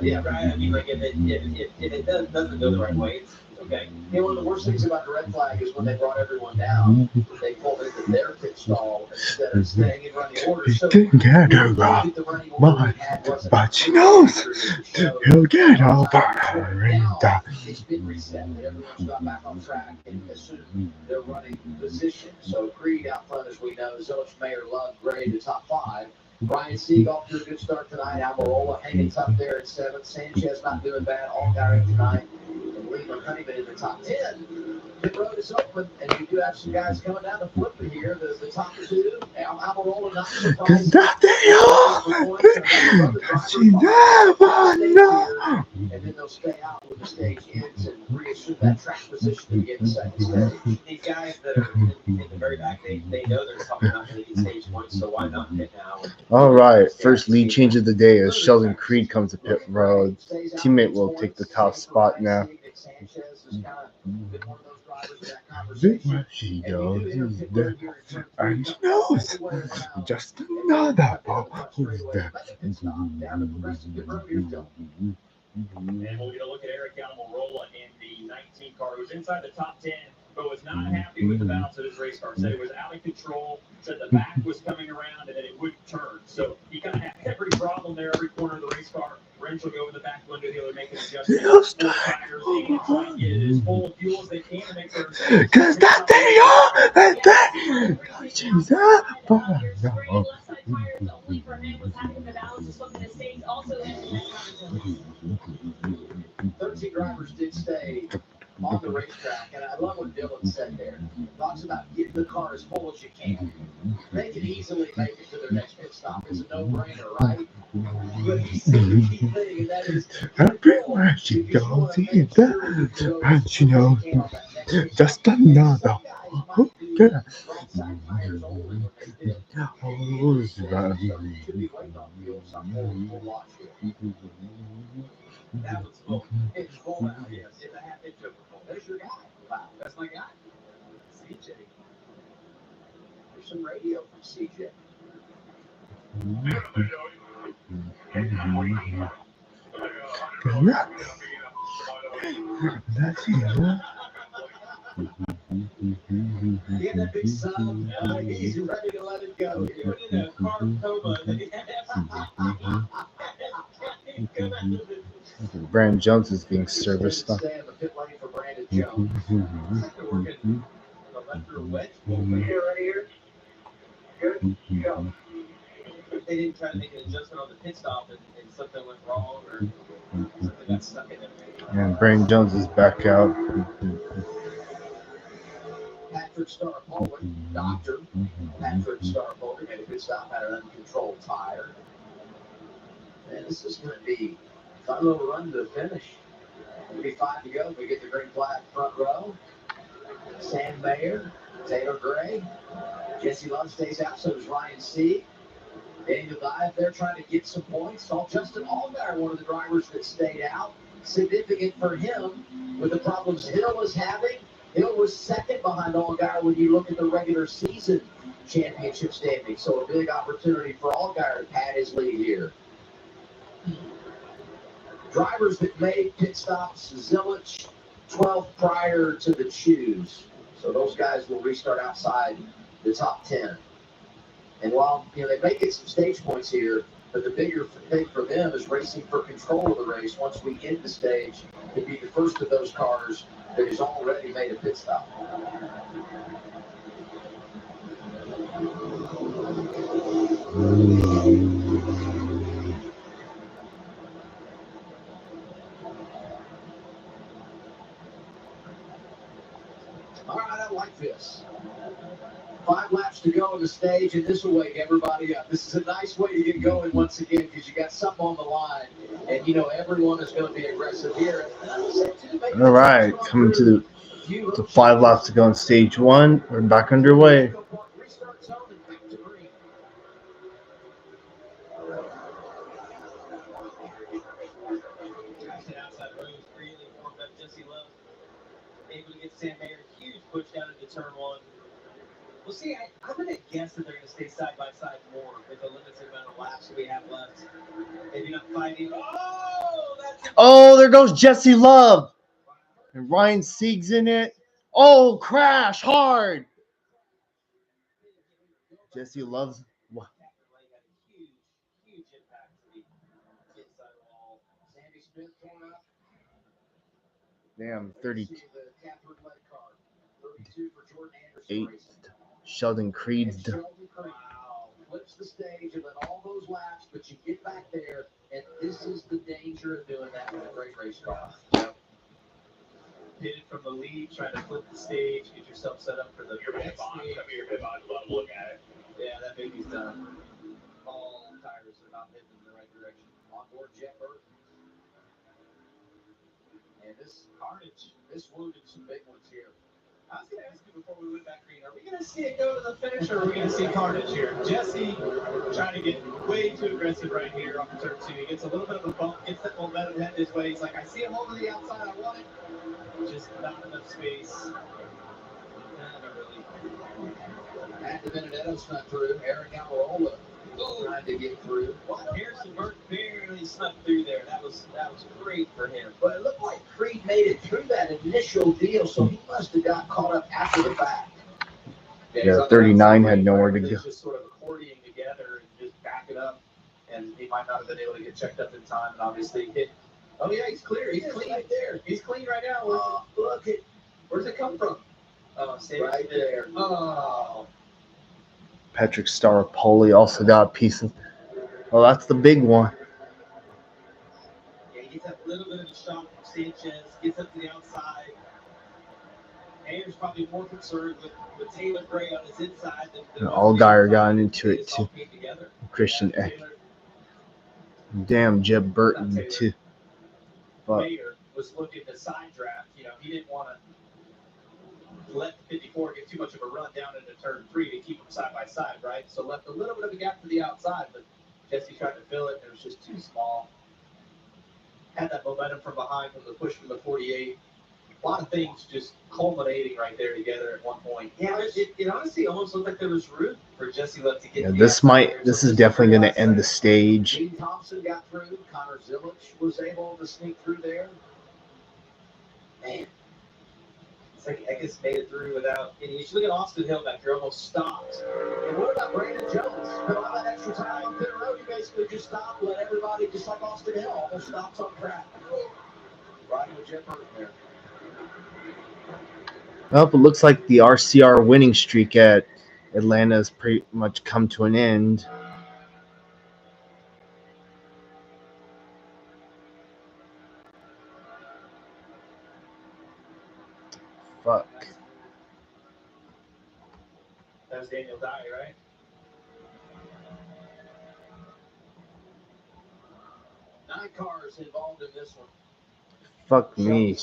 Yeah, right. I mean, like if it doesn't go the right way, it's okay. One of the worst things about the red flag is when they brought everyone down, they pulled into their pit stall instead of staying in running order. So but she knows he'll get over. It's been reset. Everyone's got back on track and assume they're running position. So Creed out front, as we know, Zilch, Mayer, Love, Gray to top 5. Brian Sieg off to a good start tonight. Almirola hanging tough there at 7th. Sanchez not doing bad. All direct tonight. And Lehman Honeyman in the top 10. Pit road is open, and you do have some guys coming down the flipper here. The top 2. Almirola not surprised. And then they'll stay out when the stage ends and reassume that track position to get the second stage. These guys that are in the very back, they know they're probably not going to get stage points, so why not hit now? All right, first lead change of the day as Sheldon Creed comes to pit road. Teammate will take the top spot now. There she goes. And she knows. Just another. Who's that? And we'll get a look at Eric Almirola in the 19 car, who's inside the top 10, but was not happy with the balance of his race car. Said it was out of control, said the back was coming around, and that it wouldn't turn. So he kind of had every problem there, every corner of the race car. Wrench will go in the back window, he'll make an adjustment. Tires, they can try and get it as full of fuel as they can to make their because that they are, she's up. 13 drivers did stay on the racetrack, and I love what Dylan said there. Talks about getting the car as full as you can. They can easily make it to their next pit stop. It's a no-brainer, right? Everywhere she goes, and she knows just another. Okay. That was full. It's full out, yes. It's a half inch over full. There's your guy. Wow, that's my guy. CJ. There's some radio from CJ. Get that big sub. He's ready to let it go. Brandon Jones is being serviced. Stay in the pit lane for Brandon Jones. They didn't try to make an adjustment on the pit stop and something went wrong or something got stuck in there. And Brandon Jones is back out. Patrick Starpoli, Doctor. Patrick Starpoli made a good stop at an uncontrolled tire. And this is going to be a fun little run to the finish. It'll be 5 to go if we get the green flag front row. Sam Mayer, Taylor Gray, Jesse Love stays out, so does Ryan Sieg. Daniel Dye, they're trying to get some points. Saw Justin Allgaier, one of the drivers that stayed out. Significant for him with the problems Hill was having. Hill was second behind Allgaier when you look at the regular season championship standing. So a big opportunity for Allgaier to pad his lead here. Drivers that made pit stops, Zilich, 12th prior to the choose. So those guys will restart outside the top 10. And while they may get some stage points here, but the bigger thing for them is racing for control of the race once we end the stage to be the first of those cars that has already made a pit stop. All right, I like this. 5 laps to go on the stage, and this will wake everybody up. This is a nice way to get going once again because you got something on the line, and everyone is going to be aggressive here. All right, coming to the 5 laps to go on stage 1. We're back underway. Able to get Sam Mayer a huge push down into turn 1. Well, see, I'm going to guess that they're going to stay side by side more with the limited amount of laps that we have left. Maybe not fighting. Oh, there goes Jesse Love. And Ryan Sieg's in it. Oh, crash hard. Jesse Love's. Wow. Huge impact to the inside wall. Sandy Smith torn up. Damn, 32. 32 for Jordan Anderson. 8. Sheldon Creed. Wow. Flips the stage and then all those laps, but you get back there, and this is the danger of doing that with a great race car. Yep. Hit it from the lead, trying to flip the stage, get yourself set up for the next stage. Your pit box, look at it. Yeah, that baby's done. All tires are not heading in the right direction. On board Jet Burton. And this carnage, this wounded some big ones here. I was going to ask you before we went back green, are we going to see it go to the finish or are we going to see carnage here? Jesse trying to get way too aggressive right here off of turn 2. He gets a little bit of a bump, gets that momentum headed his way. He's like, I see him over the outside, I want it. Just not enough space. Not really. At the Benedetto's not through. Aaron Almirola trying to get through. Harrison Burke barely snuck through there. That was great for him. But it looked like Creed made it through that initial deal, so he must have got caught up after the fact. Yeah, 39 had nowhere to go. Just sort of accordioning together and just back it up, and he might not have been able to get checked up in time, and obviously hit. Oh yeah, he's clear. He's clean right there. He's clean right now. Look at where's it come from? Oh, right there. Oh. Patrick Starpoli also got a piece of. Oh, that's the big one. Yeah, he gets that little bit of a shot from Sanchez, gets up to the outside. Ayer's probably more concerned with Taylor Gray on his inside than Allgaier got into it too. Christian Eck. Damn, Jeb Burton too. Fuck. Mayer was looking to side draft. You know, he didn't want to let the 54 get too much of a run down into turn 3 to keep them side by side, right? So left a little bit of a gap to the outside, but Jesse tried to fill it, and it was just too small. Had that momentum from behind from the push from the 48. A lot of things just culminating right there together at one point. Yeah, it honestly almost looked like there was room for Jesse Love to get. Yeah, this is definitely going to end the stage. Gene Thompson got through. Connor Zilic was able to sneak through there. Man. It's like Eckes made it through without any issue. Look at Austin Hill back there, almost stopped. And what about Brandon Jones? Put all that extra time on pit road. You basically just stop, let everybody, just like Austin Hill, almost stops on track. Riding with Jeb Burton there. Well, it looks like the RCR winning streak at Atlanta has pretty much come to an end. Fuck. That was Daniel Dye, right? Nine cars involved in this one. Fuck me.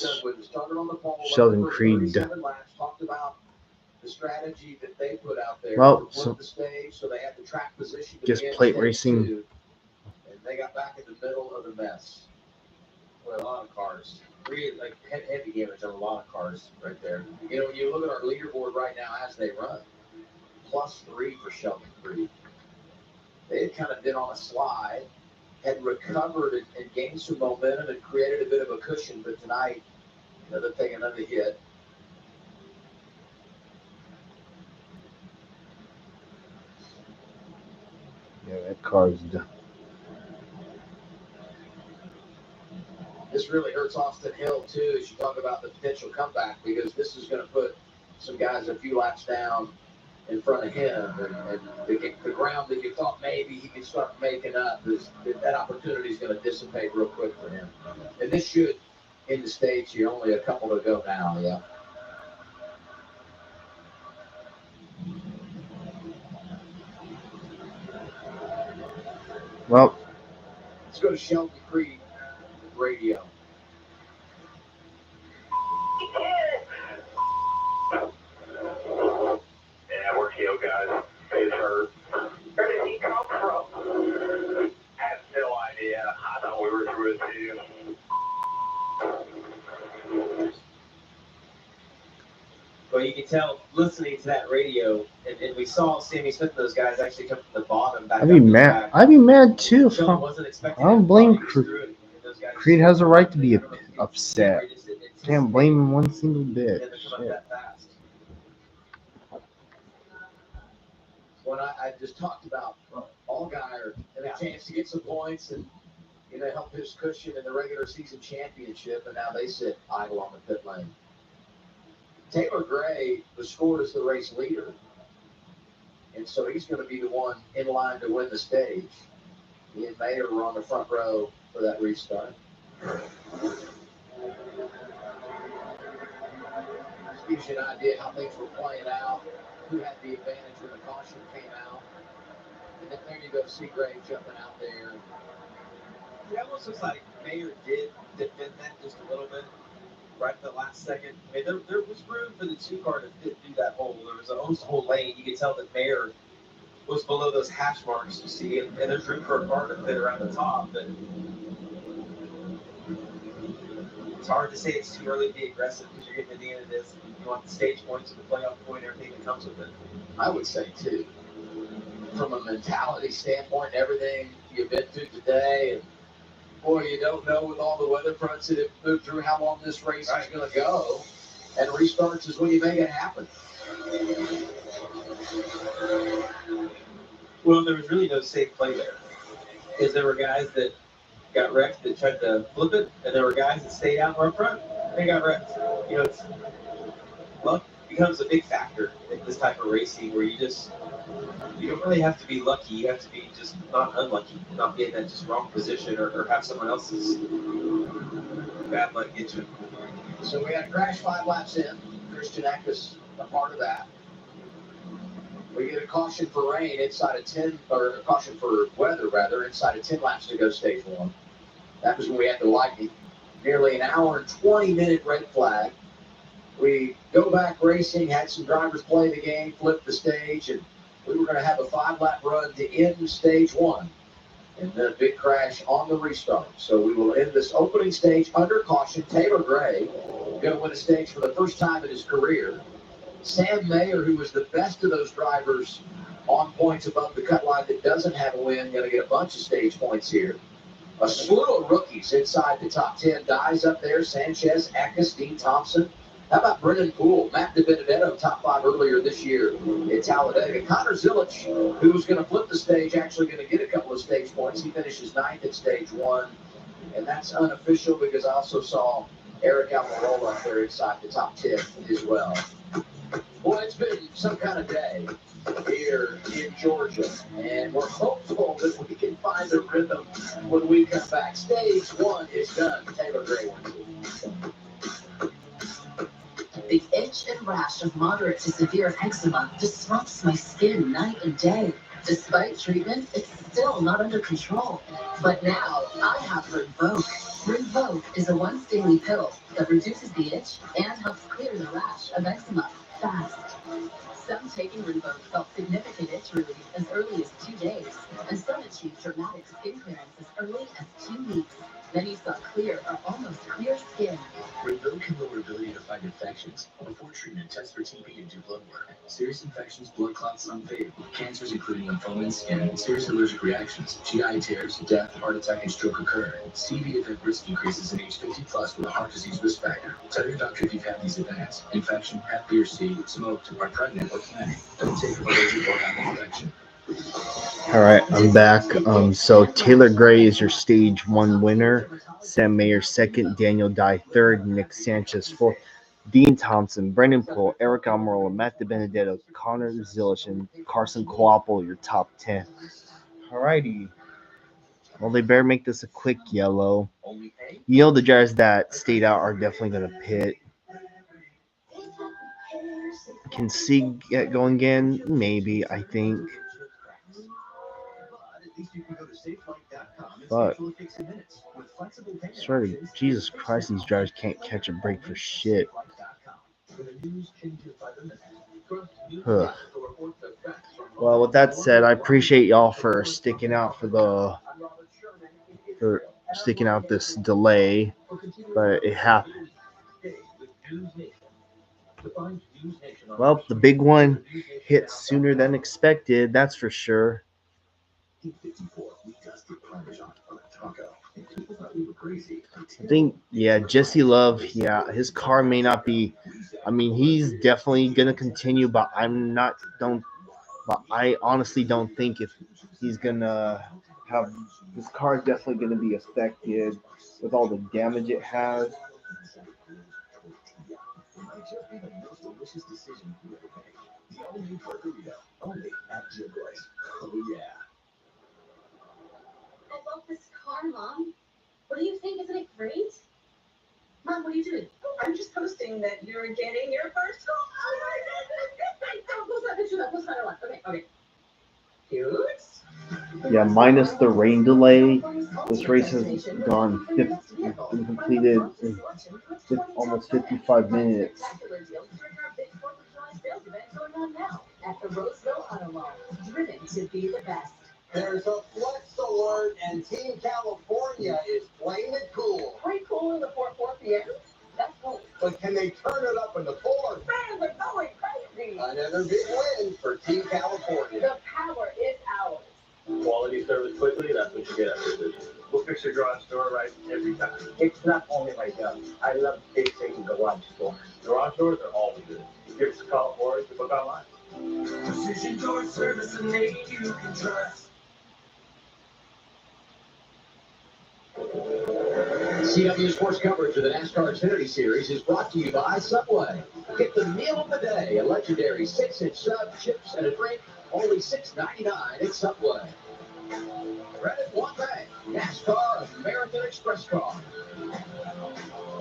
Sheldon Creed. Talked about the strategy that they put out there. Well, so the stage, so they had the track position. Guess plate racing. And they got back in the middle of the mess. With a lot of cars. Really, like heavy damage on a lot of cars right there. You know, when you look at our leaderboard right now as they run, +3 for Sheldon Creed. They had kind of been on a slide, had recovered and gained some momentum and created a bit of a cushion, but tonight, you know, they're taking another hit. Yeah, that car's done. This really hurts Austin Hill, too, as you talk about the potential comeback, because this is going to put some guys a few laps down in front of him. And the ground that you thought maybe he could start making up, that opportunity is going to dissipate real quick for him. And this should, in the stage, you're only a couple to go now, yeah. Well, let's go to Sheldon Creed radio. Yeah, we're killed, guys. Face hurt. Where did he come from? I have no idea. I thought we were through it too. Well, you can tell listening to that radio, and we saw Sammy Smith and those guys actually come from the bottom back. I'd be mad. I'd be mad too. I don't blame Creed. Creed has a right to be upset. Can't blame him one single bit. Shit. When I just talked about Allgaier and a chance to get some points and, you know, help his cushion in the regular season championship, and now they sit idle on the pit lane. Taylor Gray was scored as the race leader, and so he's going to be the one in line to win the stage. He and Mayer were on the front row for that restart. This gives you an idea how things were playing out, who had the advantage when the caution came out. And then there you go, Seagrave jumping out there. It almost looks like Mayer did defend that just a little bit right at the last second. I mean, there was room for the 2-car to fit through that hole. There was almost a whole lane. You could tell that Mayer was below those hash marks you see, and there's room for a car to fit around the top. But it's hard to say it's too early to be aggressive because you're getting to the end of this. You want the stage points and the playoff point, everything that comes with it. I would say, too, from a mentality standpoint, everything you've been through today, and boy, you don't know with all the weather fronts that have moved through how long this race is going to go. And restarts is when you make it happen. Well, there was really no safe play there. Because there were guys that got wrecked that tried to flip it, and there were guys that stayed out in front. They got wrecked. You know, luck becomes a big factor in this type of racing where you don't really have to be lucky. You have to be just not unlucky, not be in that just wrong position or have someone else's bad luck get you. So we had a crash 5 laps in. Christian Eckes a part of that. We get a caution for rain inside of 10, or a caution for weather, rather, inside of 10 laps to go stage 1. That was when we had the lightning. Nearly an hour and 20-minute red flag. We go back racing, had some drivers play the game, flip the stage, and we were going to have a 5-lap run to end stage 1. And then a big crash on the restart. So we will end this opening stage under caution. Taylor Gray going to win a stage for the first time in his career. Sam Mayer, who was the best of those drivers on points above the cut line that doesn't have a win, going to get a bunch of stage points here. A slew of rookies inside the top 10. Guys up there, Sanchez, Eckes, Dean Thompson. How about Brendan Poole, Matt DiBenedetto, top 5 earlier this year in Talladega. Connor Zilich, who was going to flip the stage, actually going to get a couple of stage points. He finishes 9th at stage 1, and that's unofficial because I also saw Eric Almirola up there inside the top 10 as well. Boy, it's been some kind of day here in Georgia, and we're hopeful that we can find a rhythm when we come back. Stage 1 is done. Taylor Gray wins. The itch and rash of moderate to severe eczema disrupts my skin night and day. Despite treatment, it's still not under control. But now, I have Rinvoq. Rinvoq is a once-daily pill that reduces the itch and helps clear the rash of eczema fast. Some taking Rinvoq felt significant itch relief as early as 2 days, and some achieved dramatic skin clearance as early as 2 weeks. Many saw clear or almost clear skin. Rinvoq can lower ability to fight infections. Before treatment, test for TB and do blood work. Serious infections, blood clots, some fade. Cancers including lymphoma and skin, serious allergic reactions, GI tears, death, heart attack, and stroke occur. CV event risk increases in age 50 plus with a heart disease risk factor. Tell your doctor if you've had these events. Infection, Hep B or C, smoked, are pregnant, or planning. Don't take allergic or have infection. All right, I'm back. So Taylor Gray is your stage 1 winner. Sam Mayer 2nd, Daniel Dye 3rd, Nick Sanchez 4th, Dean Thompson, Brendan Poole, Eric Almirola, Matt DiBenedetto, Connor Zilich, and Carson Coapel, your top 10. All righty. Well, they better make this a quick yellow. You know the drivers that stayed out are definitely going to pit. Can Sig get going again? Maybe, I think. But swear to Jesus Christ, these drivers can't catch a break for shit. Ugh. Well, with that said, I appreciate y'all for sticking out for sticking out this delay, but it happened. Well, the big one hit sooner than expected, that's for sure. I think, Jesse Love, his car may not be, he's definitely going to continue, but I honestly don't think if he's going to have, his car is definitely going to be affected with all the damage it has. I love this car, Mom. What do you think? Isn't it great? Mom, what are you doing? Oh, I'm just posting that you're getting your first car. Oh my God. Post that picture. Post that one. Okay. Cute. Yeah, minus the rain delay, this race has gone been completed in almost 55 minutes. At the Roseville Auto Mall, driven to be the best. There's a flex alert, and Team California is playing it cool. Pretty cool in the 4 p.m. That's cool. But can they turn it up in the fourth? Fans are going crazy. Another big win for Team California. The power is ours. Quality service quickly, that's what you get after this. We'll fix your garage door right every time. It's not only my job. I love fixing garage doors. Garage doors are always good. Give us a call for it, book online. Precision door service, a name you can trust. CW Sports coverage of the NASCAR Xfinity Series is brought to you by Subway. Get the meal of the day, a legendary 6-inch sub, chips, and a drink, only $6.99 at Subway. Credit One Bank, NASCAR American Express Car.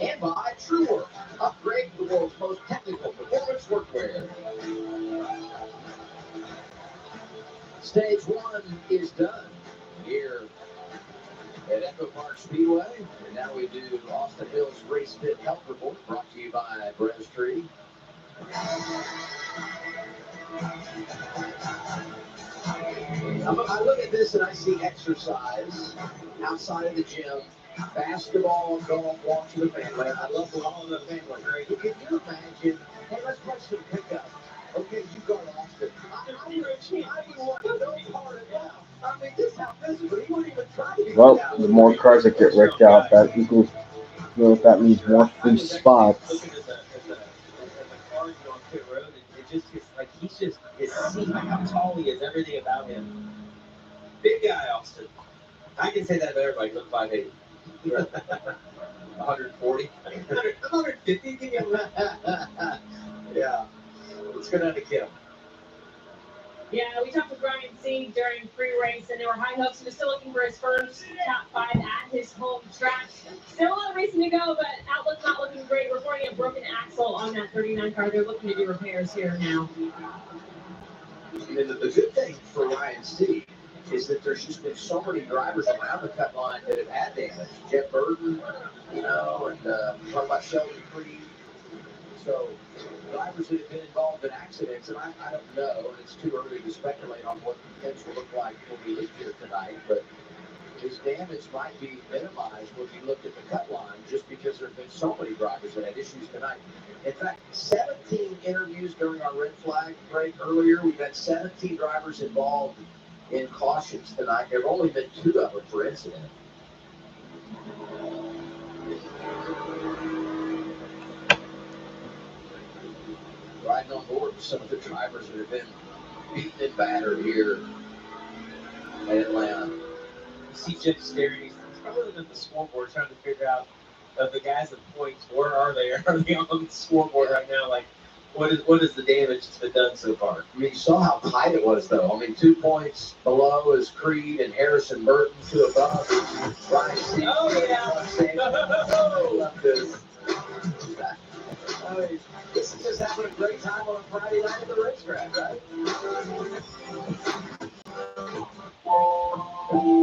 And by TrueWork, upgrade the world's most technical performance workwear. Stage 1 is done here at EchoPark Speedway. And now we do Austin Hill's Race Fit Health Report, brought to you by Brez Tree. I look at this and I see exercise outside of the gym, basketball, golf, walk to the family. I love the walk to the family. Can you imagine? Hey, let's play some pickup. Okay, you go Austin. I would want no part of that. I mean, this is how physical. He wouldn't even try to get Well, out. the more cars that get wrecked out, that equals, that means more free spots. Looking at the cars on pit road, it just gets like he's just his seat, like how tall he is, everything about him. Big guy, Austin. I can say that about everybody. Look 5'8". 140. 150. Give me a Yeah. Let's go down to Kim. Yeah, we talked with Ryan C during pre-race, and there were high hopes. He was still looking for his first top 5 at his home track. Still a lot of racing to go, but outlook not looking great. Reporting a broken axle on that 39 car. They're looking to do repairs here now. And the good thing for Ryan C is that there's just been so many drivers around the cut line that have had damage. Jeff Burton, and talk about Sheldon Creed. So drivers that have been involved in accidents, and I don't know, and it's too early to speculate on what the potential will look like when we leave here tonight, but his damage might be minimized when you look at the cut line, just because there have been so many drivers that had issues tonight. In fact, 17 interviews during our red flag break earlier. We've had 17 drivers involved in cautions tonight. There have only been 2 of them for incident. Riding on board with some of the drivers that have been beaten and battered here in Atlanta. You see Jeff staring. He's probably looking at the scoreboard trying to figure out of the guys at points, where are they? Are they on the scoreboard right now? Like, what is the damage that's been done so far? I mean, you saw how tight it was, though. I mean, 2 points below is Creed and Harrison Burton, 2 above. Ryan C. Oh, yeah. I mean, this is just having a great time on a Friday night at the racetrack, right?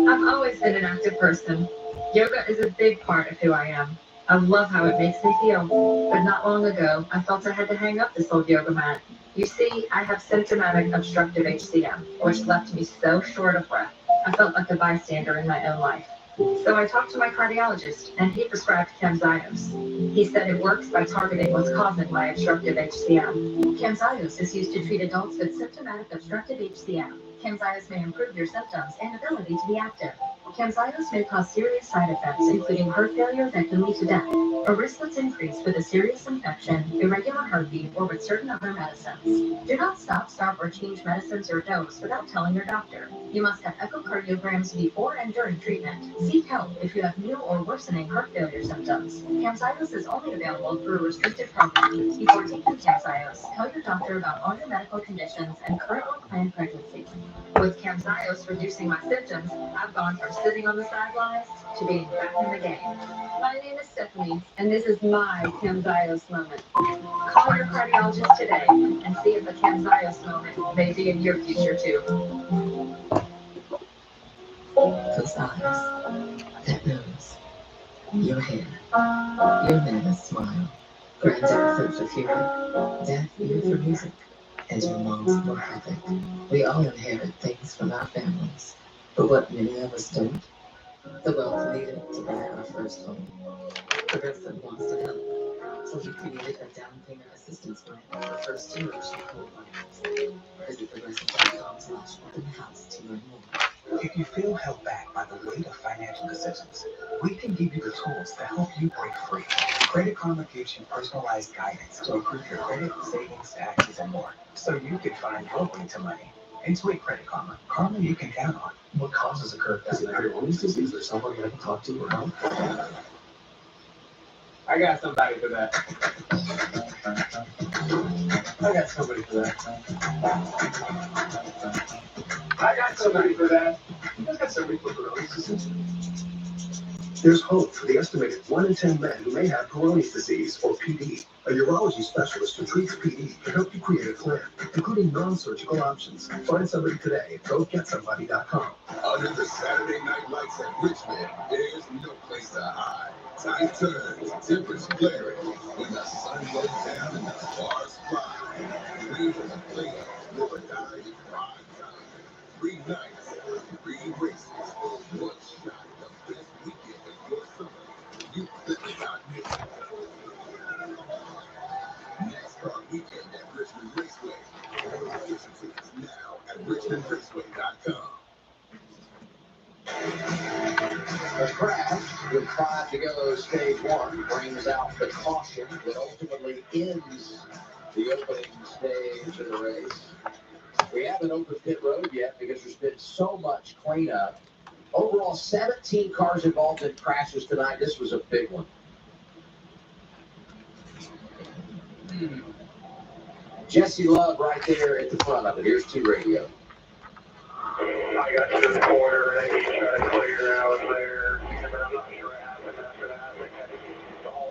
I've always been an active person. Yoga is a big part of who I am. I love how it makes me feel. But not long ago, I felt I had to hang up this old yoga mat. You see, I have symptomatic obstructive HCM, which left me so short of breath. I felt like a bystander in my own life. So I talked to my cardiologist, and he prescribed Camzyos. He said it works by targeting what's causing my obstructive HCM. Camzyos is used to treat adults with symptomatic obstructive HCM. Camzyos may improve your symptoms and ability to be active. Camzyos may cause serious side effects, including heart failure that can lead to death, a risk that's increased with a serious infection, irregular heartbeat, or with certain other medicines. Do not stop, start, or change medicines or dose without telling your doctor. You must have echocardiograms before and during treatment. Seek help if you have new or worsening heart failure symptoms. Camzyos is only available through a restricted program. Before taking Camzyos, tell your doctor about all your medical conditions and current or planned pregnancies. With Camzyos reducing my symptoms, I've gone from sitting on the sidelines to being back in the game. My name is Stephanie, and this is my Camzyos moment. Call your cardiologist today and see if the Camzyos moment may be in your future too. Those eyes, that nose, your hair, your mama's smile, granddad's sense of humor, dad's ear for music, and your mom's work ethic. We all inherit things from our families, but what many of us don't, the wealth needed to buy our first home. Progressive wants to help, so he created a down payment assistance plan for first-generation home buyers. Visit progressive.com/open house to learn more. If you feel held back by the weight of financial decisions, we can give you the tools to help you break free. Credit Karma gives you personalized guidance to improve your credit, savings, taxes, and more, so you can find your way to money. Intuit Credit Karma. Karma you can count on. What causes a curve? Is it Peyronie's disease? Is there somebody I can talk to or help? I got somebody for that. I got somebody for that. I got somebody for that. I got somebody for Peyronie's disease. There's hope for the estimated 1 in 10 men who may have Peyronie's disease, or PD. A urology specialist who treats PD can help you create a plan, including non-surgical options. Find somebody today at GoGetSomebody.com. Under the Saturday night lights at Richmond, there's no place to hide. Time turns, tempers flaring, when the sun goes down and the stars fly. Dream as a player, live or die in prime time. 3 nights, 3 races, 1 shot, the best weekend of your summer. You better not miss it. NASCAR weekend at Richmond Raceway. Registration tickets now at richmondraceway.com. A crash with 5 to go, stage 1, brings out the caution that ultimately ends the opening stage of the race. We haven't opened pit road yet because there's been so much cleanup. Overall, 17 cars involved in crashes tonight. This was a big one. Jesse Love right there at the front of it. Here's 2 radio. I got to the corner and he tried to clear out there, but I'm not sure what happened after that.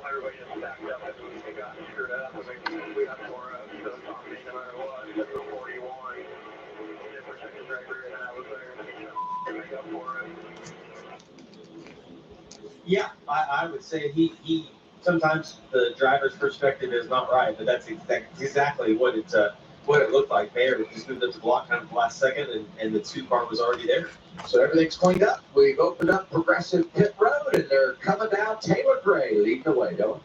Everybody just stacked up and they got screwed up. I mean, we got 4 up, so it's not me no matter what. It's the 41. Different second driver and I was there and he make up for it. Yeah, I would say he sometimes the driver's perspective is not right, but that's exactly what it looked like there. It just moved up the block kind of the last second, and the 2 car was already there. So everything's cleaned up. We've opened up Progressive Pit Road, and they're coming down. Taylor Gray leading the way, Dylan.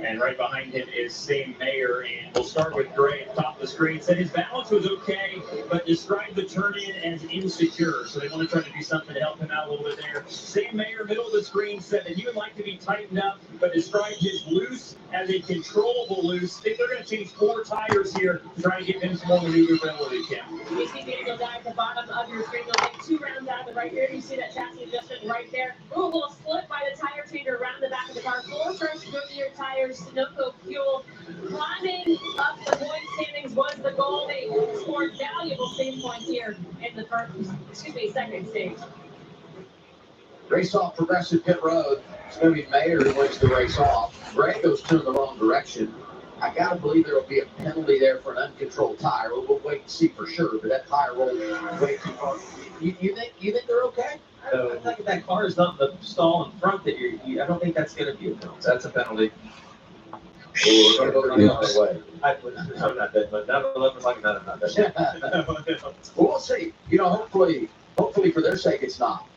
And right behind him is Sam Mayer, and we'll start with Gray at the top of the screen. Said his balance was okay, but described the turn-in as insecure. So they want to try to do something to help him out a little bit there. Sam Mayer, middle of the screen, said that he would like to be tightened up, but described his loose as a controllable loose. I think they're going to change 4 tires here to try to give him some more maneuverability, Kim. You see Daniel down at the bottom of your screen. They'll take 2 rounds out of it right here. You see that chassis adjustment right there. Ooh, a little slip by the tire changer around the back of the car. 4 fresh Goodyear tires, Sunoco fuel. Climbing up the point standings was the goal. They scored valuable save points here in the second stage. Race off Progressive Pit Road. It's going to be Mayer who wins the race off. Gray goes 2 in the wrong direction. I got to believe there will be a penalty there for an uncontrolled tire. We'll wait and see for sure, but that tire rolled way too far. You think they're okay? I think if that car is not the stall in front that I don't think that's going to be a penalty. That's a penalty. We're going to go the other way. I'm not betting, but 9/11 like I'm not betting. Well, we'll see. Hopefully for their sake, it's not.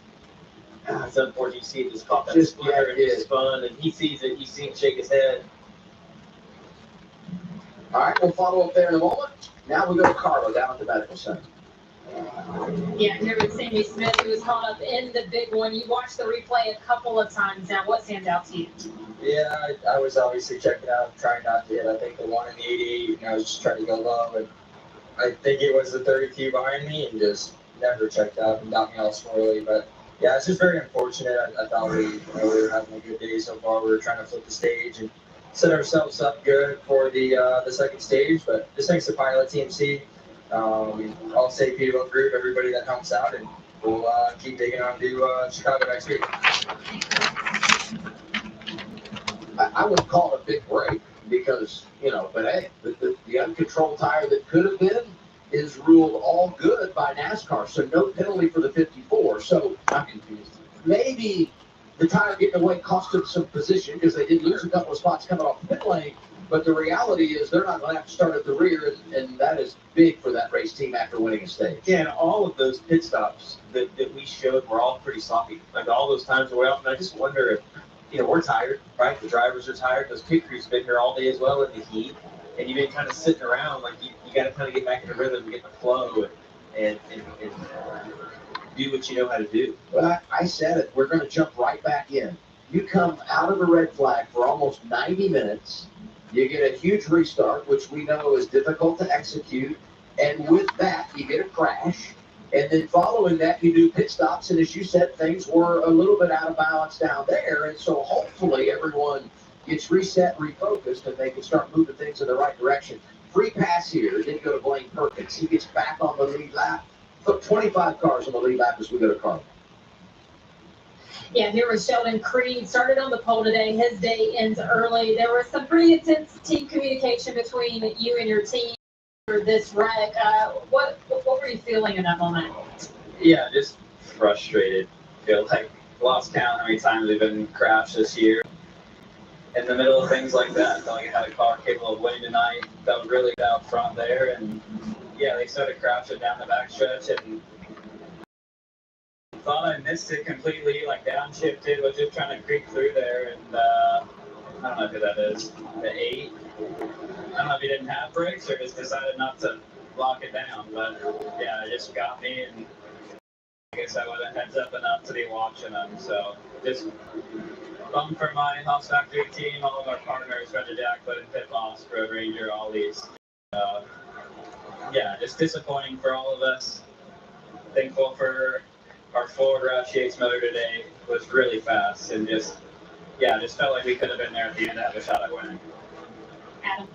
It's unfortunate. You see it just caught that splitter and it's fun, and he sees it. You see him shake his head. All right, we'll follow up there in a moment. Now we go to Carlo down at the medical center. Yeah, here with Sammy Smith, who was caught up in the big one. You watched the replay a couple of times now. What stands out to you? Yeah, I was obviously checking out, trying not to hit. I think the one in the 88, and I was just trying to go low. And I think it was the 32 behind me and just never checked out and got me all swirly. But yeah, it's just very unfortunate. I thought we were having a good day so far. We were trying to flip the stage and set ourselves up good for the second stage. But just thanks to Pilot TMC, all safety group, everybody that helps out, and we'll keep digging on to Chicago next week. I wouldn't call it a big break because, but hey, the uncontrolled tire that could have been is ruled all good by NASCAR, so no penalty for the 54. So I'm confused. Maybe the tire getting away cost them some position because they did lose a couple of spots coming off the pit lane, but the reality is they're not going to have to start at the rear, and that is big for that race team after winning a stage. Yeah, and all of those pit stops that we showed were all pretty sloppy. Like all those times were off, and I just wonder if, we're tired, right? The drivers are tired. Those pit crews been here all day as well in the heat, and you've been kind of sitting around. Like you got to kind of get back in the rhythm, get the flow, and do what you know how to do. Well, I said it. We're going to jump right back in. You come out of the red flag for almost 90 minutes. You get a huge restart, which we know is difficult to execute, and with that, you get a crash. And then following that, you do pit stops, and as you said, things were a little bit out of balance down there. And so hopefully everyone gets reset, refocused, and they can start moving things in the right direction. Free pass here. Didn't go to Blaine Perkins. He gets back on the lead lap. Put 25 cars on the lead lap as we go to Carl. Yeah, here was Sheldon Creed, started on the pole today. His day ends early. There was some pretty intense team communication between you and your team for this wreck. What were you feeling in that moment? Yeah, just frustrated. Feel like lost count how many times we've been crashed this year. In the middle of things like that, felt like I had a car capable of winning tonight. Felt really good out front there, and yeah, they started crashing down the backstretch, and thought I missed it completely, like downshifted, was just trying to creep through there, and I don't know who that is, the 8. I don't know if he didn't have brakes or just decided not to lock it down, but yeah, it just got me, and I guess I wasn't heads up enough to be watching them, so just bummed for my House Factory team, all of our partners, Roger Jackwood and Pit Boss, Road Ranger, all these. Yeah, just disappointing for all of us. Thankful for our Ford Roush Yates motor today. Was really fast and just felt like we could have been there at the end to have a shot at winning. Adam.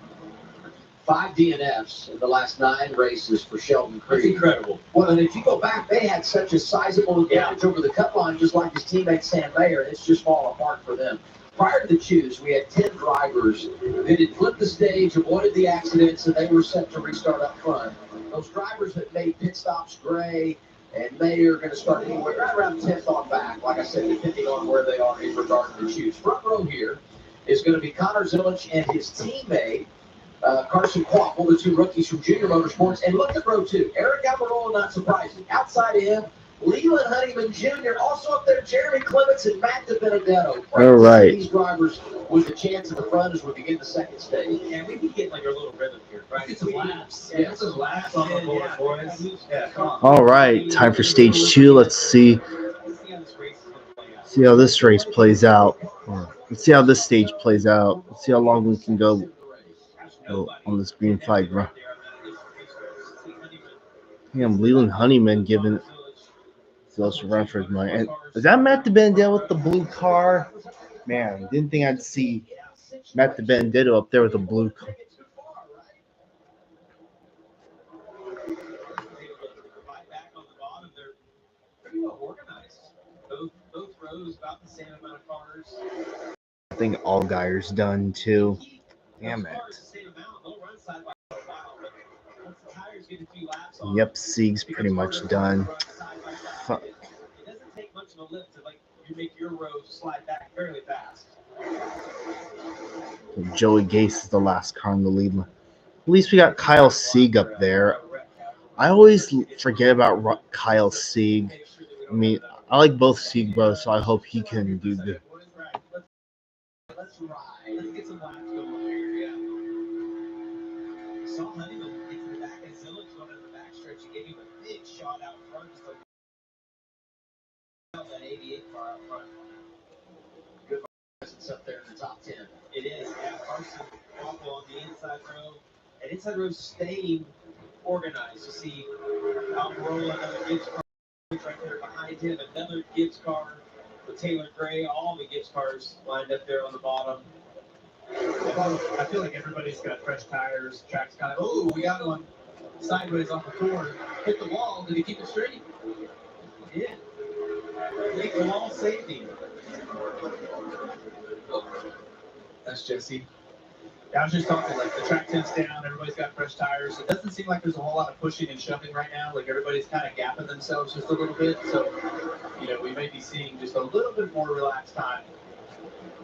5 DNFs in the last 9 races for Sheldon Creed. That's incredible. Well, and if you go back, they had such a sizable advantage over the cut line, just like his teammate Sam Mayer. It's just fallen apart for them. Prior to the choose, we had 10 drivers that had flipped the stage, avoided the accidents, and they were set to restart up front. Those drivers that made pit stops, Gray and Mayer, are going to start anywhere right around 10th on back, like I said, depending on where they are in regard to the choose. Front row here is going to be Connor Zilich and his teammate, Carson Quaffle, the 2 rookies from Junior Motorsports. And look at row 2. Eric Almirola, not surprising. Outside of him, Leland Honeyman Jr. Also up there, Jeremy Clements and Matt DiBenedetto. All right. These drivers with a chance at the front as we begin the second stage. And we can get like a little rhythm here, right? Get some laps. Yeah, some laps on the board, boys. Yeah, come on. All right, time for stage 2. Let's see how this race plays out. Let's see how this stage plays out. Let's see how long we can go on this green flag run. Damn, Leland Honeyman giving Zilich a run for his money. And is that Matt DiBenedetto with the blue car? Man, didn't think I'd see Matt DiBenedetto up there with a blue car. Both rows about the same amount of cars. I think Allgaier's done too. Damn it. Yep, Sieg's pretty much done. Fuck. It doesn't take much of a lift to you make your row slide back fairly fast. Joey Gase is the last car in the lead. At least we got Kyle Sieg up there. I always forget about Kyle Sieg. I mean, I like both Sieg brothers, so I hope he can do good. Let's ride. Let's get some laps going here. Yeah. Saw Honeyman get to the back and Zilich going to the backstretch and gave him a big shot out front. Just like that 88 car out front. Good presence up there in the top 10. It is. Yeah, Carson Quaffle on the inside row. And inside row staying organized. You see Almirola, another Gibbs car right there behind him. Another Gibbs car with Taylor Gray. All the Gibbs cars lined up there on the bottom. I feel like everybody's got fresh tires. Track's kind of, oh, we got one sideways off the corner. Hit the wall. Did he keep it straight? He did. Make the wall safety. Oh, that's Jesse. I was just talking, like, the track tents down, everybody's got fresh tires. It doesn't seem like there's a whole lot of pushing and shoving right now. Like, everybody's kind of gapping themselves just a little bit. So, we may be seeing just a little bit more relaxed time.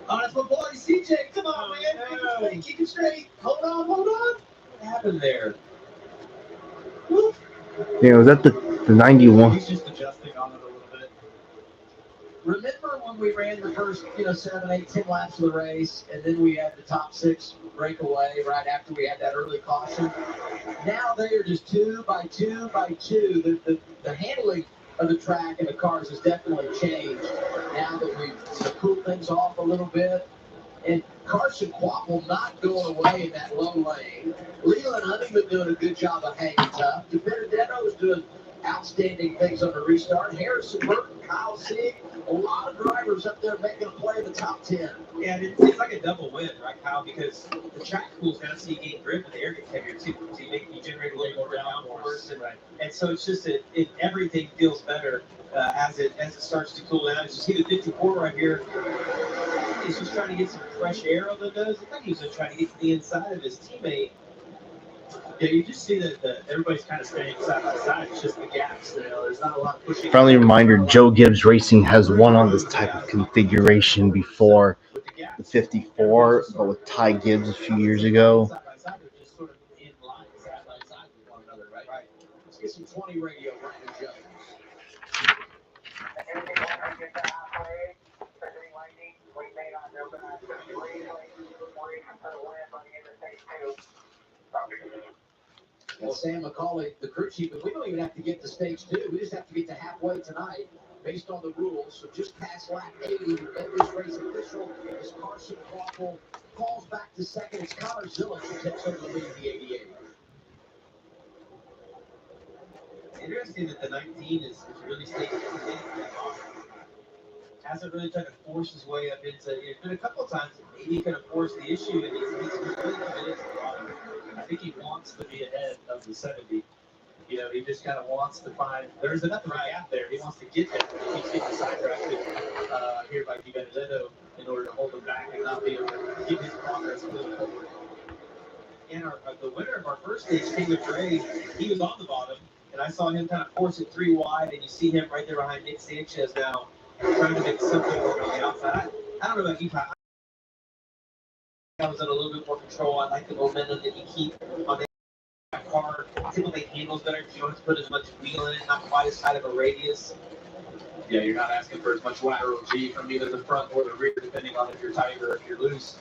Oh, that's my boy, CJ. Come on, man. No. Keep it straight. Hold on. What happened there? Woo. Yeah, was that the 91? He's just adjusting on it a little bit. Remember when we ran the first, 7, 8, 10 laps of the race, and then we had the top 6 breakaway right after we had that early caution? Now they are just 2 by 2 by 2. The handling of the track and the cars has definitely changed now that we've cooled things off a little bit. And Carson Quaffle not going away in that low lane. Leland Honeyman doing a good job of hanging tough. DiBenedetto is doing outstanding things on the restart. Harrison Burton, Kyle Sieg, a lot of drivers up there making a play in the top 10. Yeah, it's like a double win, right, Kyle? Because the track pools now see you gain grip and the air gets heavier too. So you generate a little more downforce, and so it's just everything feels better as it starts to cool down. As you see the 54 right here, he's just trying to get some fresh air on the nose. I think he was just trying to get to the inside of his teammate. Yeah, you just see that everybody's kind of staying side by side. It's just the gaps. There's not a lot of pushing. Friendly reminder, Joe Gibbs Racing has won on this type of configuration before, the 54, but with Ty Gibbs a few years ago. Let's get some 20 radio, Brandon Jones. Well, Sam McCauley, the crew chief, and we don't even have to get to stage 2. We just have to get to halfway tonight based on the rules. So just past lap 80, at this race official is Carson Crawford. Falls back to second. It's Connor Zillich who takes over the lead of the 88. Interesting that the 19 is really staying hasn't really tried to force his way up into it. There's been a couple of times that maybe he could have forced the issue, and he's really committed to the bottom. I think he wants to be ahead of the 70. He just kind of wants to find. There's enough right out there. He wants to get there. He keeps getting sidetracked here by Di Benedetto in order to hold him back and not be able to keep his progress moving forward. And the winner of our first stage, Taylor Gray, he was on the bottom, and I saw him kind of force it 3 wide, and you see him right there behind Nick Sanchez now, trying to make something work on the outside. I don't know about you, Ty. I was in a little bit more control. I like the momentum that you keep on the car. Typically handles better because you don't have to put as much wheel in it, not quite as tight of a radius. Yeah, you're not asking for as much lateral G from either the front or the rear, depending on if you're tight or if you're loose.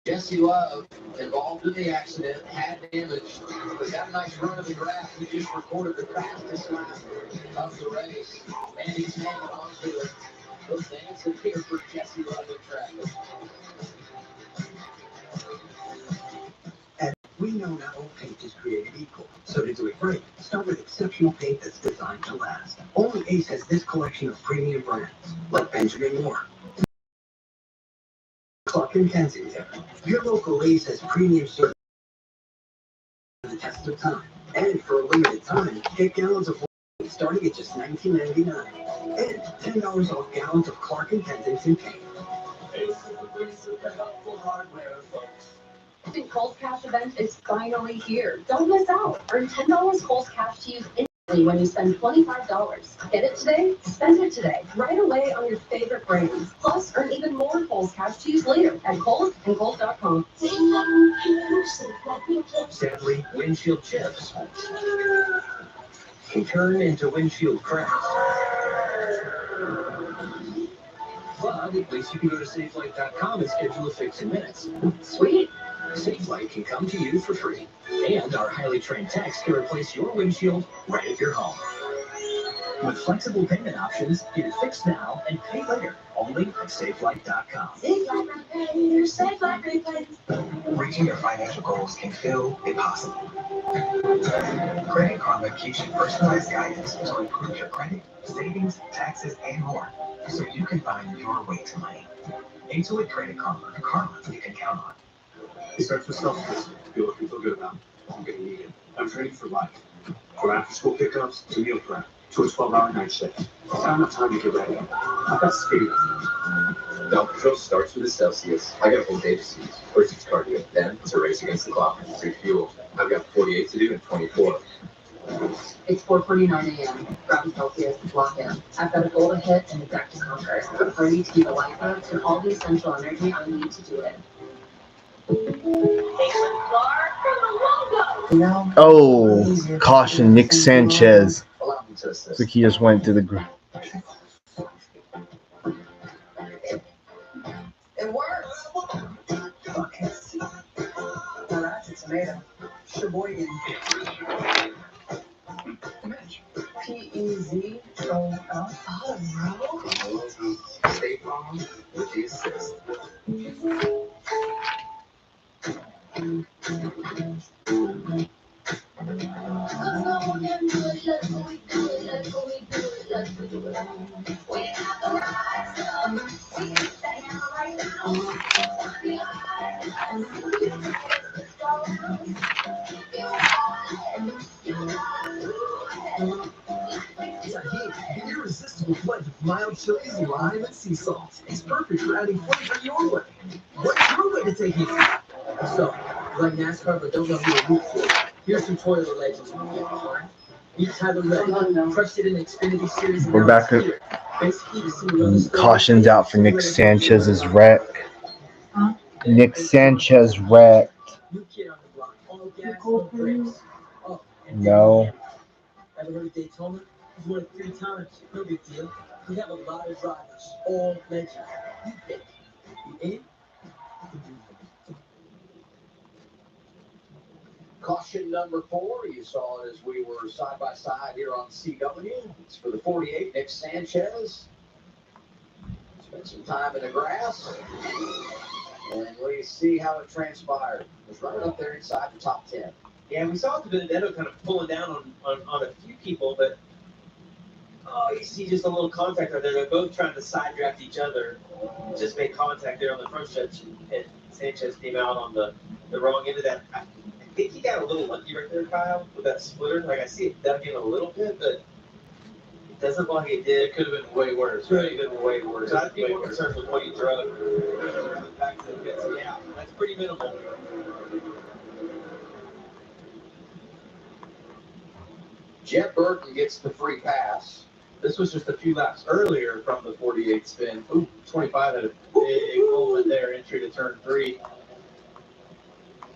Jesse Love, involved in the accident, had damage, but got a nice run of the graph. He just recorded the fastest lap of the race. Manny's hanging on to it. Those dancing here for Jesse Love in traffic. And we know not all paint is created equal, so to do it right, start with exceptional paint that's designed to last. Only Ace has this collection of premium brands, like Benjamin Moore, Clark & Kensington. Your local Ace has premium service for the test of time. And for a limited time, get gallons of oil starting at just $19.99. And $10 off gallons of Clark & Kensington paint. Ace is the place of the helpful hardware, folks. The Kohl's Cash event is finally here. Don't miss out. Earn $10 Kohl's Cash to use instantly when you spend $25. Get it today? Spend it today. Right away on your favorite brands. Plus, earn even more Kohl's Cash to use later at Kohl's and Kohl's.com. Sadly, windshield chips can turn into windshield cracks. But at least you can go to SafeLight.com and schedule a fix in minutes. Sweet. SafeLight can come to you for free. And our highly trained techs can replace your windshield right at your home. With flexible payment options, get it fixed now and pay later. Only at SafeLight.com. SafeLight Repair, SafeLight Repair. Reaching your financial goals can feel impossible. Credit Karma keeps you personalized guidance to improve your credit, savings, taxes, and more, so you can find your way to money. Intuit Credit Karma, the karma you can count on. It starts with self-discipline. Feel what you feel good about. I'm going to need it. I'm training for life. From after-school pickups to meal prep to a 12-hour night shift. It's not enough time to get ready. I've got Speedway. Now, control starts with a Celsius. I got full day to see. First it's cardio, then it's a race against the clock. Free fuel. I've got 48 to do and 24. It's 4:49 a.m. Grab a Celsius, lock in. I've got a goal to hit and a deck to conquer. I'm ready to be the lifeboat and all the essential energy I need to do it. Oh, caution, Nick Sanchez. Looks like he just went to the ground. It works. Buckets. Now that's a tomato. Sheboygan. PEZOL. Oh, bro. State Farm with the assist. Tahini, an irresistible blend of mild chilies, lime, and sea salt. It's perfect for adding flavor your way. What's your way to tahini? So, you like NASCAR but don't know who to root for? Here's some Toyota legends from EchoPark. Meet Tyler Reddick, crushed it in the Xfinity Series. We're back at cautions out for Nick Sanchez's wreck. Nick Sanchez wrecked. New kid on the block. All gas, no brakes. Oh, and No. ever heard of Daytona? He's won it 3 times. No big deal. We have a lot of drivers, all legends. You pick. You in? Caution number 4, you saw it as we were side by side here on CW. It's for the 48, Nick Sanchez. Spent some time in the grass. And we see how it transpired. It's running up there inside the top 10. Yeah, we saw Benedetto kind of pulling down on a few people, but you see just a little contact right there. They're both trying to side draft each other. Just made contact there on the front stretch, and Sanchez came out on the wrong end of that. I think he got a little lucky right there, Kyle, with that splitter. Like, I see it dug in a little bit, but it doesn't look like it did. It could have been way worse. Right? It could have been way worse. I'd be more concerned with what he drove. Back to the pits. Yeah, that's pretty minimal. Jet Burton gets the free pass. This was just a few laps earlier from the 48 spin. 25 had a big moment there, entry to turn 3.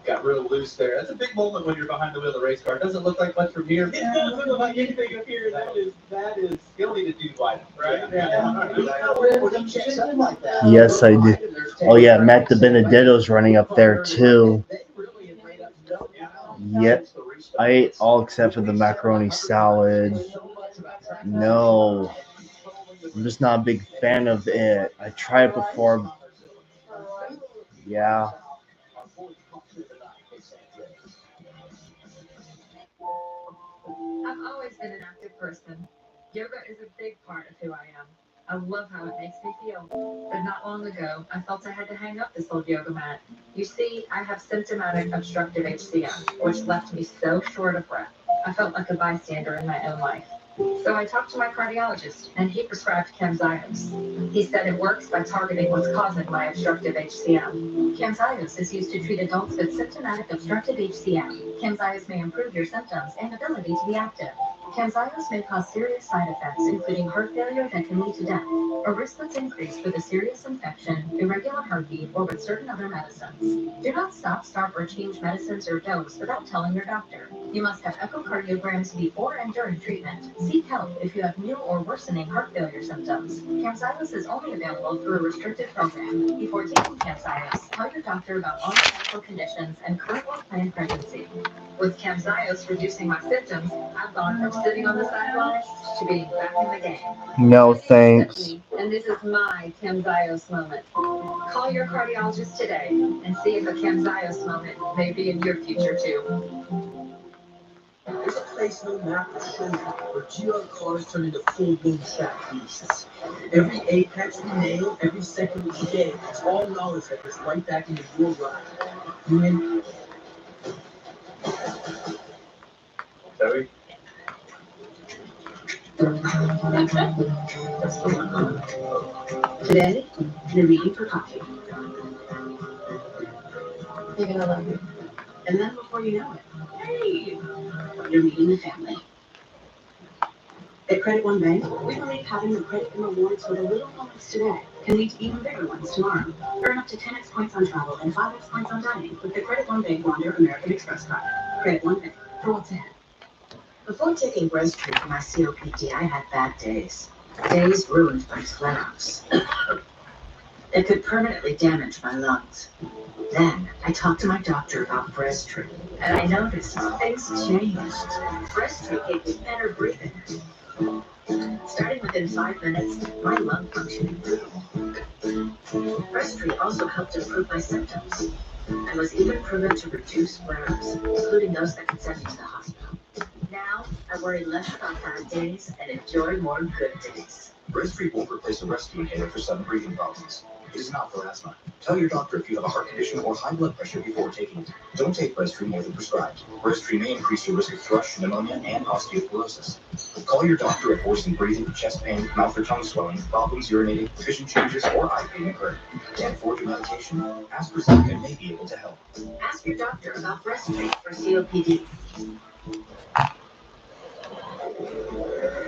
Got real loose there. That's a big moment when you're behind the wheel of the race car. It doesn't look like much from here. It doesn't look like anything up here. That is you'll need a dude wide, right? Yes, I did. Oh yeah, Matt the Benedetto's running up there too. Yep, I ate all except for the macaroni salad. No, I'm just not a big fan of it. I tried it before. Yeah. I've always been an active person. Yoga is a big part of who I am. I love how it makes me feel. But not long ago, I felt I had to hang up this old yoga mat. You see, I have symptomatic obstructive HCM, which left me so short of breath. I felt like a bystander in my own life. So I talked to my cardiologist, and he prescribed Camzyos. He said it works by targeting what's causing my obstructive HCM. Camzyos is used to treat adults with symptomatic obstructive HCM. Camzyos may improve your symptoms and ability to be active. Camzyos may cause serious side effects, including heart failure that can lead to death, a risk that's increased with a serious infection, irregular heartbeat, or with certain other medicines. Do not stop, start, or change medicines or dose without telling your doctor. You must have echocardiograms before and during treatment. Seek help if you have new or worsening heart failure symptoms. Camzyos is only available through a restricted program. Before taking Camzyos, tell your doctor about all your medical conditions and current or planned pregnancy. With Camzyos reducing my symptoms, I've gone from sitting on the sidelines to being back in the game. No thanks. And this is my Camzyos moment. Call your cardiologist today and see if a Camzyos moment may be in your future too. There's a place no map will show you where GR cars turn into full-blown track beasts. Every apex we nail, every second we get, it's all knowledge that goes right back into your ride. You in? Joey? Today, you're meeting for coffee. You're gonna love it. And then before you know it, hey, you're meeting the family. At Credit One Bank, we believe having the credit and rewards for the little moments today can lead to even bigger ones tomorrow. Earn up to 10x points on travel and 5x points on dining with the Credit One Bank Wander American Express card. Credit One Bank for what's ahead. Before taking Breztri for my COPD, I had bad days. Days ruined by flare-ups. It could permanently damage my lungs. Then I talked to my doctor about Breztri, and I noticed things changed. Breztri gave me better breathing. Starting within 5 minutes, my lung function improved. Breztri also helped improve my symptoms, and was even proven to reduce flare-ups, including those that could send me to the hospital. Now, I worry less about bad days and enjoy more good days. Breztri won't replace a rescue inhaler for sudden breathing problems. It is not for asthma. Tell your doctor if you have a heart condition or high blood pressure before taking it. Don't take Breztri more than prescribed. Breztri may increase your risk of thrush, pneumonia, and osteoporosis. Call your doctor if worsening breathing, chest pain, mouth or tongue swelling, problems urinating, vision changes, or eye pain occur. Can't afford your medication? AstraZeneca may be able to help. Ask your doctor about Breztri for COPD.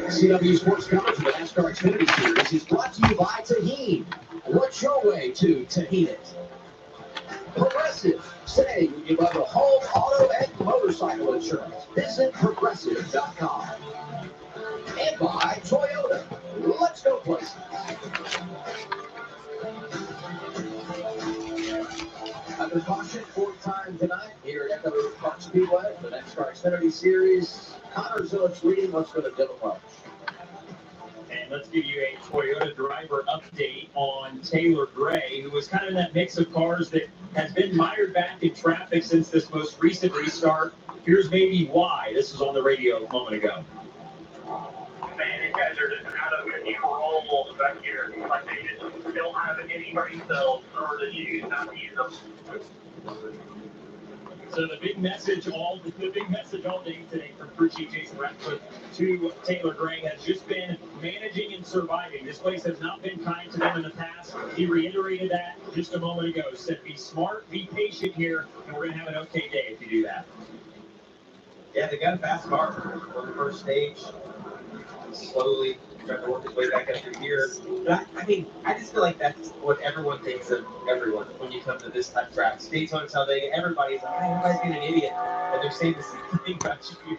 CW Sports coverage of the NASCAR Xfinity Series is brought to you by Tahine. What's your way to Tahine it? Progressive. Say when you buy the home, auto, and motorcycle insurance. Visit Progressive.com. And by Toyota. Let's go places. Under caution, fourth time tonight here at EchoPark Speedway, the NASCAR Xfinity Series. Connor Zillips leading. Let's go to Dylan Welch. And let's give you a Toyota driver update on Taylor Gray, who was kind of in that mix of cars that has been mired back in traffic since this most recent restart. Here's maybe why. This was on the radio a moment ago. Man, these guys are just out of control back here. Like they just don't have any brain cells or the shoes not to use them. So the big message all day today from crew chief Jason Ratcliffe to Taylor Gray has just been managing and surviving. This place has not been kind to them in the past. He reiterated that just a moment ago. Said, be smart, be patient here, and we're going to have an okay day if you do that. Yeah, they got a fast car on the first stage. Slowly trying to work his way back up through here. But I just feel like that's what everyone thinks of everyone when you come to this type of track. Daytona, Talladega, everybody's like, everybody's being an idiot. And they're saying the same thing about you.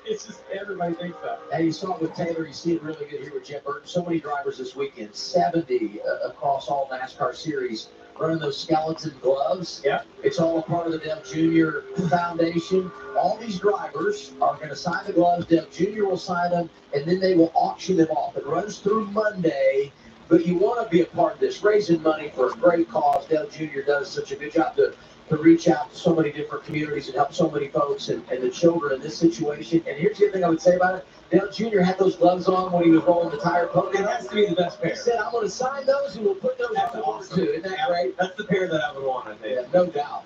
It's just everybody thinks that. Now you saw it with Taylor, you see it really good here with Jeff Burton. So many drivers this weekend, 70 across all NASCAR series, running those skeleton gloves. Yeah. It's all a part of the Dale Jr. Foundation. All these drivers are going to sign the gloves. Dale Jr. will sign them, and then they will auction them off. It runs through Monday, but you want to be a part of this, raising money for a great cause. Dale Jr. does such a good job to reach out to so many different communities and help so many folks and the children in this situation. And here's the other thing I would say about it. Dale Jr. had those gloves on when he was rolling the tire poke. It has to be the best pair. He said, I'm going to sign those and we'll put those on the board too. Isn't that great? That's the pair that I would want, I think. Yeah, no doubt.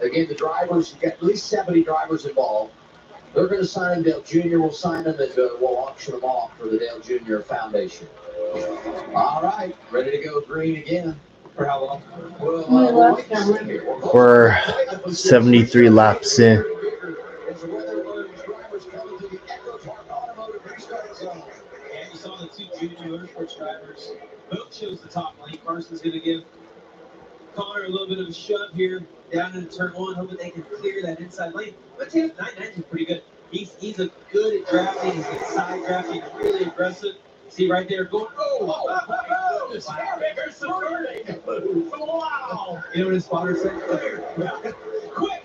Again, the drivers, you've got at least 70 drivers involved. They're going to sign them. Dale Jr. will sign them and we'll auction them off for the Dale Jr. Foundation. All right, ready to go green again. For how long? We're 73 laps in. And you saw the two junior motorsports drivers. Both chose the top lane. Carson's going to give Connor a little bit of a shove here down into turn one, hoping they can clear that inside lane. But Taylor 99 is pretty good. He's a good at drafting. He's good side drafting. Really aggressive. See right there going, the Scarmaker subverting. Wow. You know what his spotter said? Clear. Quick.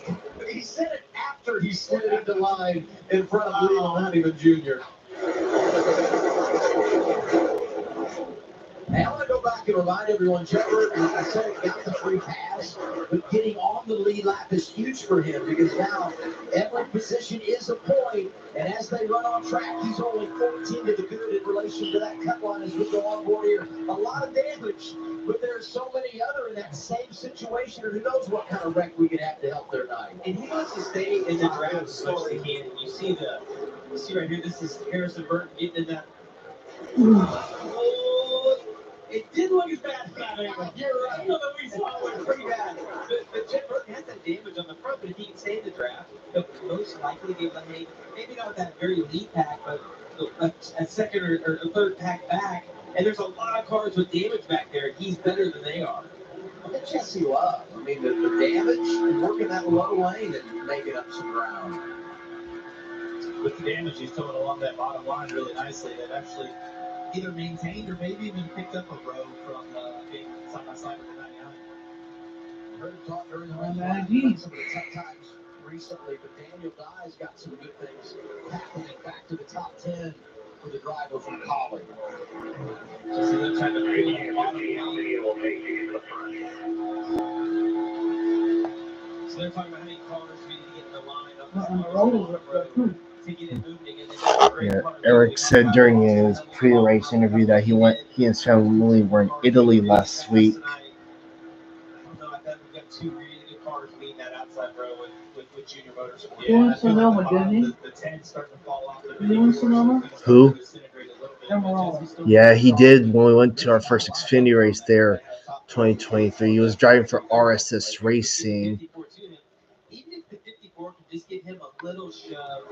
He said it after he slid into line in front of Lee Honeyman Jr. Hey, I want to go back and remind everyone, Jeff Burton, like I said, got the free pass, but getting on the lead lap is huge for him because now every position is a point, and as they run on track, he's only 14 to the good in relation to that cut line as we go on board here. A lot of damage, but there's so many other in that same situation, and who knows what kind of wreck we could have to help their night. And he wants to stay in the draft as much as he can. And you see right here, this is Harrison Burton getting in that. It did look as bad as that angle. You're right. Even though we saw it was pretty bad. But Jeff Burton has that damage on the front, but if he can stay in the draft, he'll most likely be able to make, maybe not that very lead pack, but a second or a third pack back. And there's a lot of cars with damage back there. He's better than they are. Look at Jesse Love. I mean, the damage and working that low lane and making up some ground. With the damage, he's coming along that bottom line really nicely. They've actually either maintained or maybe even picked up a row from being side by side with the 99. I heard him talk during the run about some of the tough times recently, but Daniel Dye's got some good things happening back to the top 10 for the driver from Collie. So see them trying to really get on the So they're talking about how many cars we need to get in the line up Yeah, Eric said during his pre-race interview that he and his family were in Italy last week. Two really good cars leading that outside row with Junior Motorsport. Yeah, Sonoma, didn't he? The 10 starting to fall off. You want Sonoma? Who? Emerald. Yeah, he did when we went to our first Xfinity race there, 2023. He was driving for RSS Racing. Even if the 54 could just give him a little shove,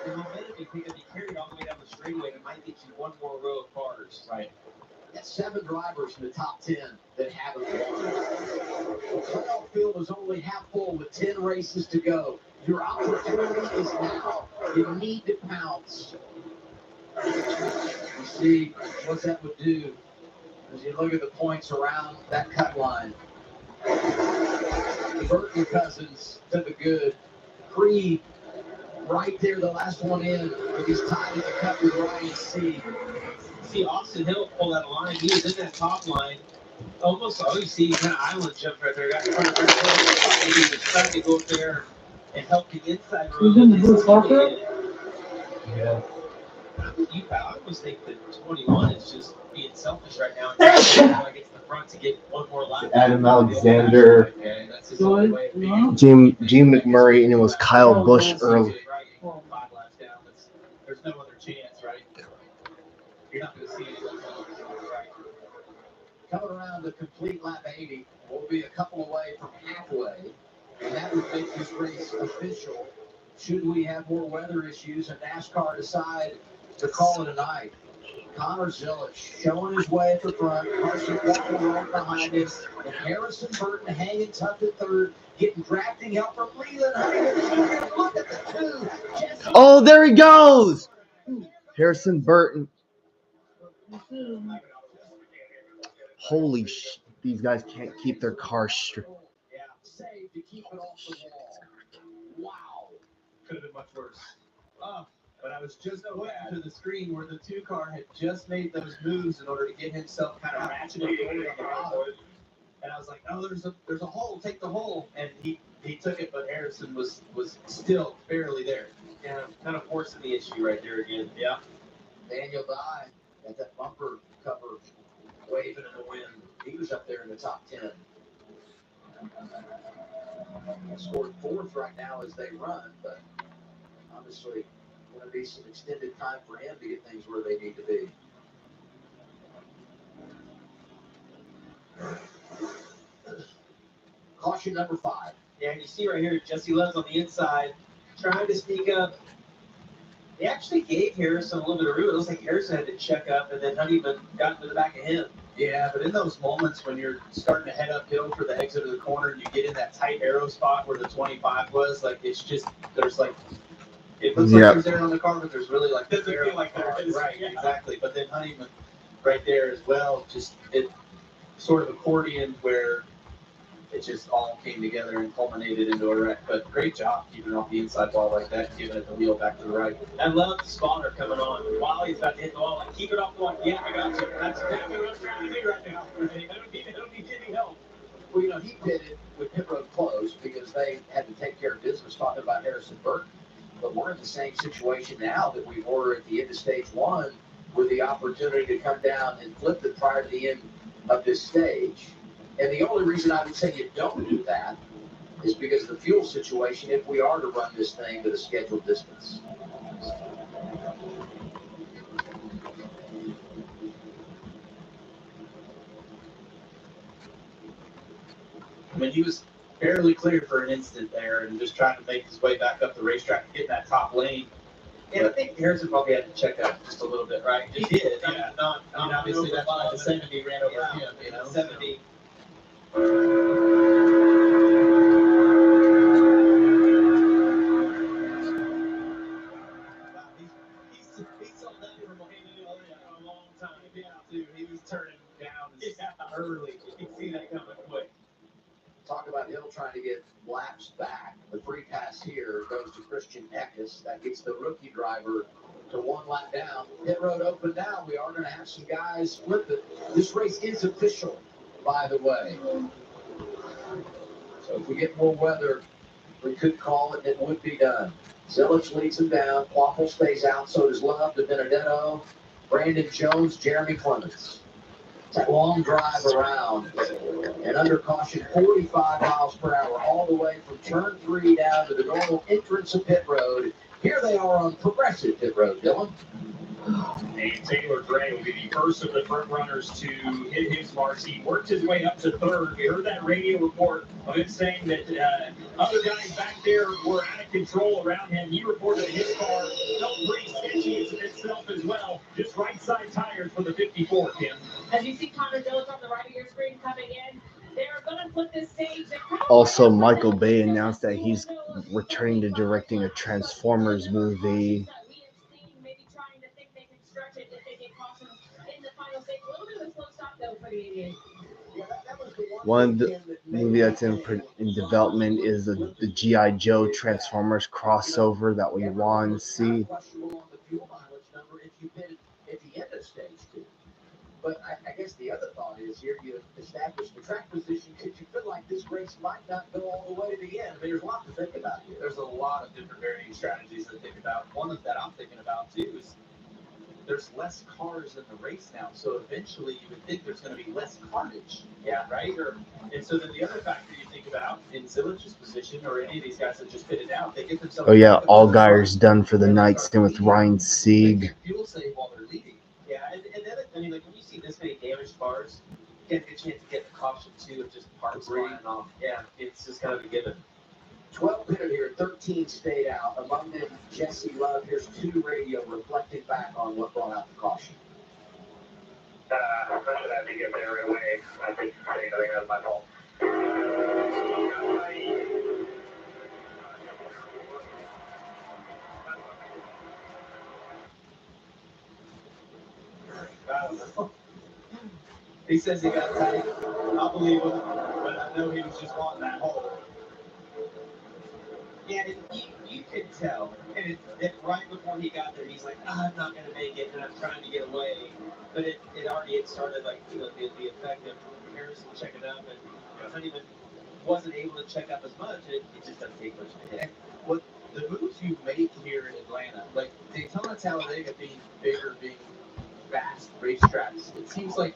the momentum he could be carried all the way down the straightaway, and it might get you one more row of cars. Right. That's 7 drivers in the top 10 that haven't won. The playoff field is only half full with 10 races to go. Your opportunity is now. You need to pounce. You see what that would do as you look at the points around that cut line. Burton Cousins to the good. Creed right there, the last one in, but he's tied at the cut with Ryan C. See Austin Hill pull that line. He was in that top line. Almost, you see, kind of island jumped right there. Got in front of her. He was trying to go up there and help the inside row. Who's in the blue Parker? Yeah. I almost think that 21 is just being selfish right now. It's the front to get one more lap. Adam Alexander, Jim McMurray, and it was Kyle Busch early. 5 laps down. There's no other chance, right? You're not going to see it. Right. Coming around the complete lap 80, we'll be a couple away from halfway, and that would make this race official. Should we have more weather issues and NASCAR decide to call it a night? Connor Zilic showing his way at the front, Carson walking right behind him, and Harrison Burton hanging tough at third, getting drafting help from Leland Huntington. Look at the 2. Oh, there he goes! Harrison Burton. Holy sh! These guys can't keep their car straight. Yeah, save to keep it off the wall. Wow. Could have been much worse. But I was just pointing to the screen where the 2 car had just made those moves in order to get himself kind of ratcheted forward on the bottom. And I was like, oh, there's a hole, take the hole. And he took it, but Harrison was still barely there. And kind of forcing the issue right there again. Yeah. Daniel Dye got that bumper cover waving in the wind. He was up there in the top 10. Scored 4th right now as they run, but obviously going to be some extended time for him to get things where they need to be. Caution number 5. Yeah, and you see right here, Jesse Love's on the inside, trying to sneak up. They actually gave Harrison a little bit of room. It looks like Harrison had to check up, and then Honeyman got into the back of him. Yeah, but in those moments when you're starting to head uphill for the exit of the corner, and you get in that tight arrow spot where the 25 was, like it's just there's like it looks like there's air on the car, but there's really like doesn't feel like there is. Right, exactly. But then Honeyman right there as well, just it sort of accordion where it just all came together and culminated into a wreck. But great job keeping off the inside wall like that and giving it the wheel back to the right. I love the spotter coming on while he's about to hit the wall. Like, keep it off the wall. Yeah, I got you. That's exactly what I'm trying to do right now. I don't need any help. Well, he pitted with pit road closed because they had to take care of business talking about Harrison Burton. But we're in the same situation now that we were at the end of stage 1 with the opportunity to come down and flip it prior to the end of this stage. And the only reason I would say you don't do that is because of the fuel situation if we are to run this thing to the scheduled distance. I mean, he was fairly clear for an instant there and just trying to make his way back up the racetrack and get in that top lane. Yeah, I think Harrison probably had to check up just a little bit, right? He did, yeah. I mean, obviously that's why the 70 ran over him, 70. So. He sold that for a long time. Yeah, too. He was turning down early. You can see that coming quick. Talk about Hill trying to get laps back. The free pass here goes to Christian Eckes. That gets the rookie driver to 1 lap down. Pit road open now. We are going to have some guys flip it. This race is official, by the way. So if we get more weather we could call it, it would be done. Zillich leads him down. Quaffle stays out. So does Love, DiBenedetto, Brandon Jones, Jeremy Clements. That long drive around and under caution 45 miles per hour all the way from turn 3 down to the normal entrance of pit road. Here they are on progressive pit road, Dylan. And Taylor Gray will be the first of the front runners to hit his marks. He worked his way up to third. We heard that radio report of him saying that other guys back there were out of control around him. He reported that his car felt pretty sketchy itself as well. Just right side tires for the 54, Kim. As you see Connor Dillon on the right of your screen coming in, they're going to put this stage. Also, Michael Bay announced that he's returning to directing a Transformers movie. One of the movie that's in development is the G.I. Joe Transformers crossover that we want to see. But I guess the other thought is here you establish the track position because you feel like this race might not go all the way to the end. I mean, there's a lot to think about here. There's a lot of different varying strategies to think about. One that I'm thinking about too is there's less cars in the race now, so eventually you would think there's going to be less carnage. Yeah, right? And so then the other factor you think about in Zillich's position or any of these guys that just pitted out, they get themselves. Oh yeah, Allgaier's done for the night. Same with Ryan Sieg. Fuel save while they're leading. Yeah, and then I mean, like when you see this many damaged cars, you get a chance to get the caution too of just parts flying off. Yeah, it's just kind of a given. 12 pitted here, 13 stayed out. Among them, Jesse Love. Here's 2 radio reflecting back on what brought out the caution. I should have to get there right away. I think that's my fault. He says he got tight. I believe him, but I know he was just wanting that hole. Yeah, you could tell. And right before he got there, he's like, I'm not going to make it, and I'm trying to get away. But it already had started, like, the effect of Harrison checking up, and Honeyman wasn't able to check up as much. It just doesn't take much to hit. What the moves you make here in Atlanta, like Daytona, Talladega being bigger, being fast racetracks, it seems like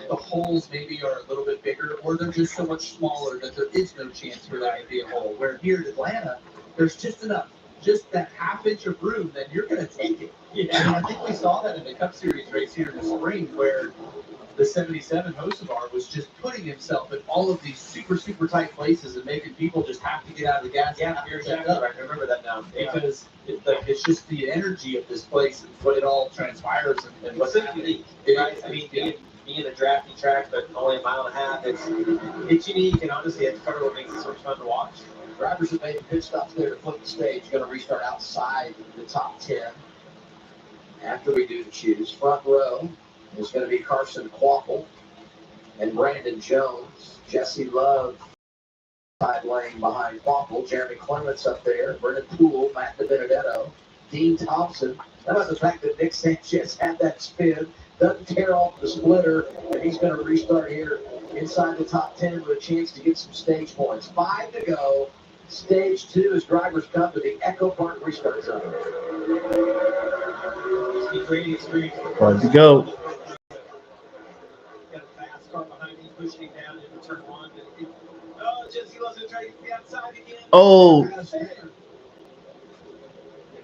the holes maybe are a little bit bigger, or they're just so much smaller that there is no chance for that to be a hole. Where here in Atlanta, there's just enough, just that half inch of room that you're going to take it. Yeah, I mean, I think we saw that in the Cup Series race here in the spring, where the 77 Hocevar was just putting himself in all of these super, super tight places and making people just have to get out of the gas. Yeah, you're exactly right. I remember that now. Because it's just the energy of this place and what it all transpires and what's unique. Right? I mean, being a drafty track, but only a mile and a half, it's unique, and honestly, it's part of what makes it so much fun to watch. Drivers have made pit stops there to flip the stage. Going to restart outside the top 10 after we do the choose. Front row is going to be Carson Quaffle and Brandon Jones. Jesse Love side lane behind Quaffle. Jeremy Clements up there. Brennan Poole, Matt DiBenedetto, Dean Thompson. That was the fact that Nick Sanchez had that spin. Doesn't tear off the splitter, and he's going to restart here inside the top 10 with a chance to get some stage points. 5 to go. Stage 2 as drivers come to the EchoPark restart zone. 5 to go. Got a fast car behind him, pushing him down into turn 1. Oh, Jesse Love's going to try to get outside again. Oh. And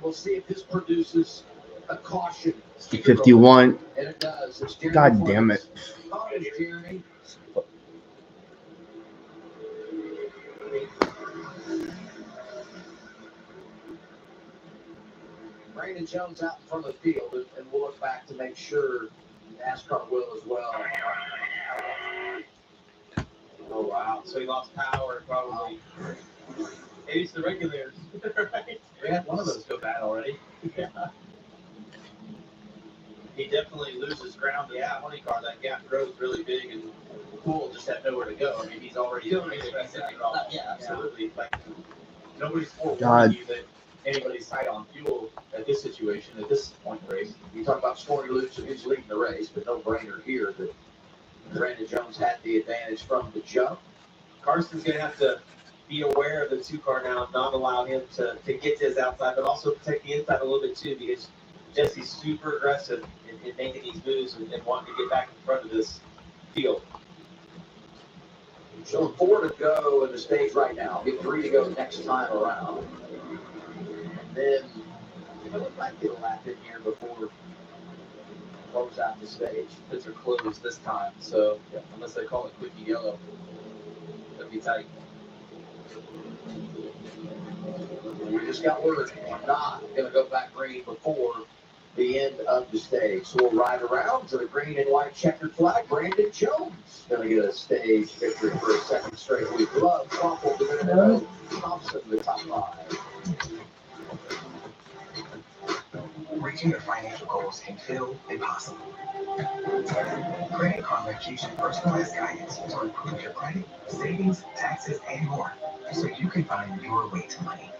we'll see if this produces a caution. 51. And it does. God damn it. Jeremy. Brandon Jones out in front of the field, and we'll look back to make sure NASCAR will as well. Oh, wow. So he lost power, probably. Maybe it's the regulators. Right? We had one of those go bad already. Yeah. He definitely loses ground. Yeah, money car, that gap grows really big, and Poole just had nowhere to go. I mean, he's already doing it. Yeah, absolutely. Like, nobody's forewarning you that anybody's tight on fuel at this situation, at this point in the race. You talk about scoring loops and who's leading the race, but no brainer here that Brandon Jones had the advantage from the jump. Carson's going to have to be aware of the 2-car now and not allow him to get to his outside, but also protect the inside a little bit too, because Jesse's super aggressive in making these moves and wanting to get back in front of this field. So 4 to go in the stage right now. Get 3 to go next time around. And then we might get a lap in here before close out the stage. Pits are closed this time, so unless they call it quickie yellow, that'd be tight. We just got word we're not going to go back green before the end of the stage. So we'll ride around to the green and white checkered flag. Brandon Jones going to get a stage victory for a second straight week. Love, Waffle, Domenico, Thompson, the top 5. Reaching your financial goals can feel impossible. Credit Karma gives you personalized guidance to improve your credit, savings, taxes, and more, so you can find your way to money.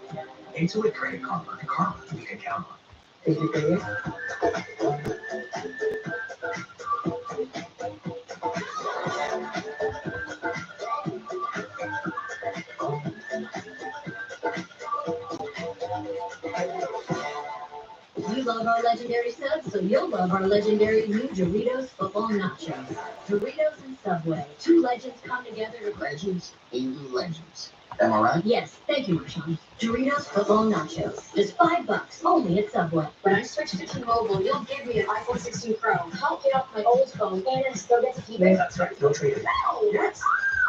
Intuit Credit Karma, the karma you can count on. Thank you, Dave. You love our legendary subs, so you'll love our legendary new Doritos football nachos. Doritos and Subway, 2 legends come together to Legends in legends. Am I right? Yes, thank you, Marshawn. Doritos football nachos. Just $5 only at Subway. When I switch to T-Mobile, you'll give me an iPhone 16 Pro. Help get off my old phone, and I still get to keep it. That's right. Don't trade it. No! Yes.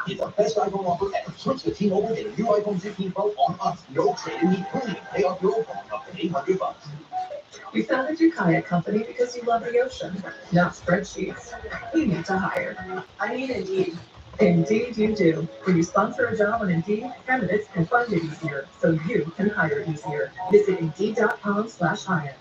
It's the best iPhone offer ever. Switch to T-Mobile, get a new iPhone 16 Pro on us. No trade-in need premium. Pay off your old phone up to $800. We founded your kayak company because you love the ocean, not spreadsheets. You need to hire. I need Indeed. Indeed you do. When you sponsor a job on Indeed, candidates can find it easier, so you can hire easier. Visit Indeed.com/hire.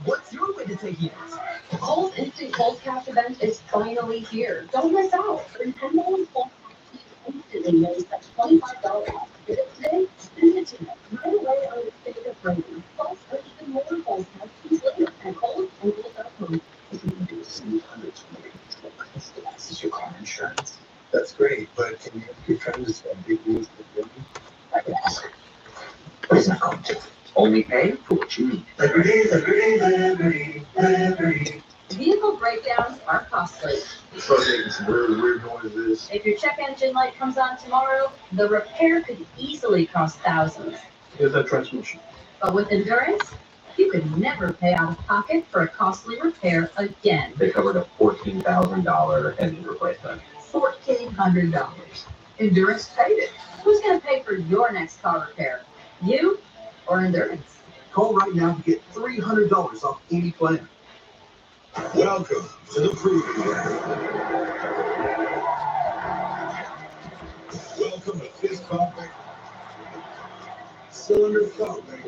What's your way to take it? Cole's Instant Cold Cash event is finally here. Don't miss out. Nintendo Cold Cash instantly knows that's $25 off. Get it today, spend it tonight. Right away on your favorite brand. Plus, or even more Cold Cash keys later at Coles and Coles.com. This is your car insurance. That's great, but can you keep trying to spend big news for me? I can ask. But it's not going to. Only pay for what you need. Liberty. Vehicle breakdowns are costly. Start making some really weird noises. If your check engine light comes on tomorrow, the repair could easily cost thousands. Here's that transmission. But with Endurance, you could never pay out of pocket for a costly repair again. They covered a $14,000 engine replacement. $1,400. Endurance paid it. Who's going to pay for your next car repair? You or Endurance? Call right now to get $300 off any plan. Welcome to the Proving Ground. Welcome to Fist Pumping, Cylinder Pumping,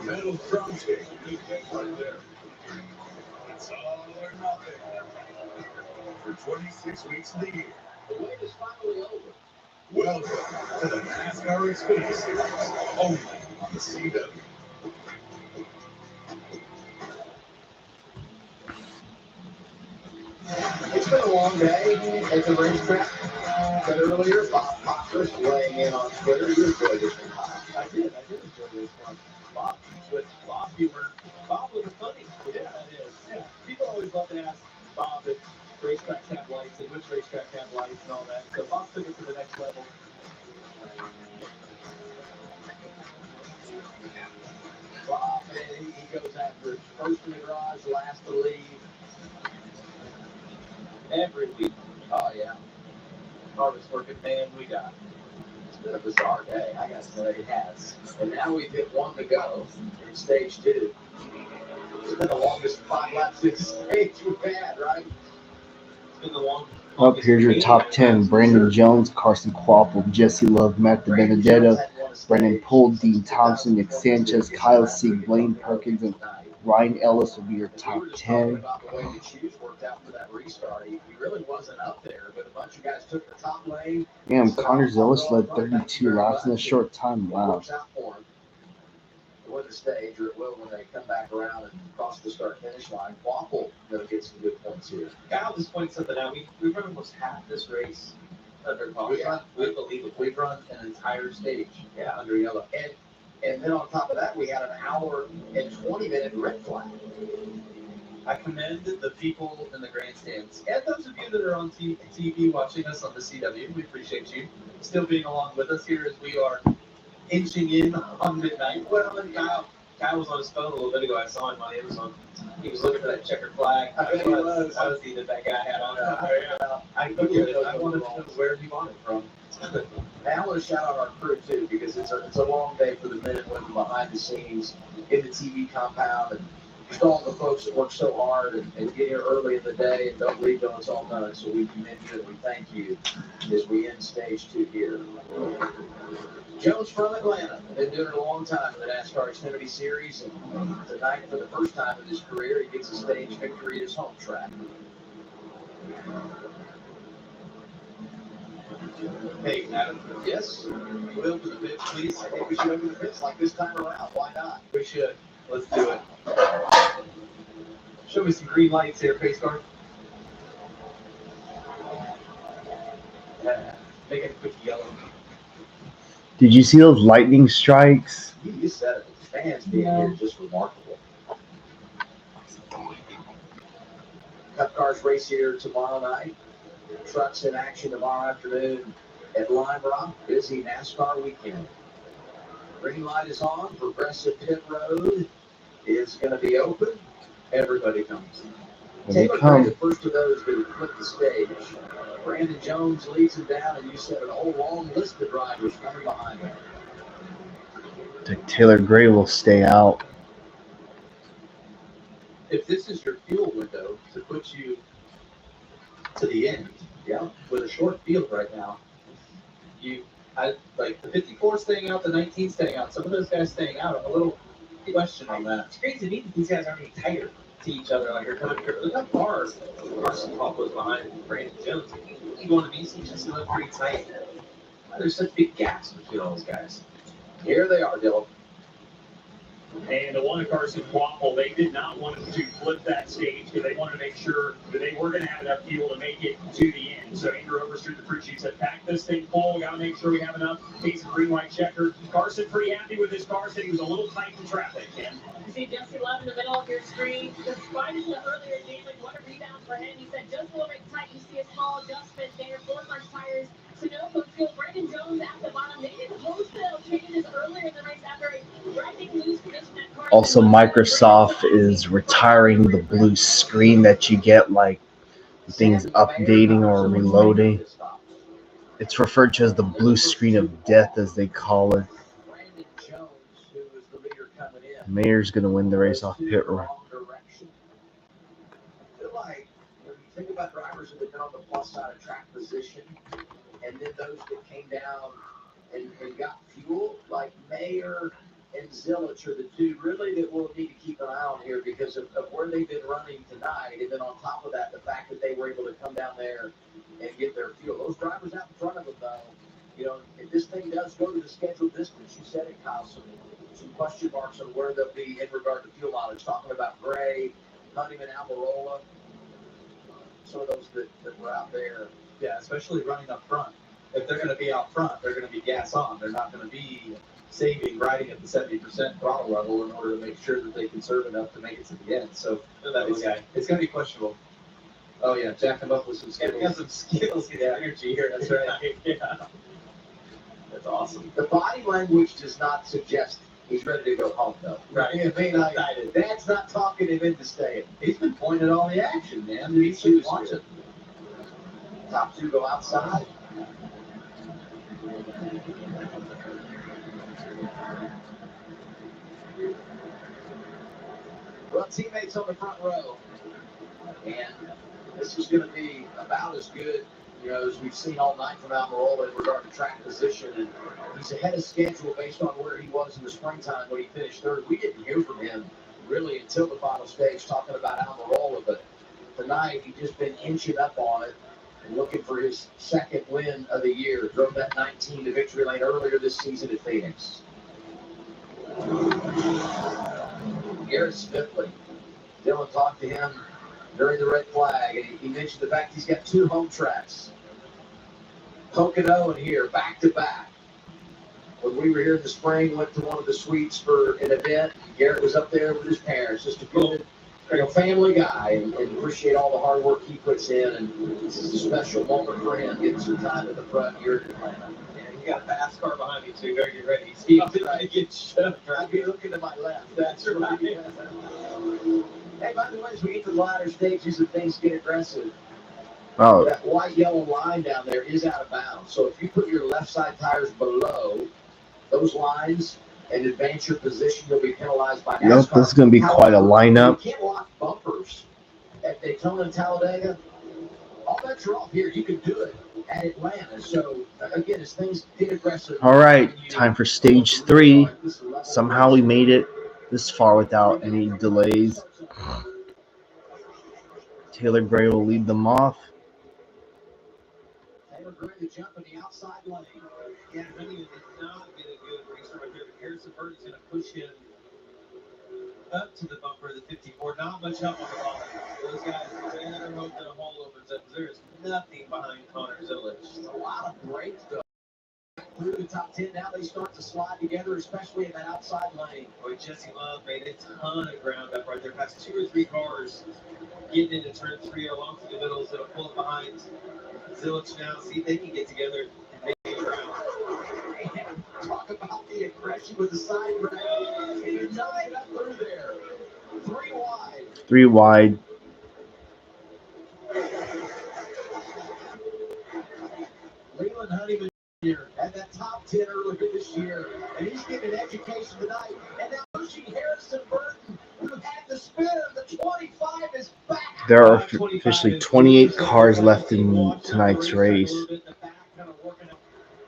Metal Drum Tape, new thing right there. It's all or nothing for 26 weeks of the year. The wait is finally over. Welcome to the NASCAR Xfinity Series, only on the CW. It's been a long day at the racetrack. Said earlier, Bob Fox weighing in on Twitter. You enjoyed this one, Bob. I did enjoy this one. Bob, with Bob humor. Bob was funny. Yeah, that is. Yeah. People always love to ask Bob if racetracks have lights and which racetrack have lights and all that. So Bob took it to the next level. Bob, and he goes after it. First in the garage, last to leave. Every week. Oh, yeah. Hardest working man we got. It's been a bizarre day. I got to say it has. And now we've hit 1 to go in stage 2. It's been the longest 5 laps in stage we've had, right? It's been the longest. Up here's your top 10. Brandon Jones, Carson Quapple, Jesse Love, Matt Benedetto, Brandon Poole, Dean Thompson, Nick Sanchez, Kyle Sieg, Blaine Perkins, and Ryan Ellis will be your top 10. About the way the shoes worked out for that restart. He really wasn't up there, but a bunch of guys took the top lane. Damn, Connor Zillis led 32 laps in a short time. Wow. Works out win the stage, or it will when they come back around and cross the start-finish line. Waffle going to get some good points here. Kyle just pointed something out. We've run almost half this race under caution. We've run an entire stage under yellow. And then on top of that, we had an hour and 20-minute red flag. I commend the people in the grandstands and those of you that are on TV watching us on the CW. We appreciate you still being along with us here as we are inching in on midnight. Well, and Kyle was on his phone a little bit ago. I saw him on Amazon. He was looking for that checkered flag. I was the that guy had on. I wanted to know where he bought it from. And I want to shout out our crew too, because it's a long day for the men and women behind the scenes in the TV compound, and just all the folks that work so hard and get here early in the day and don't leave till it's all done. So we commend you and we thank you as we end stage 2 here. Jones from Atlanta, been doing it a long time in the NASCAR Xfinity Series, and tonight, for the first time in his career, he gets a stage victory at his home track. Hey, Adam. Yes? Can we open the pits, please? I think we should open the pits like this time around. Why not? We should. Let's do it. Show me some green lights here, Pace Car. Make it a quick yellow. Did you see those lightning strikes? You said it. The fans being here is just remarkable. Cup Cars race here tomorrow night. Trucks in action tomorrow afternoon at Lime Rock. Busy NASCAR weekend. Green light is on. Progressive Pit Road is going to be open. Everybody comes. Taylor Gray, the first of those that quit the stage. Brandon Jones leads him down, and you said an whole long list of drivers coming behind him. Taylor Gray will stay out. If this is your fuel window to put you to the end, with a short field right now, I like the 54 staying out, the 19 staying out. Some of those guys staying out. I'm a little question on that. It's great to me that these guys aren't any tighter to each other. Like, you're coming here. Look how far Carson Top was behind Brandon Jones. You go on the BC, just look pretty tight. There's such big gaps between all those guys. Here they are, Dylan. And the one at Carson Waffle, they did not want to flip that stage because they wanted to make sure that they were going to have enough fuel to make it to the end. So Andrew Overstreet, the crew chief, said, pack this thing full. We got to make sure we have enough. Case of green white checker. Carson pretty happy with his car. Said he was a little tight in traffic. And you see Jesse Love in the middle of your screen. Despite the earlier damage, what a rebound for him. He said just a little bit tight. You see a small adjustment there. 4 months tires. Sunoco fuel. Brandon Jones at the bottom. They didn't post the changes earlier in the race after driving loose condition at car. Also, Microsoft is retiring the blue screen that you get, like things updating or reloading. It's referred to as the blue screen of death, as they call it. Mayor's going to win the race off pit road. I feel like when you think about drivers that have been on the plus side of track position, and then those that came down and got fuel, like Mayer and Zilich are the two really that we'll need to keep an eye on here because of where they've been running tonight. And then on top of that, the fact that they were able to come down there and get their fuel. Those drivers out in front of them, though, if this thing does go to the scheduled distance, you said it, Kyle, some question marks on where they'll be in regard to fuel mileage. Talking about Gray, Honeyman, Almirola, some of those that were out there. Yeah, especially running up front. If they're going to be out front, they're going to be gas on. They're not going to be riding at the 70% throttle level in order to make sure that they can serve enough to make it to the end. So it's going to be questionable. Oh, yeah, jack them up with some skills. Yeah, some skills and energy here. That's right. Yeah. That's awesome. The body language does not suggest he's ready to go home, though. Right. Dad's not talking him into staying. He's been pointing at all the action, man. He's been watching. Top 2 go outside. Well, teammates on the front row. And this is going to be about as good, as we've seen all night from Almirola in regard to track position. And he's ahead of schedule based on where he was in the springtime when he finished third. We didn't hear from him really until the final stage talking about Almirola. But tonight, he's just been inching up on it and looking for his second win of the year. Drove that 19 to victory lane earlier this season at Phoenix. Garrett Smithley. Dylan talked to him during the red flag, and he mentioned the fact he's got 2 home tracks. Pocono and here, back to back. When we were here in the spring, went to one of the suites for an event. Garrett was up there with his parents, just a good, family guy, and appreciate all the hard work he puts in. And this is a special moment for him, getting some time at the front here in Atlanta. Yeah, you got a fast car behind me too. Better get ready. He's going to get shoved. I'd be looking to my left. That's right. Hey, by the way, as we get to the latter stages and things get aggressive, that white yellow line down there is out of bounds. So if you put your left side tires below those lines and advance your position, you'll be penalized by NASCAR. Yep, this is going to be quite a lineup. You can't lock bumpers at Daytona and Talladega. All bets are off here. You can do it at Atlanta. So again, as things get aggressive. All right, time for stage 3. Somehow we made it this far without any delays. Taylor Gray will lead them off. Taylor Gray to jump in the outside lane. Yeah, Honeyman did not get a good race right here, but Harrison Burton's going to push him up to the bumper of the 54. Not much help on the bottom. Those guys better hope that a hole opens up, because there is nothing behind Connor Zillich. A lot of brakes, though. Through the top 10, now they start to slide together, especially in that outside lane. Boy, Jesse Love made a ton of ground up right there, past 2 or 3 cars, getting into turn 3 along through the middle, so pull it behind Zillich now. See if they can get together and make it ground. Talk about the aggression with the side brake. And you're nine up through there. 3 wide. 3 wide. Leland Honeyman here at that top 10 earlier this year, and he's getting an education tonight. And now pushing Harrison Burton, who had the spinner. The 25 is back. There are officially 28 cars left in tonight's race.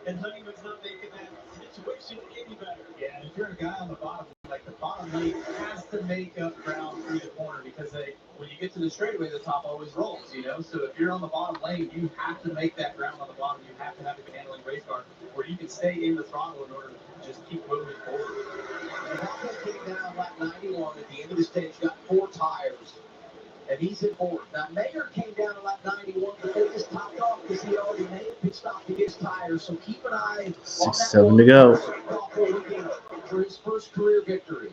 And Honeyman's not making that situation any better. Yeah, if you're a guy on the bottom, like the bottom lane has to make up ground through the corner, because when you get to the straightaway, the top always rolls, you know? So if you're on the bottom lane, you have to make that ground on the bottom. You have to have a good handling race car where you can stay in the throttle in order to just keep moving forward. Malcolm came down lap 91 at the end of the stage, got 4 tires. And he's in 4th. Now, Mayer came down to lap 91, but they just topped off because he already made a pit stop to get his tires. So keep an eye on that 6-7 to go. For his first career victory.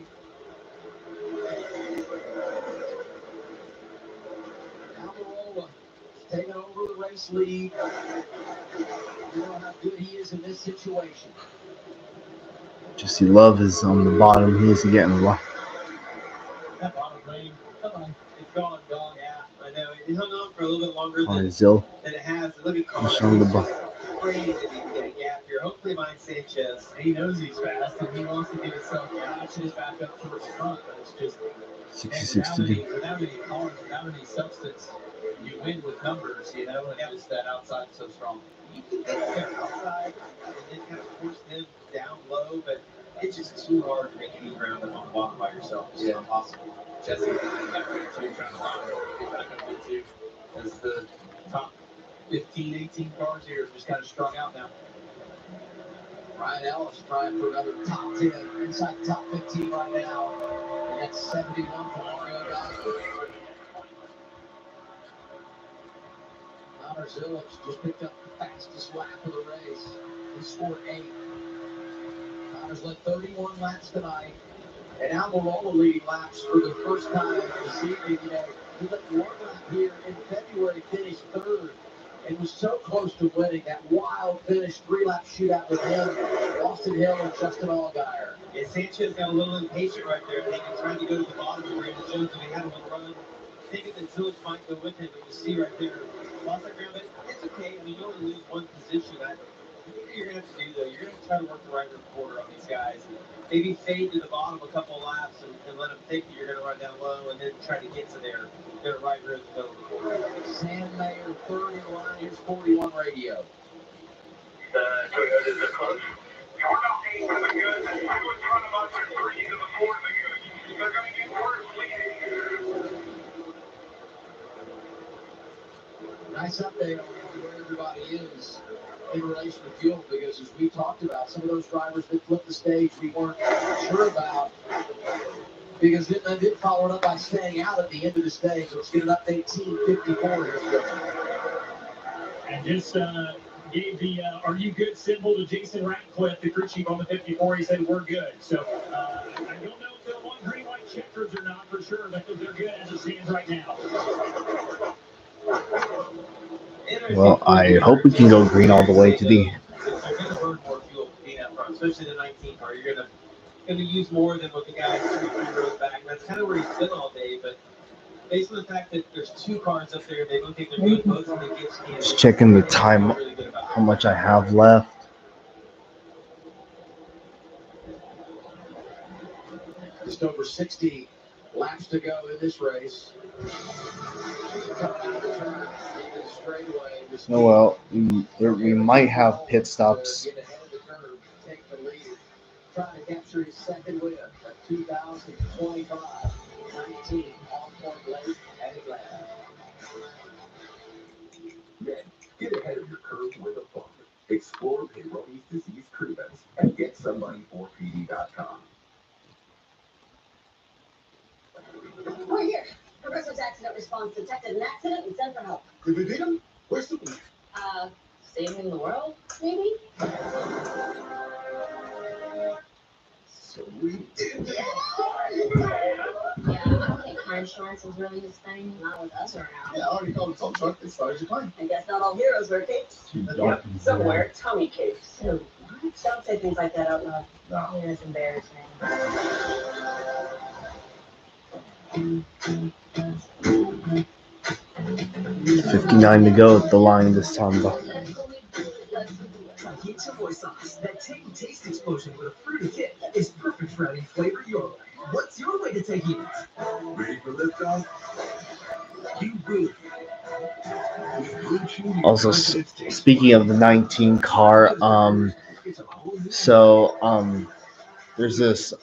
Almirola taking over the race lead. You know how good he is in this situation. Jesse Love is on the bottom. He isn't getting locked. That bottom lane, come on. It's gone. Yeah, I know. It hung on for a little bit longer than it has. Look at Connor. Crazy to get a gap here. Hopefully, mine Sanchez. He knows he's fast, and he wants to give himself just back up towards the front. But it's just 66 to do. without any cars, without any substance, you win with numbers, you know. And just that outside so strong. You can get there outside, and then kind of force them down low, but it's just too hard to make any ground up on the bottom by yourself. It's impossible. Jesse, trying to get back up into as the top 15, 18 cars here just kind of strung out now. Ryan Ellis trying for another top 10, inside the top 15 right now. And that's 71 for Mario Gosper. Connor Zillich just picked up the fastest lap of the race. He scored 8. Connor's led 31 laps tonight. And Almirola leading laps for the first time this evening. You know, he led 1 lap here in February, finished 3rd, and was so close to winning. That wild finish, 3-lap shootout with him, Austin Hill, and Justin Allgaier. Yeah, Sanchez got a little impatient right there, trying to go to the bottom of Brandon Jones, and he had him on the run. Thinking that Zillich might go with him, but you see right there, lost that ground, but it's okay. I mean, you only lose 1 position. You're going to have to do, though. You're going to try to work the right rear quarter on these guys. And maybe fade to the bottom a couple of laps and let them think that you're going to run down low, and then try to get to their right rear in the middle of the quarter. Sam Mayer, 3rd in line. Here's 41 radio. Toyotas are close. You're not aiming for the good. I was trying to watch it for you before the good. They're going to get worse leading. nice update on where everybody is in relation to fuel, because as we talked about, some of those drivers that flipped the stage we weren't sure about, because they did follow it up by staying out at the end of the stage. Let's get an update, Team 54 here. And just gave the "Are you good?" symbol to Jason Ratcliffe, the crew chief on the 54. He said, "We're good." So I don't know if they're on green, white checkers or not for sure, but they're good as it stands right now. Well, I hope we can go green all the way to the. You're gonna burn more fuel being up front, especially the 19 car. You're gonna use more than what the guys 2-3 rows back. That's kind of where he's been all day, but based on the fact that there's 2 cars up there, they don't think they're good. Both of them get scanned. Just checking the time, how much I have left. Just over 60 laps to go in this race. Oh well, we might have pit stops. Trying to capture his second win of 2025, 19 on-point late at Atlanta. Then, get ahead of your curve with a fund. Explore Peyronie's disease treatments at GetSomebodyForPD.com. We're here. Progressive's accident response detected an accident and sent for help. Did we beat him? Where's the police? Saving the world, maybe? So we did that. Yeah, I don't think car insurance is really his thing. Not with us around. Yeah, I already called the tow truck. As far as you claim. I guess not all heroes wear capes. Yep. Some wear tummy capes. So, don't say things like that out loud. No. Yeah, it's embarrassing. 59 to go at the line this time, though. Try Heat Savoy sauce. That tangy taste explosion with a fruity kick is perfect for adding flavor your way. What's your way to taking it? Ready for liftoff? You will. Also, speaking of the 19 car, there's this.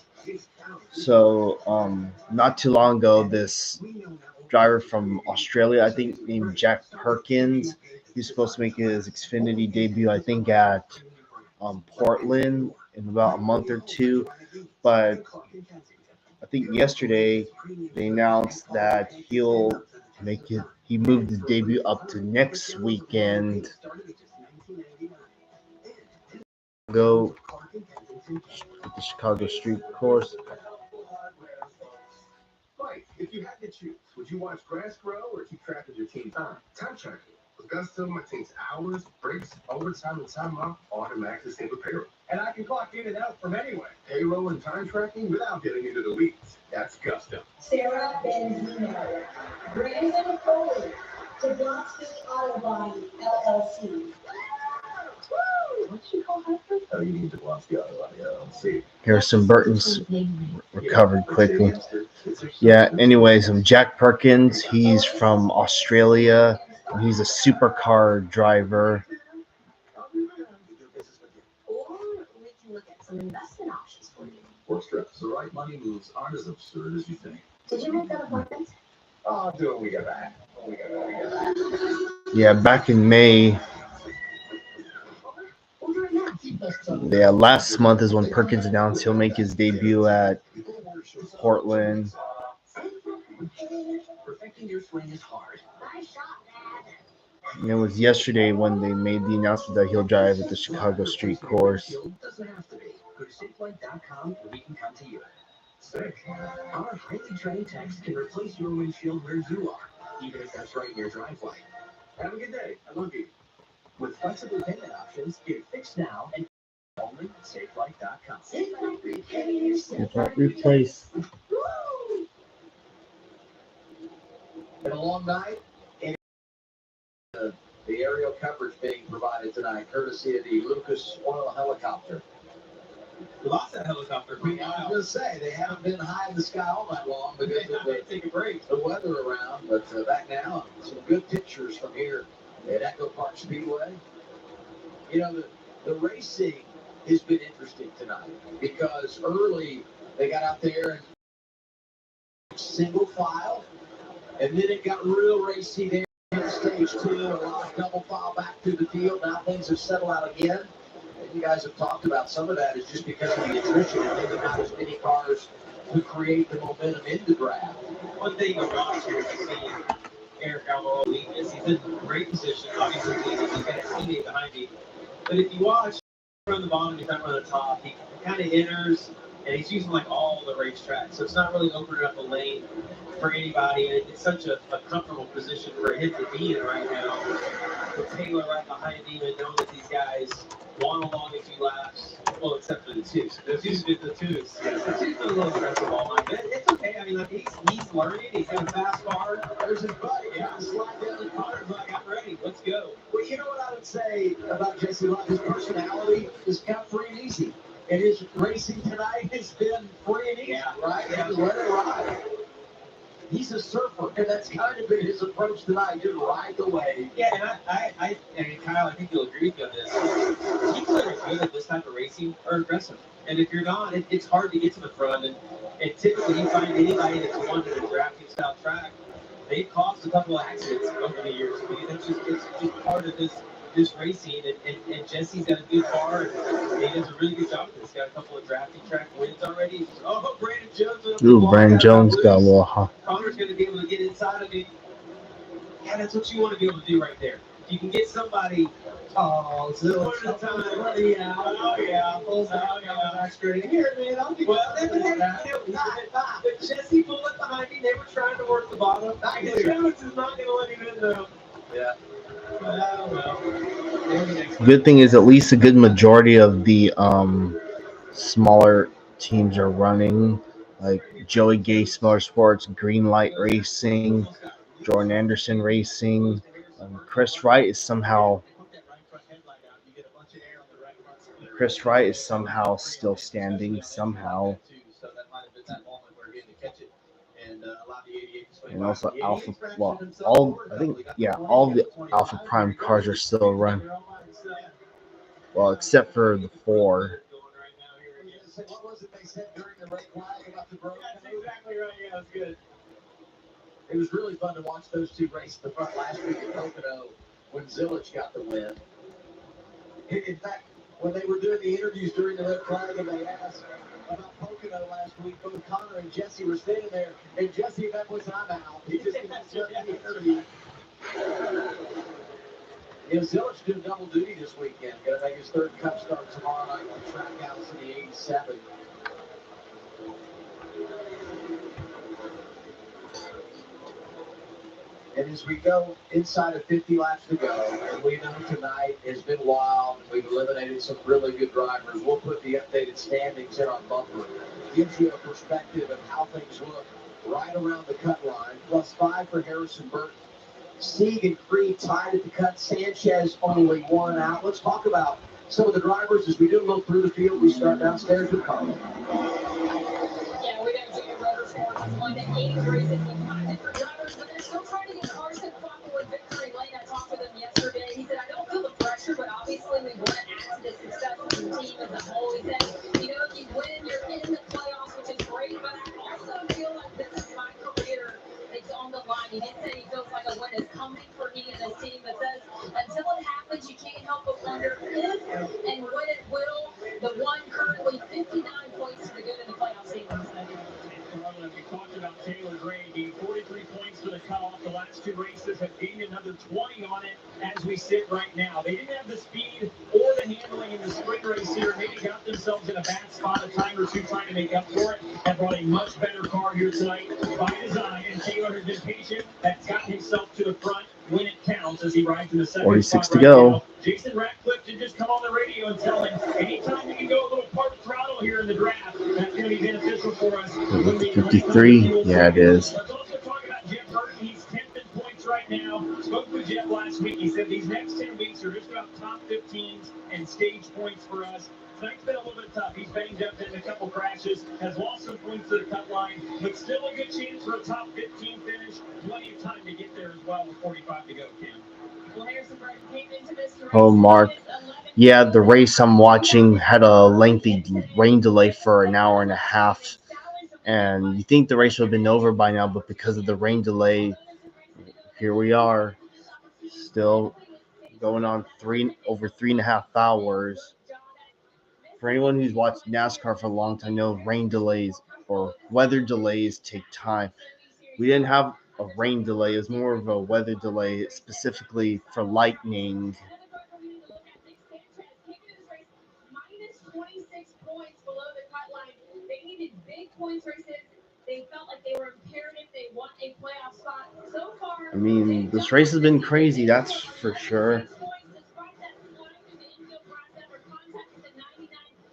Not too long ago, this driver from Australia, I think named Jack Perkins, he's supposed to make his Xfinity debut, I think, at Portland in about a month or two. But I think yesterday they announced that he'll make it. He moved his debut up to next weekend. Go at the Chicago Street Course. Mike, if you had to choose, would you watch grass grow or keep track of your team time? Time tracking. With Gusto, my team's hours, breaks, overtime, and time off automatically save a payroll. And I can clock in and out from anywhere. Payroll and time tracking without getting into the weeds. That's Gusto. Sarah Benzino, Brandon Foley, to Blocksfield Auto Body, LLC. What you call her? Oh, you need to watch the auto body LLC. Harrison Burton's recovered quickly. Yeah, anyways, Jack Perkins, he's from Australia. He's a supercar driver. Or we can look at some investment options for you. Horse trips, the right money moves aren't as absurd as you think. Did you make that appointment? Oh, do it when we get back. Yeah, back in May. Yeah, last month is when Perkins announced he'll make his debut at Portland. Perfecting your swing is hard. And it was yesterday when they made the announcement that he'll drive at the Chicago Street Course. Doesn't have to be. Go to SafeLight.com and we can come to you. Safe. Our highly trained techs can replace your windshield where you are, even if that's right in your driveway. Have a good day. I love you. With flexible payment options, get it fixed now and only at SafeLight.com. SafeLight repairs. Replace. Been a long night. The aerial coverage being provided tonight, courtesy of the Lucas Oil helicopter. We lost that helicopter. I was going to say, they haven't been high in the sky all night long because of take a break. the weather around. But back now, some good pictures from here at EchoPark Speedway. You know, the racing has been interesting tonight because early they got out there and single file, and then it got real racy there begin stage 2. A lot of double file back through the field. Now things have settled out again. And you guys have talked about some of that is just because of the attrition and maybe not as many cars to create the momentum in the draft. One thing about here is seeing Eric Almirola lead this. He's in great position. Obviously, he's got a teammate behind him. But if you watch from the bottom, he's not from the top. He kind of enters, and he's using like all the racetracks. So it's not really opening up a lane for anybody. And it's such a comfortable position for him to be in right now. With Taylor right behind him and knowing that these guys want along a few laps. Well, except for the twos. The twos. Yeah, the twos are a little aggressive all night. But it's okay. I mean, like he's learning. He's got a fast car. There's his buddy. Yeah, slide down the car. Like, I'm ready. Let's go. Well, you know what I would say about Jesse Love? His personality is kind of free and easy. And his racing tonight has been free and easy, right? Yeah. And let it ride. He's a surfer, and that's kind of been his approach tonight. Just ride the wave. Yeah, and I mean, Kyle, I think you'll agree with me on this. People that are good at this type of racing are aggressive. And if you're not, it's hard to get to the front. And typically, you find anybody that's wanted a drafting style track, they've caused a couple of accidents over the years. I mean, it's just part of this racing. And Jesse's got a good car, and he does a really good job with this. He's got a couple of drafting track wins already. Oh, Brandon Jones. Ooh, Brandon Jones got a little hot. Connor's going to be able to get inside of him. Yeah, that's what you want to be able to do right there. If you can get somebody. Oh, so one at a time. Yeah. Oh, yeah. Pulls out the back straight. Here, man, I'll give But Jesse pulled up behind me. They were trying to work the bottom. Jones is not going to let him in, though. Yeah. Good thing is at least a good majority of the smaller teams are running, like Joey Gay Motorsports, Greenlight Racing, Jordan Anderson Racing. Chris Wright is somehow still standing somehow. And also Alpha, well, all the Alpha Prime cars are still running. Well, except for the 4. What was it they said during the red flag about the broke? That's exactly right. Yeah, that's good. It was really fun to watch those two race the front last week at Pocono when Zilich got the win. In fact, when they were doing the interviews during the red flag and they asked about Pocono last week, both Connor and Jesse were standing there, and Jesse met was I'm out. He just didn't shut the interview. Zilich doing double duty this weekend. Going to make his 3rd Cup start tomorrow night on Trackhouse in the 87. And as we go inside of 50 laps to go, and we know tonight has been wild, and we've eliminated some really good drivers, we'll put the updated standings in our bumper. Gives you a perspective of how things look right around the cut line. +5 for Harrison Burton. Sieg and Creed tied at the cut. Sanchez only 1 out. Let's talk about some of the drivers as we do look through the field. We start downstairs with Carl. Yeah, we got Junior Motorsports. It's one that 80 races with 5 different drivers, but they're still trying to get cars to follow with victory lane. I talked to them yesterday. He said, I don't feel the pressure, but obviously we want to add to the success of the team as a whole. He said, you know, if you win, you're in the playoffs, which is great, but I also feel like this is my career. It's on the line. He did say he feels like a win is coming for he and his team, but says until it happens, you can't help but wonder if and when it will. The one currently 59 points to the good in the playoffs. We talked about Taylor Gray gained 43 points for the cutoff. The last 2 races have gained another 20 on it as we sit right now. They didn't have the speed or the handling in the sprint race here. Maybe got themselves in a bad spot a time or two trying to make up for it. Have brought a much better car here tonight by design. And Taylor has been patient. Has gotten himself to the front when it counts as he rides in the 2nd 46 spot to right go. now. Jason Ratcliffe did just come on the radio and tell him anytime you can go a little part throttle here in the draft, that's going to be beneficial for us. 53? Yeah, it is. Let's also talk about Jeff Burton. He's 10th in points right now. Spoke with Jeff last week. He said these next 10 weeks are just about top 15s and stage points for us. Tonight's been a little bit tough. He's banged up in a couple crashes, has lost some points to the cut line, but still a good chance for a top 15 finish. Plenty of time to get there as well with 45 to go, Kim. Oh, Mark. Yeah, the race I'm watching had a lengthy rain delay for an hour and a half. And you think the race would have been over by now, but because of the rain delay, here we are. Still going on over 3.5 hours. For anyone who's watched NASCAR for a long time, know rain delays or weather delays take time. We didn't have a rain delay. It was more of a weather delay, specifically for lightning. Minus 26 points below the cut line. They needed big points races. They felt like they were imperative. They want a playoff spot. So far, I mean, this race has been crazy, that's for sure.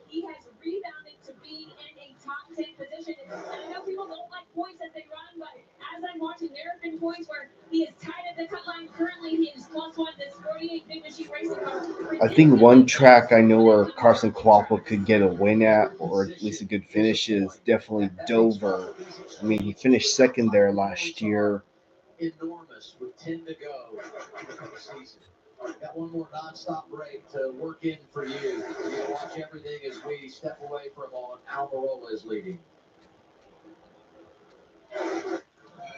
He has rebounded to be in a top 10 position. And I know people don't like points as they run, but as I'm watching, there have been points where he is tied at the cut line. Currently, he is +1. This 48 Big Machine Racing car. I think one track I know where Carson Kowalko could get a win at, or at least a good finish, is definitely Dover. I mean, he finished second there last year. Enormous with 10 to go for the season. Got one more non-stop break to work in for you. You're going to watch everything as we step away for a moment. Almirola is leading.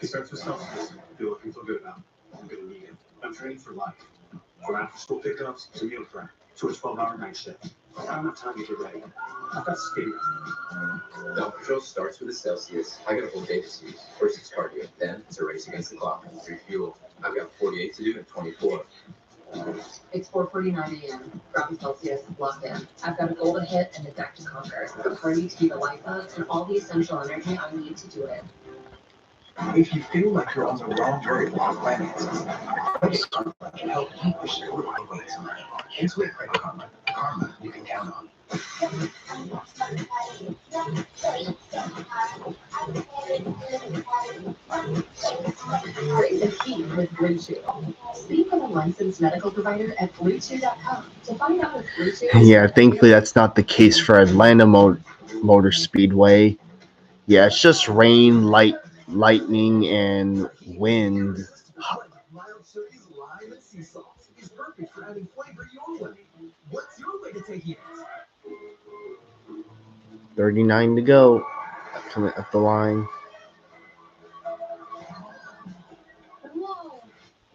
It starts with self-discipline. Do what you feel good about. I'm going to need it. I'm training for life. From after-school pickups to meal prep to a 12-hour night shift. I don't have time to get ready. I've got to skate. Down patrol starts with a Celsius. I got a full day to see. First it's cardio, then it's a race against the clock. Refuel. I've got 48 to do in 24. It's 4:49 a.m. Grab a Celsius, locked in. I've got a goal to hit and a deck to conquer. A party to be the life of, and all the essential energy I need to do it. If you feel like you're on the wrong road while planning something, Karma can help you push through the right ways. Intuit Credit Karma. Karma you can count on. Race and Keep with Bluetooth. Speak with a licensed medical provider at Bluetooth.com to find out if Bluetooth. Yeah, thankfully that's not the case for Atlanta Motor Speedway. Yeah, it's just rain, lightning, and wind. Mild Chili's lime and sea salt is perfect for adding flavor your way. What's your way to take it? 39 to go. Coming up the line. Whoa!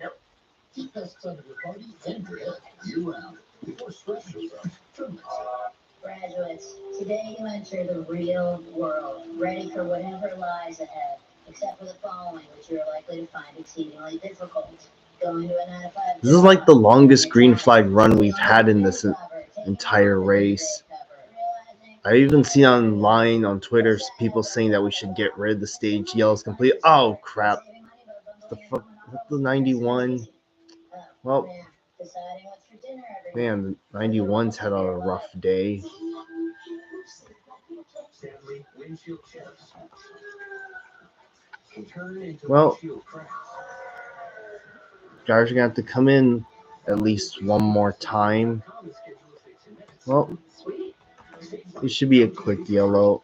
Nope. Keep best time of your party and grill year-round. Before stress yourself, turn this. Graduates, today you enter the real world, ready for whatever lies ahead, except for the following, which you are likely to find exceedingly difficult. Going to a 9-to-5 This is like the longest green flag run we've had in this entire race. I even see online on Twitter people saying that we should get rid of the stage yells complete. Oh crap! The 91. Well, man, the 91's had a rough day. Well, drivers are gonna have to come in at least one more time. Well, it should be a quick yellow.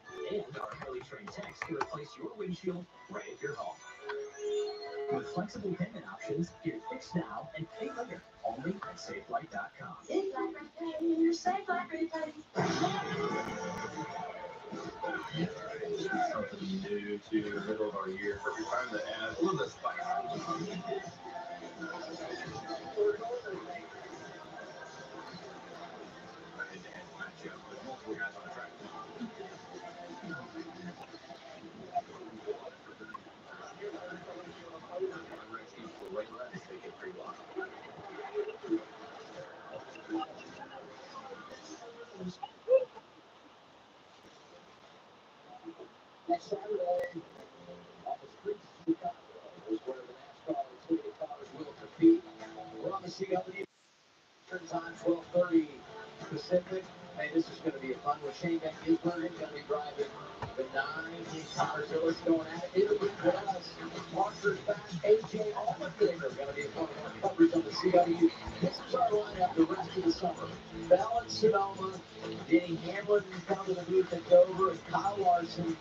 With flexible payment options, get it fixed now and pay later. Only at SafeLight.com. Safe Light Repay, Safe Light Repay. Something new to the middle of our year. Perfect time to add a little bit of spice. With multiple guys on the track. Next Saturday, on the streets of Chicago is where the NASCAR and Speedway cars will compete. We're on the CW time, 12:30 Pacific. Hey, this is going to be a fun one. Shane Van Gisbergen is going to be driving the 9 cars. So let's go at it with us. Markers back, AJ Allmendinger going to be a fun one. Coverage on the CW. This is our lineup the rest of the summer. Bell at Sonoma, Denny Hamlin down to the booth at Dover, and Kyle Larson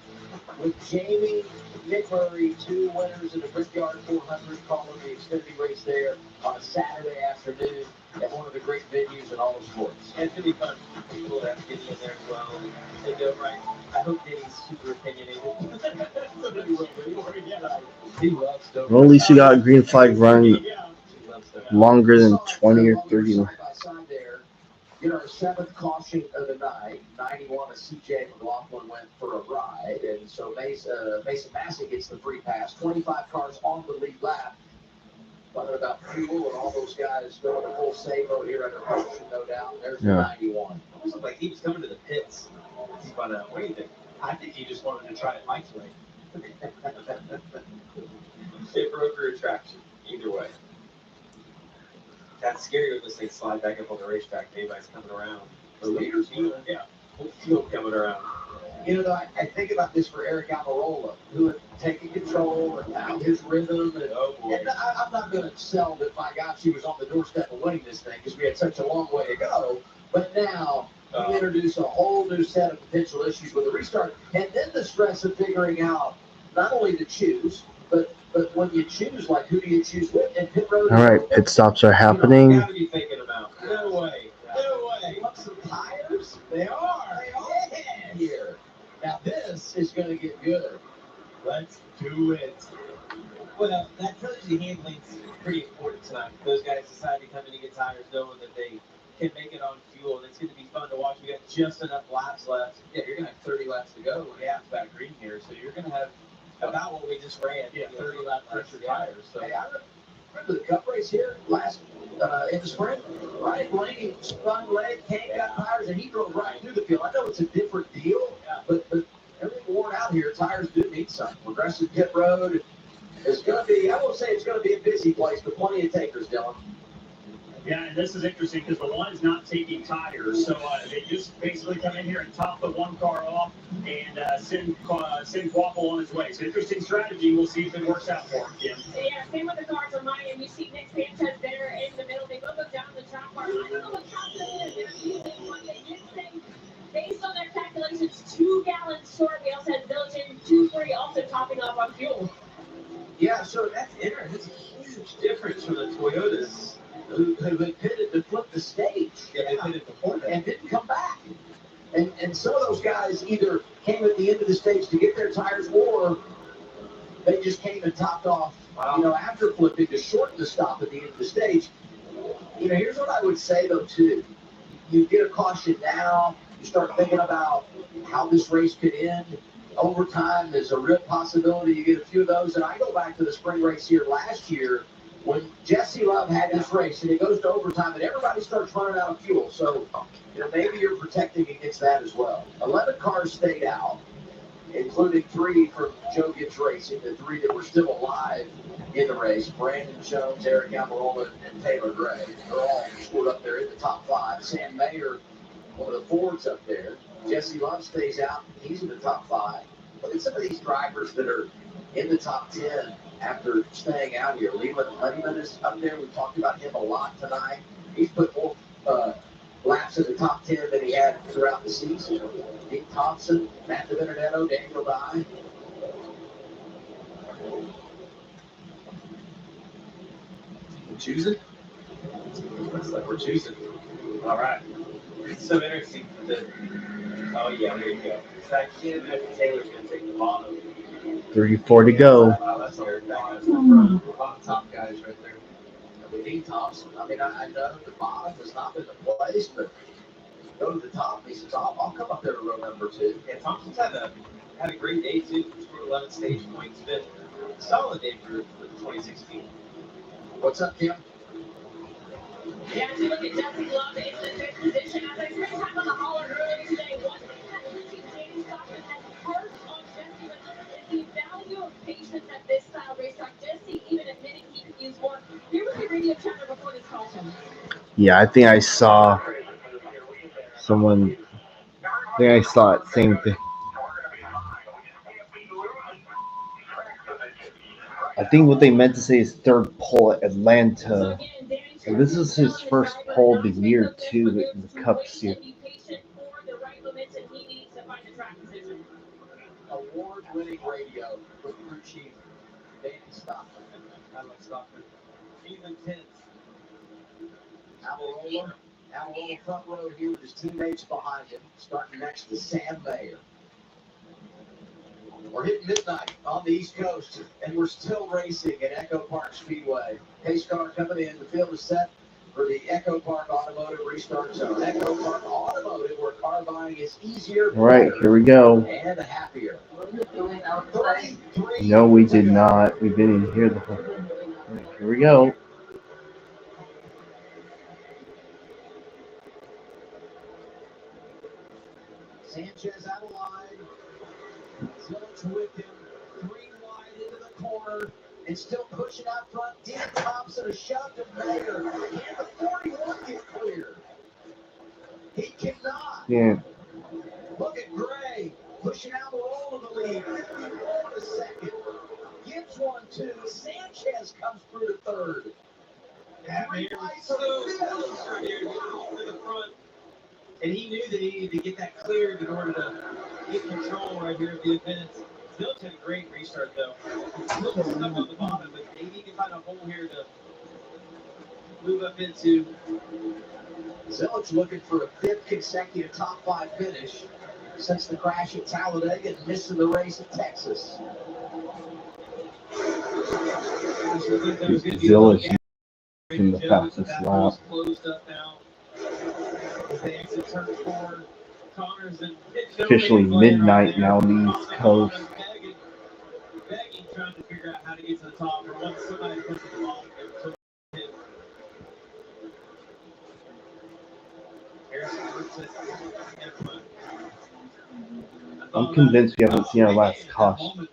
with Jamie McMurray, 2 winners in the Brickyard 400, calling the Xfinity race there on a Saturday afternoon at one of the great venues in all of sports. And it's going to be fun. People have Denny in there as well. They go right. I hope Denny's super opinionated. Well, at least you got a green flag run longer than 20 or 30. Side by side there. Get our seventh caution of the night. 91 of CJ McLaughlin went for a ride, and so Mason Massey gets the free pass. 25 cars on the lead lap. Talking about fuel and all those guys going to full save mode here under pressure, no doubt. There's the 91. Almost looked like he was coming to the pits. But what do you think? I think he just wanted to try it Mike's way. It broke your traction. Either way. That's scary when this thing slide back up on the racetrack. Anybody's coming around. The leaders, yeah. Whole field coming around. You know, I think about this for Eric Almirola, who had taken control and found his rhythm. And I'm not going to sell that, my gosh, he was on the doorstep of winning this thing because we had such a long way to go. But now you introduce a whole new set of potential issues with a restart. And then the stress of figuring out not only to choose, but when you choose, like, who do you choose with? And pit road. All right, pit stops are happening. What are you thinking about? No way. No way. Want some tires? They are. Yeah. Here. Now this is going to get good. Let's do it. Well, that tells you handling's pretty important tonight. Those guys decide to come in and get tires knowing that they can make it on fuel, and it's going to be fun to watch. We got just enough laps left. Yeah, you're going to have 30 laps to go. Yeah, it's back green here, so you're going to have about what we just ran. Yeah, 30 lap pressure tires. So. Hey, I remember the Cup race here last in the spring. Ryan Blaney spun leg, Kane got tires, and he drove right through the field. I know it's a different deal, but everything worn out here. Tires do need something. Progressive Pit Road is going to be, I won't say it's going to be a busy place, but plenty of takers, Dylan. Yeah, and this is interesting because the one is not taking tires, so they just basically come in here and top the one car off and send Quaffle on his way. So interesting strategy. We'll see if it works out for him. Yeah, same with the cars on mine. And you see Nick Sanchez there in the middle. They both go down the track bar. I don't know what confidence they're using. What they did say, based on their calculations, 2 gallons short. We also had Diligent 2-3 also topping off on fuel. Yeah, so that's interesting. That's a huge difference from the Toyotas. Who had pitted to flip the stage. Yeah, they pitted before that. And didn't come back. And some of those guys either came at the end of the stage to get their tires, or they just came and topped off, after flipping to shorten the stop at the end of the stage. You know, here's what I would say, though, too. You get a caution now. You start thinking about how this race could end. Overtime is a real possibility. You get a few of those. And I go back to the spring race here last year, when Jesse Love had this race and it goes to overtime and everybody starts running out of fuel. So, maybe you're protecting against that as well. 11 cars stayed out, including 3 from Joe Gibbs Racing, the 3 that were still alive in the race. Brandon Jones, Eric Almirola, and Taylor Gray. They're all scored up there in the top 5. Sam Mayer, one of the Fords up there. Jesse Love stays out. He's in the top 5. Look at some of these drivers that are in the top 10 after staying out here. Leland Honeyman is up there. We talked about him a lot tonight. He's put more laps in the top 10 than he had throughout the season. Nick Thompson, Matt DiBenedetto, Daniel Dye. We're choosing? Looks like we're choosing. All right. It's so interesting that, oh yeah, there you go. It's like Taylor's going to take the bottom. 34 to go. Wow, that's our top guys right there. We need Thompson. I mean, I know the bottom has not been the place, but go to the top. He says, I'll come up there to row number 2. Yeah, Thompson's had a great day too. Scored 11 stage points. Been a solid day for 2016. What's up, Kim? Yeah, as you look at Jesse Love in the 5th position, as I spent time on the hauler earlier today, one thing that James Stockton has harped on Jesse is the value of patience at this style racetrack. Jesse even admitting he could use more. Here was the radio chatter before this caution. Yeah, I think I saw someone. I think I saw it. Same thing. I think what they meant to say is 3rd pole at Atlanta. And this is his first pole of the year, too, in the Cup Series. Award-winning radio with crew chief Danny Stockton. I like Stockton. Even 10. Almirola front row here with his teammates behind him, starting next to Sam Mayer. We're hitting midnight on the East Coast, and we're still racing at EchoPark Speedway. Pace car coming in. The field is set for the EchoPark Automotive Restart Zone. EchoPark Automotive, where car buying is easier, All right, here we go. and happier. No, we did not. We've been in here the whole. All right, here we go. Sanchez out of line. Zilch with him. 3 wide into the corner. And still pushing out front. Dean Thompson, a shove to Mayer. Can the 41 get clear? He cannot. Yeah. Look at Gray pushing out the roll of the lead. 54 to second. Gibbs 1-2. Sanchez comes through to third. Yeah, Mayer was so close right here to the front. And he knew that he needed to get that cleared in order to get control right here of the event. Zilch had a great restart, though. Zilch was stuck on the bottom, but maybe he can find a hole here to move up into. Zilch looking for a 5th consecutive top 5 finish since the crash at Talladega and missing the race at Texas. Zilch in the fastest lap. Closed up now. They exit turn 4. Connors and Officially midnight now on the East Coast. Begging, trying to figure out how to get to the top, or once somebody puts the ball. I'm convinced we haven't seen our last caution.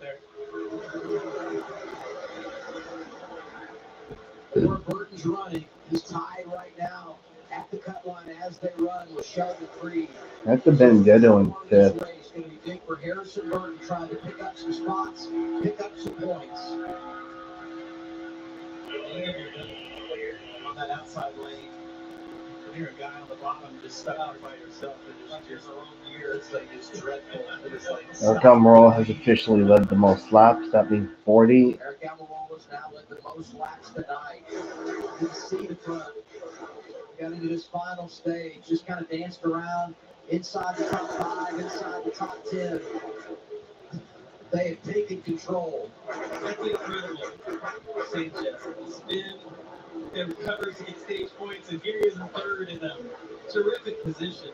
Burton's running. He's tied right now at the cut line as they run with Sheldon Creed. That's a Benedetto in 5th. This race is going to be big for Harrison Burton, trying to pick up some spots, pick up some points. On that outside lane, when you're a guy on the bottom just stuck out by yourself and just your own year, it's like it's dreadful. It's like Eric Almirola has officially led the most laps, that being 40. Eric Almirola's now led the most laps tonight. You can see the front. Got into this final stage, just kind of danced around inside the top 5, inside the top 10. They have taken control. That's incredible. Sanchez, the spin, and recovers to get stage points, and here he is in third in a terrific position.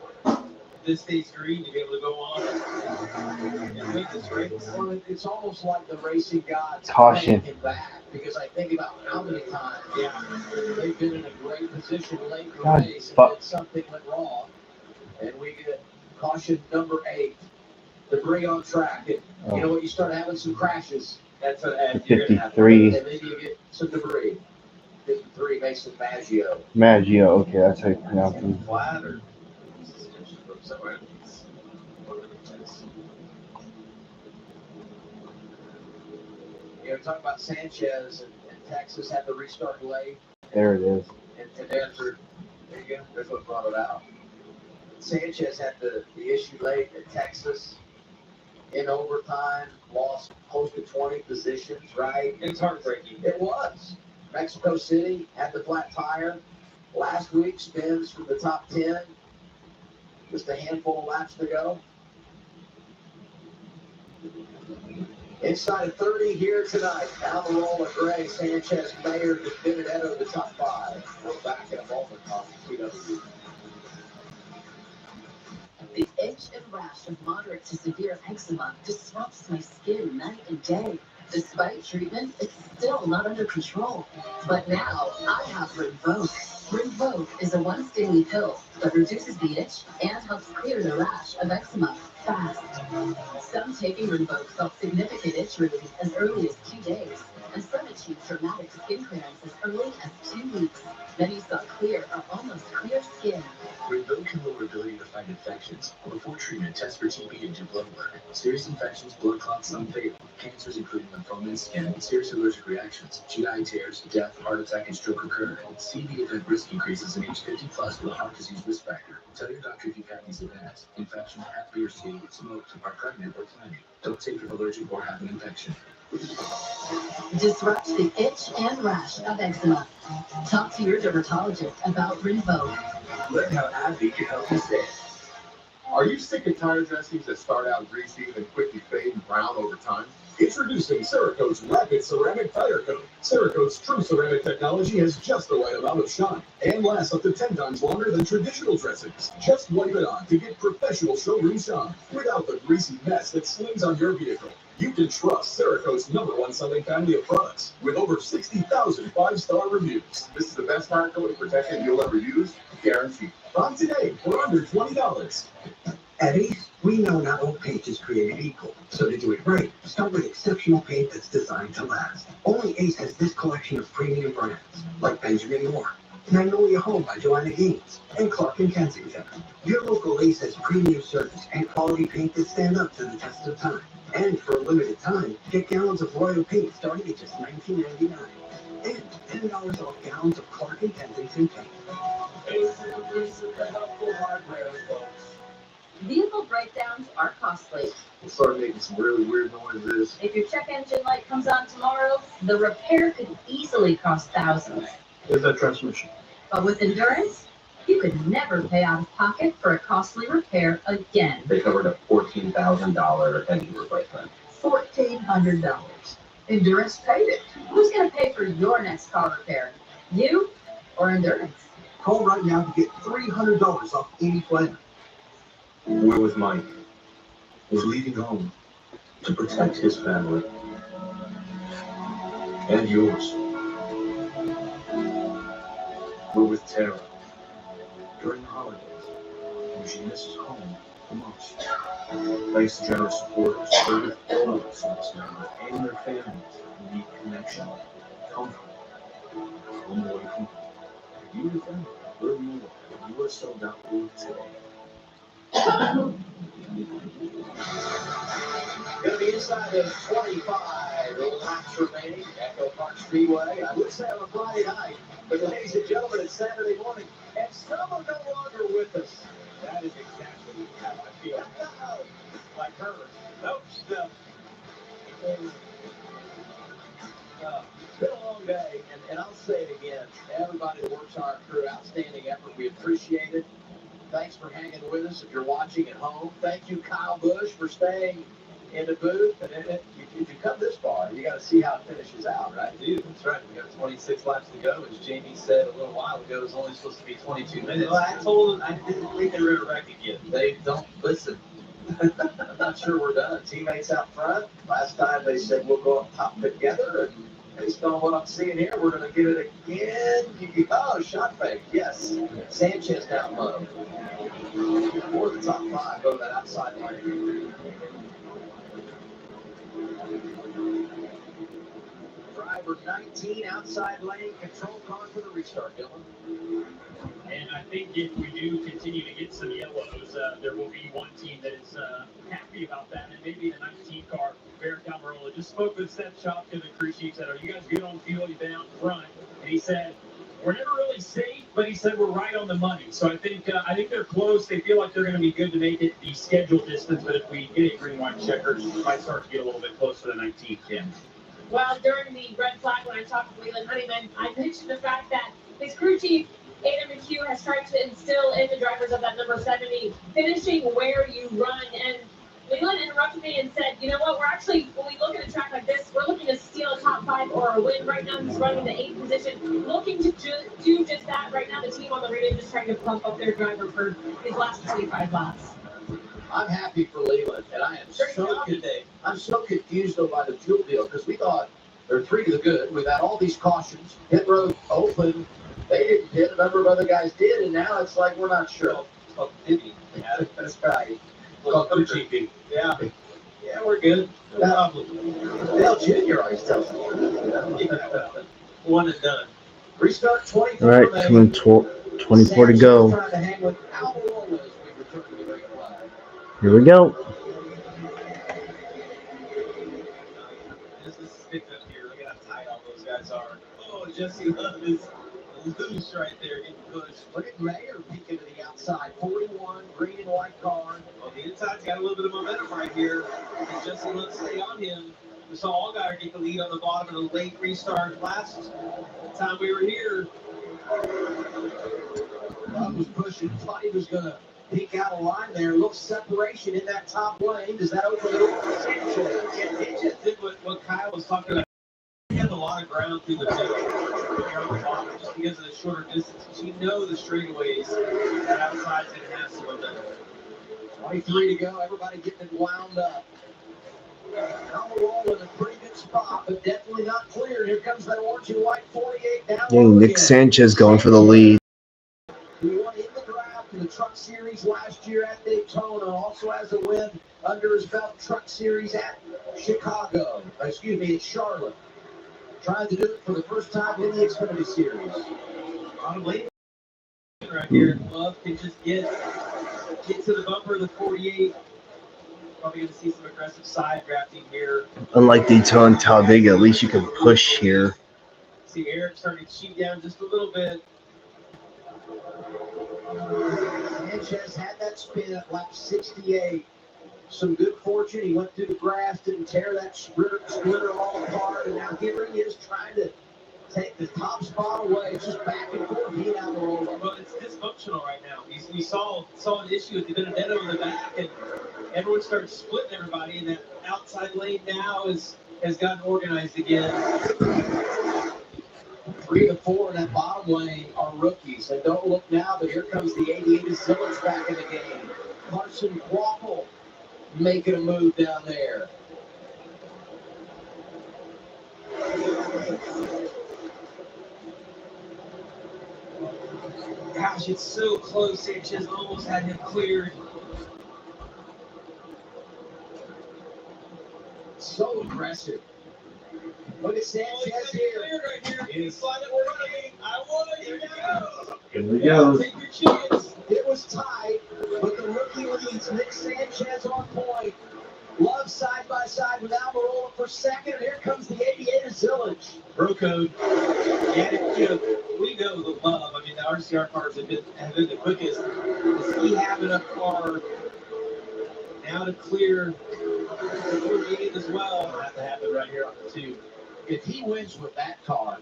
This stage green to be able to go on and win this race. Well, it's almost like the racing gods Caution. him back, because I think about how many times they've been in a great position late in the God, race and then something went wrong, and we get caution number 8. Debris on track, and you know what? You start having some crashes. That's what you're gonna have. 53. And then you get some debris. 53, Mason Maggio. Maggio, okay, that's how you pronounce it. Flat or you know, talking about Sanchez and Texas had the restart late. There it is. And there you go. That's what brought it out. Sanchez had the issue late at Texas. In overtime, lost close to 20 positions, right? It's heartbreaking. It was. Mexico City had the flat tire. Last week, spins from the top 10. Just a handful of laps to go. Inside of 30 here tonight. Almirola, Gray, Sanchez, Mayer, and Benedetto, the top 5. We're back in a moment on PW. The itch and rash of moderate to severe eczema disrupts my skin night and day. Despite treatment, it's still not under control. But now, I have Rinvoq. Rinvoq is a once-daily pill that reduces the itch and helps clear the rash of eczema fast. Some taking Rinvoq felt significant itch relief as early as 2 days, and some achieved dramatic skin clearance as early as 2 weeks. Many saw clear or almost clear skin. Rinvoq can lower ability to fight infections. Before treatment, test for TB and do blood work. Serious infections, blood clots, some fatal. Cancers including lymphoma and skin, serious allergic reactions, GI tears, death, heart attack, and stroke occur. See the event risk increases in age 50 plus with a heart disease risk factor. Tell your doctor if you've had these events. Infection, Hep B or C, smoked, are pregnant or planning. Don't take if allergic or have an infection. Disrupt the itch and rash of eczema. Talk to your dermatologist about Rinvoq. Learn how AbbVie can help you stay. Are you sick and tired of dressings that start out greasy and quickly fade and brown over time? Introducing Cerakote's Rapid Ceramic Tire Coat. Cerakote's true ceramic technology has just the right amount of shine and lasts up to 10 times longer than traditional dressings. Just wipe it on to get professional showroom shine without the greasy mess that slings on your vehicle. You can trust Cerakote's #1 selling family of products with over 60,000 5-star reviews. This is the best tire coating protection you'll ever use, guaranteed. Buy today for under $20. At Ace, we know not all paint is created equal, so to do it right, start with exceptional paint that's designed to last. Only Ace has this collection of premium brands, like Benjamin Moore, Magnolia Home by Joanna Gaines, and Clark & Kensington. Your local Ace has premium service and quality paint that stand up to the test of time. And for a limited time, get gallons of Royal paint starting at just $19.99. And $10 off gallons of Clark & Kensington paint. Ace is the helpful hardware, folks. Vehicle breakdowns are costly. We'll start making some really weird noises. If your check engine light comes on tomorrow, the repair could easily cost thousands. There's that transmission. But with Endurance, you could never pay out of pocket for a costly repair again. They covered a $14,000 engine replacement. $1,400. Endurance paid it. Who's going to pay for your next car repair? You or Endurance? Call right now to get $300 off any plan. We're with Mike. He's leaving home to protect his family and yours. We're with Tara during the holidays when she misses home the most. Thanks to generous supporters, we're with all of the service members and their families who need connection, comfort, home away from home. If you and family, wherever you are, you are sold out for today. Going to be inside of 25 laps remaining. EchoPark Speedway. I would say on a Friday night, but ladies and gentlemen, it's Saturday morning, and some are no longer with us. That is exactly how I feel. Like her. Nope, still. It's been a long day, and I'll say it again. Everybody that works on our crew, outstanding effort. We appreciate it. Thanks for hanging with us if you're watching at home. Thank you, Kyle Busch, for staying in the booth. And if you come this far, you got to see how it finishes out, right? Dude, that's right. We got 26 laps to go. As Jamie said a little while ago, it's only supposed to be 22 minutes. Well, I told them I didn't think they were back again. They don't listen. I'm not sure we're done. Teammates out front. Last time they said we'll go up top together. And based on what I'm seeing here, we're going to get it again. Oh, shot fake. Yes. Sanchez down low. For the top 5, go to that outside lane. Driver 19, outside lane, control car for the restart, Dylan. And I think if we do continue to get some yellows, there will be one team that is happy about that. And maybe the 19 car, Barrett Calmarola, just spoke with Seth Chopka, the crew chief, said, "Are you guys good on fuel? You down front?" And he said, "We're never really safe," but he said we're right on the money. So I think they're close. They feel like they're going to be good to make it the scheduled distance. But if we get a green white checkers, we might start to get a little bit closer to 19. Yeah. Well, during the red flag, when I talked to Leland Honeyman, I mentioned the fact that his crew chief, Adam McHugh, has tried to instill in the drivers of that number 70, finishing where you run. And Leland interrupted me and said, "You know what? We're actually, when we look at a track like this, we're looking to steal a top 5 or a win. Right now, he's running the 8th position, looking to do just that. Right now, the team on the radio just trying to pump up their driver for his last 25 laps." I'm happy for Leland, and I am I'm so confused though by the fuel deal, because we thought they're 3 to the good. We've had all these cautions, pit road open. They didn't hit, a number of other guys did, and now it's like we're not sure. Oh, did he? Yeah, that's right. Well, cheapy. Yeah. Yeah, we're good. No problem. Dale Jr. always tells me. One and done. Restart 24. All right, coming 24 to go. Trying to hang with Almirola as we return to the green flag. Here we go. This is stick up here. Look at how tight all those guys are. Oh, Jesse Hunt is loose right there, getting pushed. Look at Mayer peeking to the outside. 41, green and white car. Well, the inside's got a little bit of momentum right here. And Jesse Hunt stay on him. We saw Allgaier get the lead on the bottom of the late restart last time we were here. Bob was pushing, thought he was going to peek out of line there. A little separation in that top lane. Does that open it up for Sanchez? Yeah, Sanchez did what Kyle was talking about. He has a lot of ground through the middle here on the bottom just because of the shorter distance. But you know the straightaways, that outside's going to have some momentum. 23 to go. Everybody getting it wound up. Almirola in a pretty good spot, but definitely not clear. Here comes that orange and white 48 down. Dang, Nick Sanchez going for the lead. He won in the draft in the Truck Series last year at Daytona. Also has a win under his belt Truck Series at Chicago. Excuse me, at Charlotte. Trying to do it for the first time in the Xfinity Series. Bottom lane right here. Love can just get to the bumper of the 48. Probably going to see some aggressive side drafting here. Unlike Daytona and Talladega, at least you can push here. See Eric starting to cheat down just a little bit. Sanchez had that spin at lap 68. Some good fortune. He went through the grass, didn't tear that splitter all apart, and now here he is trying to take the top spot away. It's just back and forth. He out the roller. Well, it's dysfunctional right now. We saw an issue with the Benedetto in the back, and everyone started splitting everybody, and that outside lane now has gotten organized again. 3 to 4 in that bottom lane are rookies. And don't look now, but here comes the 88 Zillage back in the game. Carson Quaffle making a move down there. Gosh, it's so close. Sanchez almost had him cleared. So aggressive. Look at Sanchez here. Right here. It's like we're running. I want to hear go. Here we go. Take your chance. It was tight, but the rookie leads. Nick Sanchez on point. Love side by side with Almirola for second. And here comes the 88 Zillage. Bro code. Yeah, we know the love. I mean, the RCR cars have been the quickest. Does he have enough car now to clear the 48 as well? It'll have to happen right here on the 2. If he wins with that car,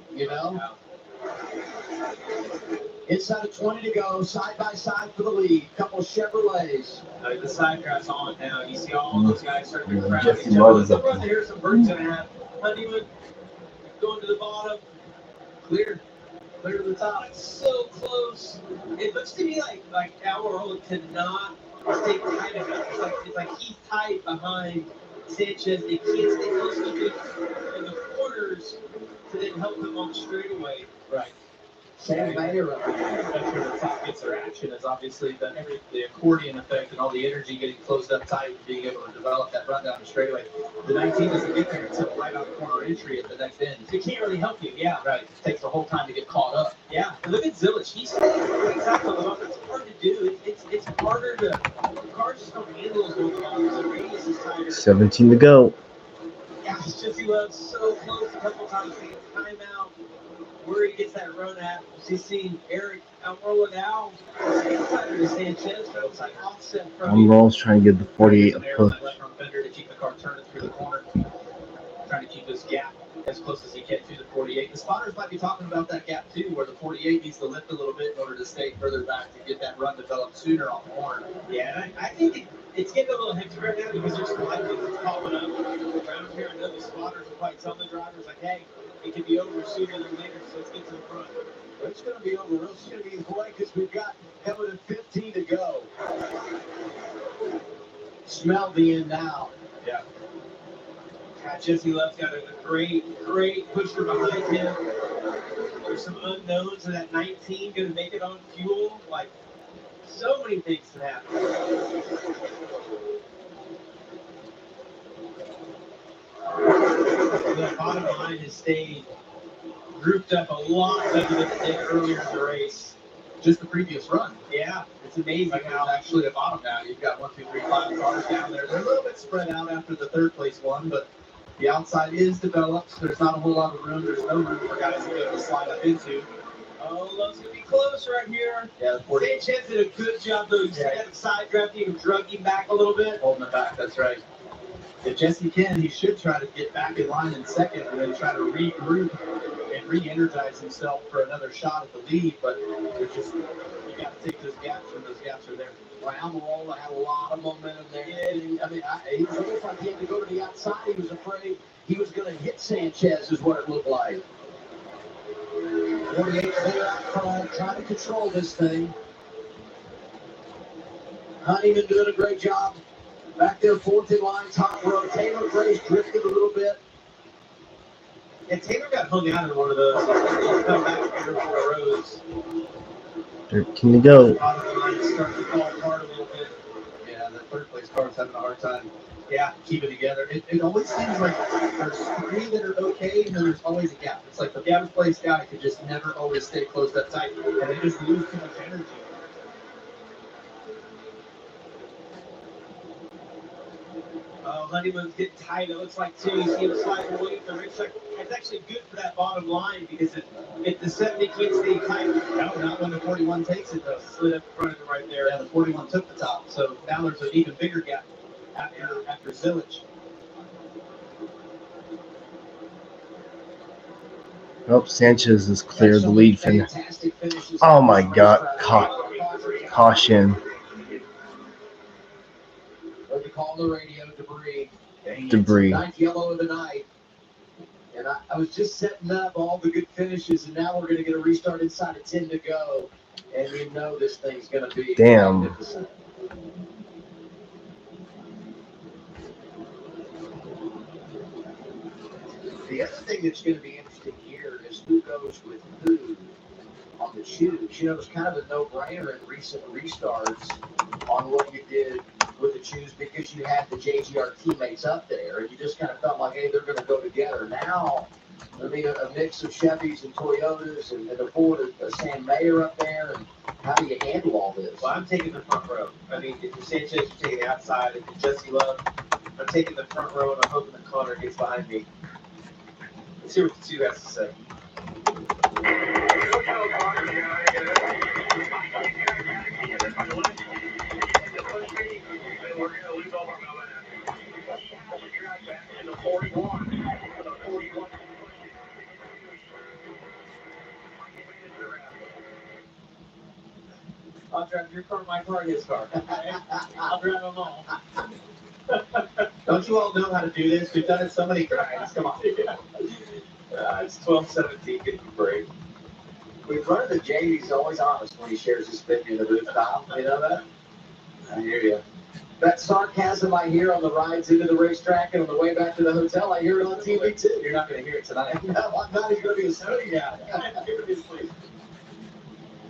Inside of 20 to go, side by side for the lead. Couple Chevrolets. The side craft's on now. You see all those guys starting to craft Jesse each other. Love is Let's up run there. here. Some birds gonna have Honeyman going to the bottom. Clear to the top. It's so close. It looks to me like Almirola cannot stay tight enough. It's like he's tight behind Sanchez. They can't stay close enough in the corners to then help him on straightaway. Right. Sam Mayer up there. That's where the top gets their action is obviously the accordion effect and all the energy getting closed up tight and being able to develop that run down the straightaway. The 19 doesn't get there until right on the corner entry at the next end. So he can't really help you. Yeah. Right. It takes the whole time to get caught up. Yeah. And look at Zillage. He's staying pretty tight on the bumper. It's hard to do. It's harder to. The cars just don't handle as well the bumper. The radius is tighter. 17 to go. Yeah, it's just he was so close a couple times to get timeout. Where he gets that run at. He's seen Eric Almirola now. Tighter to Sanchez, but it was like offset from him. Almirola's trying to get the 48 a push. Left front fender to keep the car turning through the corner. Trying to keep this gap as close as he can to the 48. The spotters might be talking about that gap too, where the 48 needs to lift a little bit in order to stay further back to get that run developed sooner on the corner. Yeah, I think it's getting a little hectic right now because there's some light that's popping up around here. I know the spotters are quite telling the drivers, like, hey, it could be over sooner than later, so let's get to the front. But it's going to be over real soon anyway because we've got coming to 15 to go. Smell the end now. Yeah. Jesse Love's got a great pusher behind him. There's some unknowns in that 19 going to make it on fuel. Like, so many things can happen. The bottom line has stayed grouped up a lot better than it did earlier in the race. Just the previous run. Yeah, it's amazing how There's actually a bottom now. You've got 1, 2, 3, 5 cars down there. They're a little bit spread out after the third place one, but the outside is developed. There's not a whole lot of room. There's no room for guys to be able to slide up into. Oh, Love's going to be close right here. Yeah, the 48. Sanchez did a good job, though. You see that side drafting and drug him back a little bit. Holding it back, that's right. If Jesse can, he should try to get back in line in second and then try to regroup and re-energize himself for another shot at the lead, but you got to take those gaps when those gaps are there. Well, Almirola had a lot of momentum there. Yeah, I mean, he was almost like he had to go to the outside. He was afraid he was going to hit Sanchez, is what it looked like. 48 clear out front, trying to control this thing. Honeyman doing a great job. Back there, fourth in line, top row. Taylor Gray's drifted a little bit. And Taylor got hung out in one of those. He's come back 3 or 4 rows. 13 to go. Bottom of the line is starting to fall apart a little bit. Yeah, the third place car's having a hard time. Yeah, keep it together. It always seems like there's 3 that are okay, and then there's always a gap. It's like the 4th place guy could just never always stay closed up tight, and they just lose too much energy. Oh, Honeyman's getting tight. It looks like too. You see him sliding away from the racetrack. It's actually good for that bottom line because if the 70 can't stay tight, No, not when the 41 takes it though. slid up in front of him right there. Yeah, the 41 took the top, so now there's an even bigger gap after Zillage. Oh, Sanchez has cleared the lead for now. Oh my God! Caution. What they call on the radio, debris. Debris. Ninth yellow of the night. And I was just setting up all the good finishes, and now we're going to get a restart inside of 10 to go. And you know this thing's going to be magnificent. The other thing that's going to be interesting here is who goes with who on the choose. You know, it's kind of a no-brainer in recent restarts on what you did with the choose because you had the JGR teammates up there, and you just kind of felt like, hey, they're going to go together. Now, I mean, a mix of Chevys and Toyotas and a Ford, a Sam Mayer up there, and how do you handle all this? Well, I'm taking the front row. I mean, if you're Sanchez, you're taking the outside. If you're Jesse Love, I'm taking the front row, and I'm hoping that Connor gets behind me. Let's hear what the 2 has to say. I'll drive your car, my car, his car. Okay? I'll drive them all. Don't you all know how to do this? We've done it so many times. Come on. It's 12-17. Give me a break. We've learned that Jamie's always honest when he shares his opinion in the booth, Kyle. You know that? I hear you. That sarcasm I hear on the rides into the racetrack and on the way back to the hotel, I hear it on TV too. You're not going to hear it tonight. No, I'm not. He's going to be asleep. Yeah.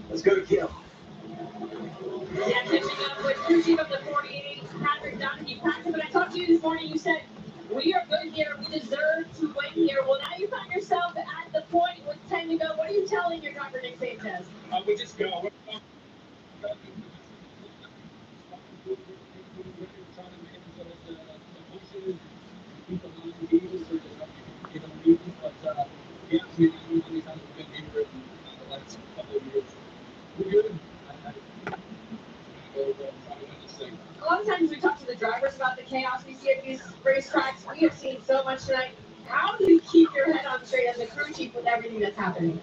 Let's go to Kim. Yeah, catching up with crew chief of the 48, Patrick Donahue. Patrick, when I talked to you this morning, you said, we are good here. We deserve to win here. Well, now you find yourself at the point with 10 to go. What are you telling your driver, Nick Sanchez? We just go. A lot of times we talk to the drivers about the chaos we see at these racetracks. We have seen so much tonight. How do you keep your head on straight as a crew chief with everything that's happening?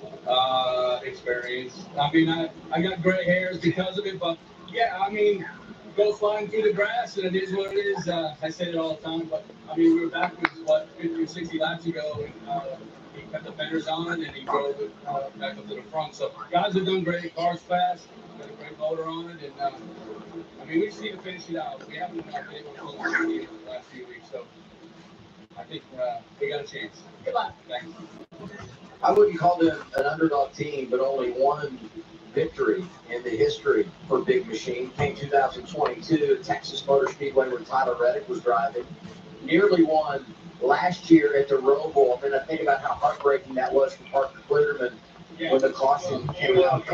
Experience. I mean, I got gray hairs because of it, but yeah, I mean, go flying through the grass, and it is what it is. I say it all the time, but I mean, we were backwards, 50 or 60 laps ago, and he cut the fenders on, and he drove it back up to the front. So guys have done great. Car's fast, got a great motor on it, and I mean, we just need to finish it out. We haven't been able to close the game the last few weeks, so I think we got a chance. Good luck. Thanks. I wouldn't call it an underdog team, but only one victory in the history for Big Machine came 2022 at Texas Motor Speedway where Tyler Reddick was driving. Nearly won last year at the Roval. And I think about how heartbreaking that was for Parker Klitterman when the caution came out.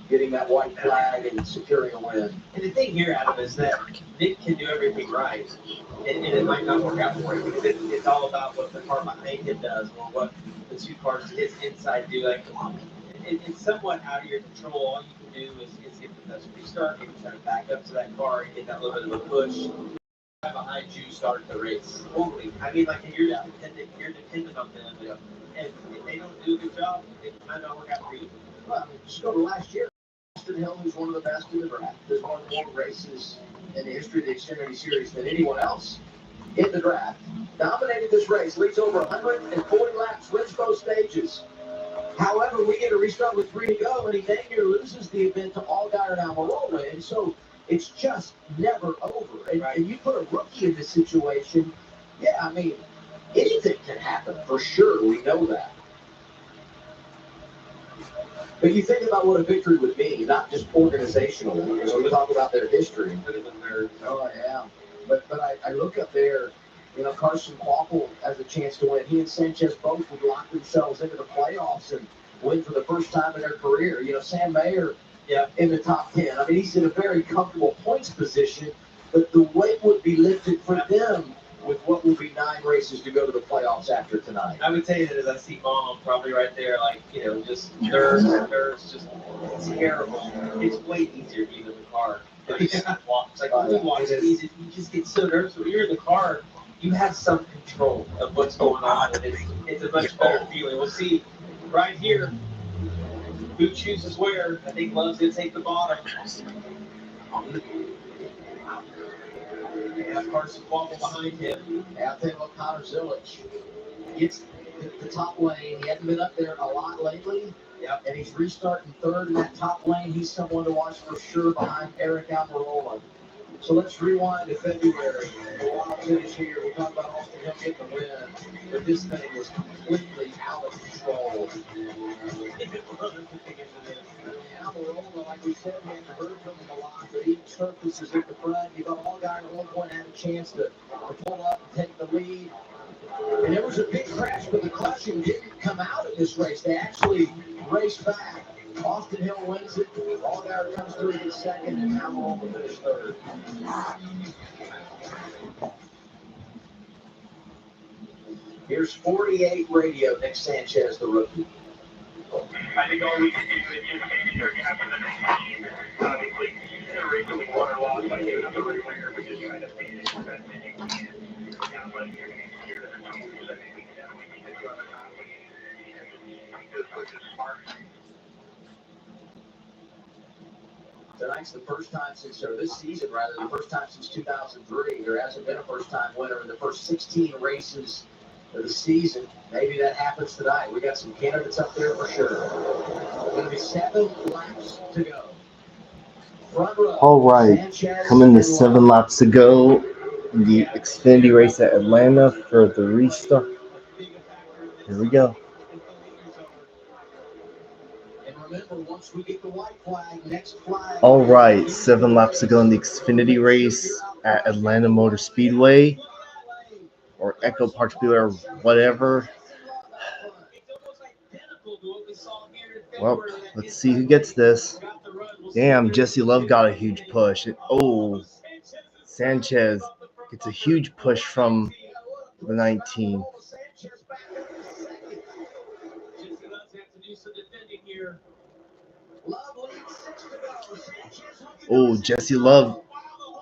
Getting that white flag and securing a win. And the thing here, Adam, is that Nick can do everything right, and it might not work out for him because it's all about what the car behind him does or what the 2 cars to his inside do. Like, it's somewhat out of your control. All you can do is get the best restart, maybe try to back up to that car and get that little bit of a push. behind you started the race. Totally. I mean, like, you're dependent on them. And if they don't do a good job, it might not work out for you. Well, I mean, just go to last year. Austin Hill, who's one of the best in the draft, has won more races in the history of the Xfinity Series than anyone else in the draft. Dominated this race, leads over 140 laps, wins both stages. However, we get a restart with 3 to go, and he dang near loses the event to Allgaier and Almirola, and so it's just never over. And you put a rookie in this situation, yeah, I mean, anything can happen for sure. We know that. But you think about what a victory would be, not just organizational, because we talk about their history. Oh, yeah. But I look up there, you know, Carson Quapple has a chance to win. He and Sanchez both would lock themselves into the playoffs and win for the first time in their career. You know, Sam Mayer in the top 10. I mean, he's in a very comfortable points position, but the weight would be lifted for them with what will be 9 races to go to the playoffs after tonight. I would tell you that as I see Mom probably right there, like, you know, just nerves, just terrible. It's way easier being in the car. It's like when you watch it, you just get so nervous. When you're in the car, you have some control of what's going on, and it's a much better feeling. We'll see right here who chooses where. I think Love's going to take the bottom. They have Carson Quapple behind him. I'll tell you what, Connor Zilic gets the top lane. He hasn't been up there a lot lately. Yep. And he's restarting third in that top lane. He's someone to watch for sure behind Eric Almirola. So let's rewind to February. The wild finish here. We talked about Austin Hill getting the win, but this thing was completely out of control. Almirola, like we said, we hadn't heard from him a lot, but he surfaces at the front. You got Allgaier at one point had a chance to pull up and take the lead. And there was a big crash, but the caution didn't come out of this race. They actually raced back. Austin Hill wins it. Allgaier comes through to get second, and Almirola finished third. Here's 48 radio, Nick Sanchez, the rookie. I think all we can do is just make sure you have the team. Obviously, originally won or lost by giving up the right player, but just trying to beat it as best as you can. Not letting your team steer to the teams. I think we definitely need to do other confidence. Just which is smart. Tonight's the first time since, or this season rather, the first time since 2003. There hasn't been a first-time winner in the first 16 races of the season. Maybe that happens tonight. We got some candidates up there for sure. Going to be 7 laps to go. Front row. All right, Sanchez coming to 7 laps to go in the Xfinity race at Atlanta for the restart. Here we go. All right, 7 laps to go in the Xfinity race at Atlanta Motor Speedway or EchoPark Speedway or whatever. Well, let's see who gets this. Damn, Jesse Love got a huge push. Oh, Sanchez gets a huge push from the 19. Oh, Jesse Love.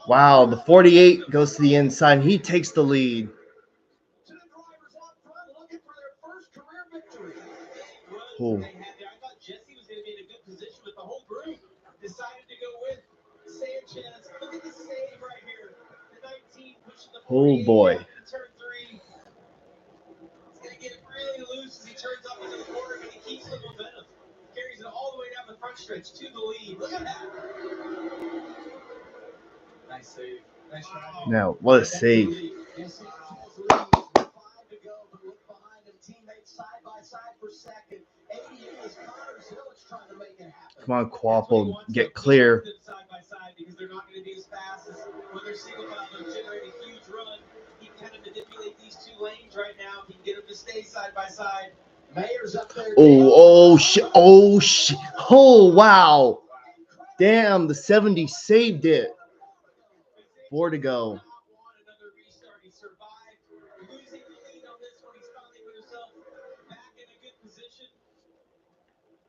Wow, the 48 goes to the inside. He takes the lead. Oh. Jesse was going to be in a good position with the whole group. Decided to go with Sanchez. Look at the save right here. The 19 pushing the 48 boy. turn 3. He's going to get really loose as he turns up into the corner, but he keeps the momentum. Carries it all the way down the front stretch to the lead. Look at that. Nice save. Nice try. Now, what a save. Come on, Quapple, get clear. Side by side because they're not going to be as fast as when they're single file. They'll generate a huge run. He can kind of manipulate these 2 lanes right now. He can get them to stay side by side. Mayer's up there. Oh, shit. Oh, shit. Oh, wow. Damn, the 70 saved it. 4 to go. He survived losing the lead on this one. He's finally put himself back in a good position.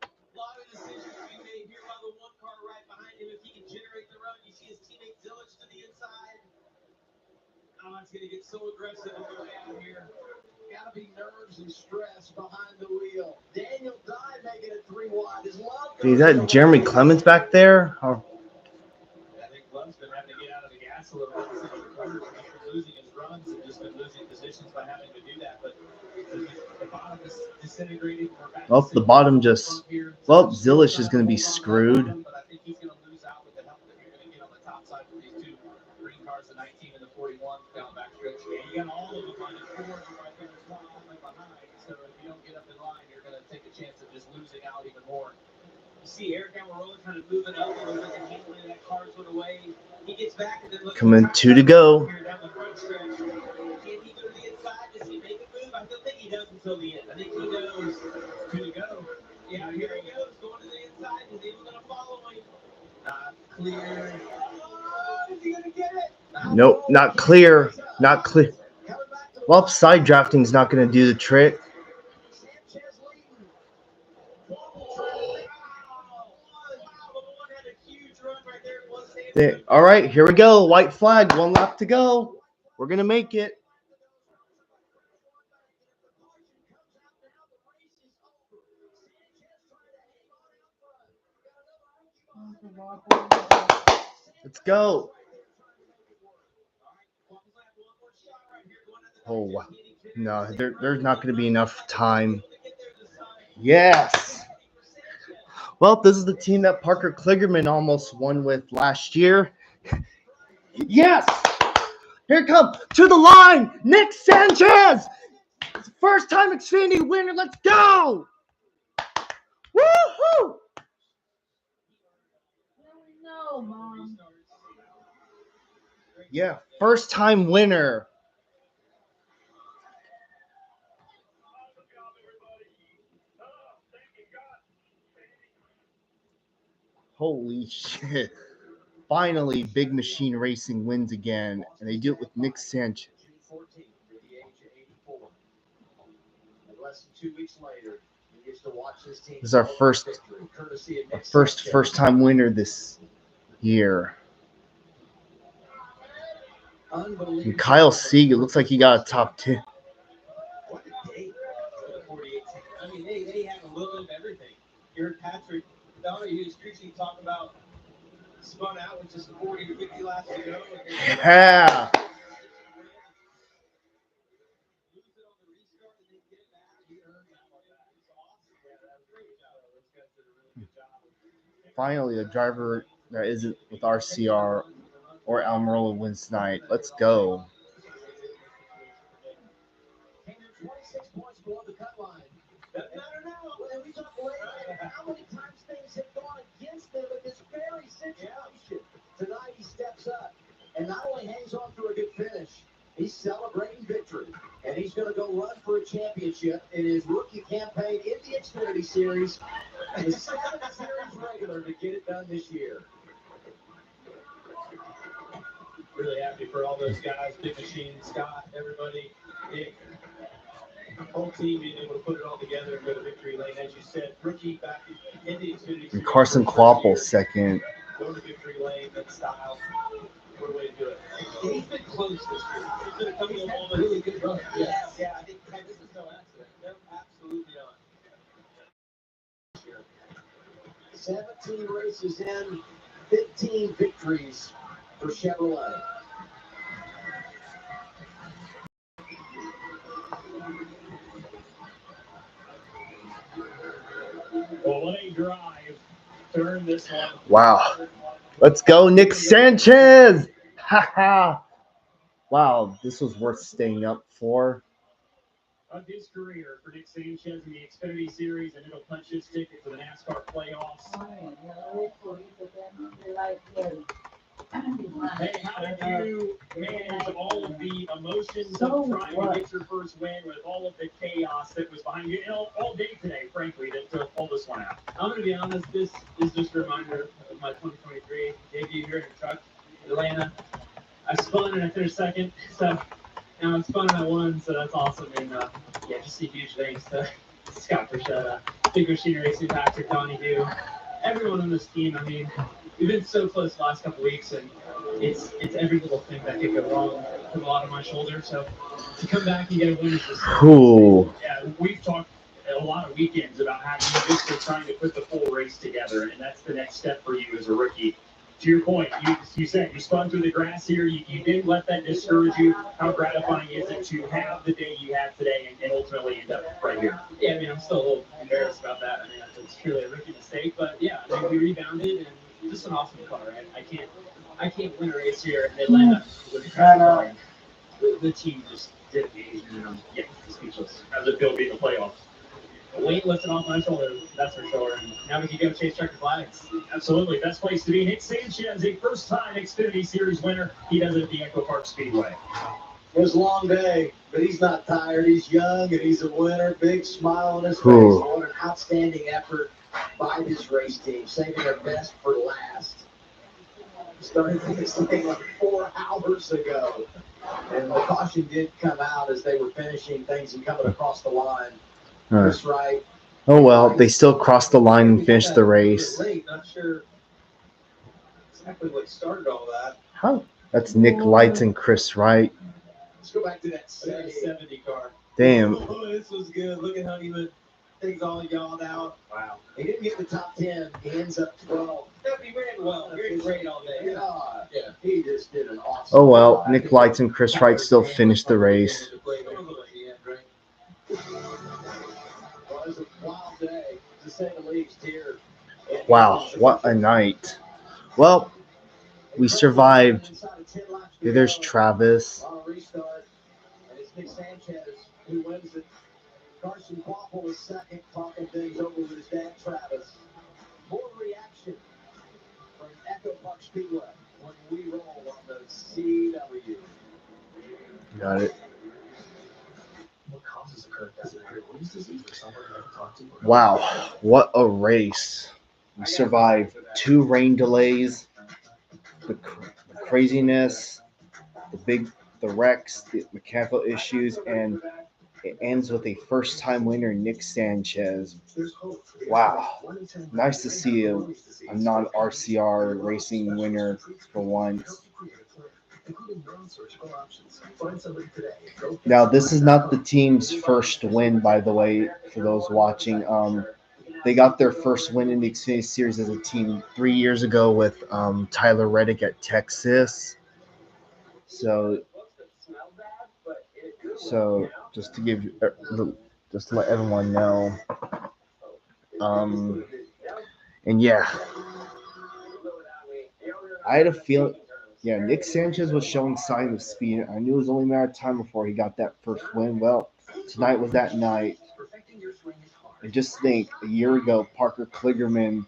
A lot of decisions to be made here by the 1 car right behind him. If he can generate the run, you see his teammate Zilic to the inside. it's going to get so aggressive on the way out here. Got to be nerves and stress behind the wheel. Daniel Dye making it 3 wide. Is Love? Is that Jeremy Clemens back there? Or I think Love's been having to get out of the gas a little bit in some of the corners. He's been losing his runs and just been losing positions by having to do that. But the bottom is disintegrating. well, the bottom just. Well, Zilish is going to be screwed. But I think he's going to lose out with the help that you're going to get on the top side for these 2 green cars, the 19 and the 41 down backstretch. Yeah, you got all of them on the 4 right there as well, all the way behind. So if you don't get up in line, you're going to take a chance of just losing out even more. You see Eric Almirola kind of moving up a little bit and handling that cars went away. He gets back and then looks Coming 2 to go. down the front stretch. Can he go to the inside? Does he make a move? I don't think he does until the end. I think he knows 2 to go. Yeah, here he goes, going to the inside. Is he even going to follow him? Not clear. Oh, is he going to get it? Nope, not clear. Not clear. Well, side drafting's not going to do the trick. All right, here we go. White flag, 1 lap to go. We're going to make it. Let's go. Oh, wow. No, there's not going to be enough time. Yes. Well, this is the team that Parker Kligerman almost won with last year. Yes. Here it comes to the line. Nick Sanchez. First time Xfinity winner. Let's go. Woohoo. No, Mom. Yeah, first time winner. Holy shit. Finally, Big Machine Racing wins again, and they do it with Nick Sanchez. 14 to the age of 84. And less than 2 weeks later, he gets to watch his team. This is our first time winner this year. And Kyle Sieg, it looks like he got a top 10. What a day for the 48 team. I mean, they have a little bit of everything. You heard Patrick Donahue Street talk about spun out with just the 40 to 50 laps to go. Yeah. Finally, a driver that isn't with RCR or Almirola wins tonight. Let's go. 26 points below the cut line. Doesn't matter now. When we talk later, how many times things have gone against them in this very situation. Tonight he steps up and not only hangs on to a good finish, he's celebrating victory. And he's going to go run for a championship in his rookie campaign in the Xfinity Series. The 7th Series regular to get it done this year. Really happy for all those guys, Big Machine, Scott, everybody, Nick, whole team being able to put it all together and go to victory lane. As you said, rookie back in the Xfinity. And Carson Kloppel second. Go to victory lane, that style. What a way to do it. And he's been close this year. There's been a couple of moments. Really good run. Yeah, I think this is no accident. No, absolutely not. 17 races in, 15 victories for Chevrolet. Olay drive. Turn this one. Wow. Let's go, Nick Sanchez. Ha ha. Wow, this was worth staying up for. Of his career for Nick Sanchez in the Xfinity Series, and it'll punch his ticket to the NASCAR playoffs. Hey, how did you manage all of the emotions of trying to get your first win with all of the chaos that was behind you all day today, frankly, to pull this one out? I'm going to be honest, this is just a reminder of my 2023 debut here in the truck in Atlanta. I spun and I finished second, so now I spun and I won, so that's awesome. And yeah, just a huge thanks to Scott Frechetta, Big Machine Racing, Patrick Donahue, everyone on this team. I mean, we've been so close the last couple weeks, and it's every little thing that could go wrong. put a lot on my shoulder. So to come back and get a win is just Cool. yeah, we've talked a lot of weekends about how you just are trying to put the full race together, and that's the next step for you as a rookie. To your point, you said you spun through the grass here. You didn't let that discourage you. How gratifying is it to have the day you have today and ultimately end up right here? Yeah, I mean, I'm still a little embarrassed about that. I mean, it's truly a rookie mistake, but yeah, I mean, we rebounded and just an awesome car. I can't win a race here and then land up with a crash car. The team just did amazing, and I'm speechless. How's it feel to be in the playoffs? The weight lifted off my shoulder, that's for sure. And now we can go chase checker flags. Absolutely, best place to be. Nick Sanchez, a first-time Xfinity Series winner. He does it at the EchoPark Speedway. It was a long day, but he's not tired. He's young and he's a winner. Big smile on his face. What an outstanding effort by this race team, saving their best for last. Started this thing like 4 hours ago. And the caution did come out as they were finishing things and coming across the line. Chris Wright. Oh well, they still crossed the line and finished the race. Not sure exactly what started all that. How? That's Nick Lights and Chris Wright. Let's go back to that 70 car. Damn. Oh, this was good. Look at Honeyman. Things all yawed out. Wow. He didn't get the top 10. He ends up 12. He ran well. He ran great all day. Yeah. He just did an awesome Oh well, Nick Lights and Chris Wright still finished the race. It was a wild day, to say the least, here. Wow, what a night. Well, we survived. There's Travis. Restart, and it's Nick Sanchez who wins it. Carson Quapple is second, talking things over with his dad, Travis. More reaction from EchoPark Speedway when we roll on the CW. Got it. Wow, what a race. We survived 2 rain delays, the craziness, the wrecks, the mechanical issues, and it ends with a first-time winner, Nick Sanchez. Wow, nice to see a non-RCR racing winner for once. Now, this is not the team's first win, by the way, for those watching. They got their first win in the Xfinity Series as a team 3 years ago with Tyler Reddick at Texas. So just to give just to let everyone know. And yeah, I had a feeling. Yeah, Nick Sanchez was showing signs of speed. I knew it was only a matter of time before he got that first win. Well, tonight was that night. And just think, a year ago, Parker Kligerman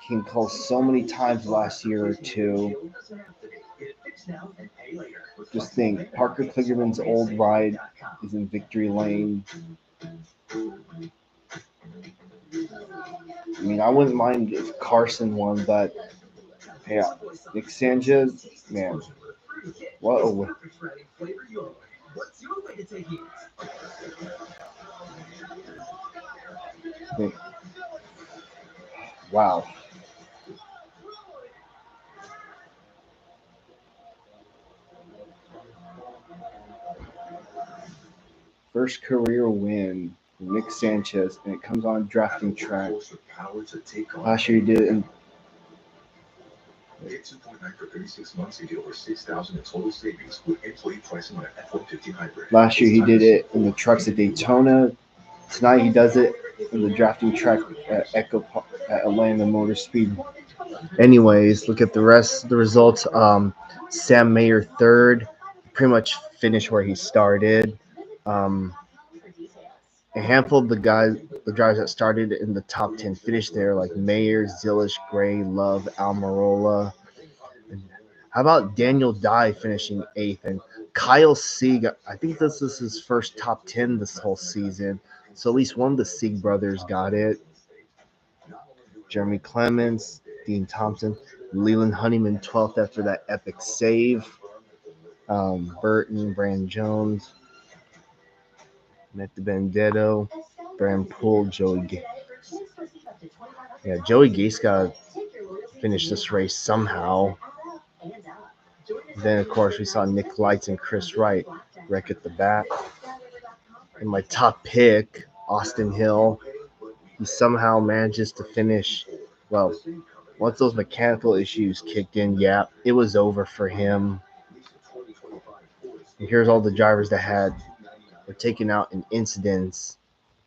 came close so many times last year or two. Just think, Parker Kligerman's old ride is in victory lane. I mean, I wouldn't mind if Carson won, but yeah, Nick Sanchez, man, what a win. Wow. First career win for Nick Sanchez, and it comes on drafting track. Last year he did it in Get 2.9 for 36 months. You get over $6,000 in total savings with employee pricing on an F-150 hybrid. Last year he did it in the trucks at Daytona. Tonight he does it in the drafting track at EchoPark at Atlanta Motor Speed. Anyways, look at the rest of the results. Sam Mayer third, pretty much finished where he started. A handful of the drivers that started in the top 10 finished there, like Mayer, Zillish, Gray, Love, Almirola. How about Daniel Dye finishing 8th? And Kyle Sieg, I think this is his first top 10 this whole season. So at least one of the Sieg brothers got it. Jeremy Clements, Dean Thompson, Leland Honeyman 12th after that epic save. Burton, Brand Jones, Matt DiBenedetto, Brand Poole, Joey Gase. Yeah, Joey Gase got to finish this race somehow. Then, of course, we saw Nick Lights and Chris Wright wreck at the back. And my top pick, Austin Hill, he somehow manages to finish. Well, once those mechanical issues kicked in, yeah, it was over for him. And here's all the drivers that were taken out in incidents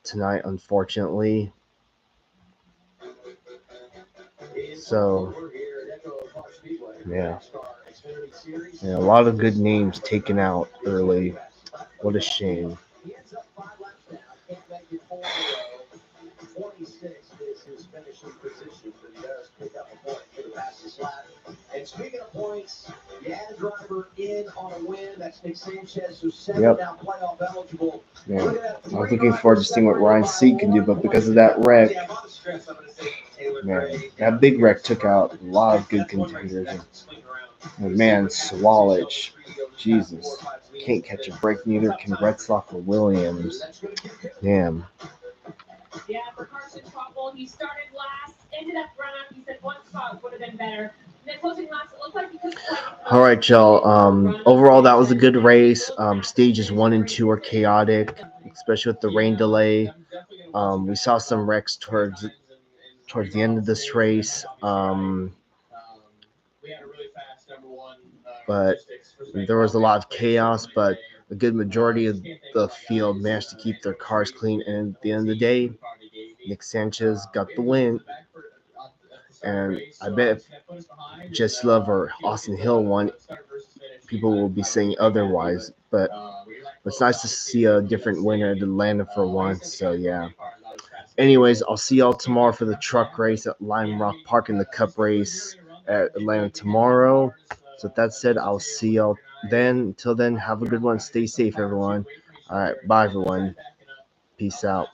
tonight, unfortunately. So, yeah, a lot of good names taken out early. What a shame. 26 is his finishing position, but he does pick up a point for the fastest lap. And speaking of points, you add a driver in on a win. That's Nick Sanchez, who's now playoff eligible. Yeah, I was looking forward to seeing what Ryan Seat can do, but because of that wreck, man, that big wreck took out a lot of good contenders. And man, Swallich, Jesus, can't catch a break. Neither can Retzloff or Williams. Damn. Yeah, for Carson Topple, he started last, ended up running. He said one spot would have been better. And then closing laps, it looked like he couldn't quite. All right, y'all. Overall, that was a good race. Stages 1 and 2 are chaotic, especially with the rain delay. We saw some wrecks towards the end of this race. But there was a lot of chaos, but a good majority of the field managed to keep their cars clean. And at the end of the day, Nick Sanchez got the win. And I bet if Jesse Love or Austin Hill won, people will be saying otherwise. But it's nice to see a different winner at Atlanta for once. So, yeah. Anyways, I'll see y'all tomorrow for the truck race at Lime Rock Park and the Cup race at Atlanta tomorrow. So with that said, I'll see y'all then. Until then, have a good one. Stay safe, everyone. All right, bye, everyone. Peace out.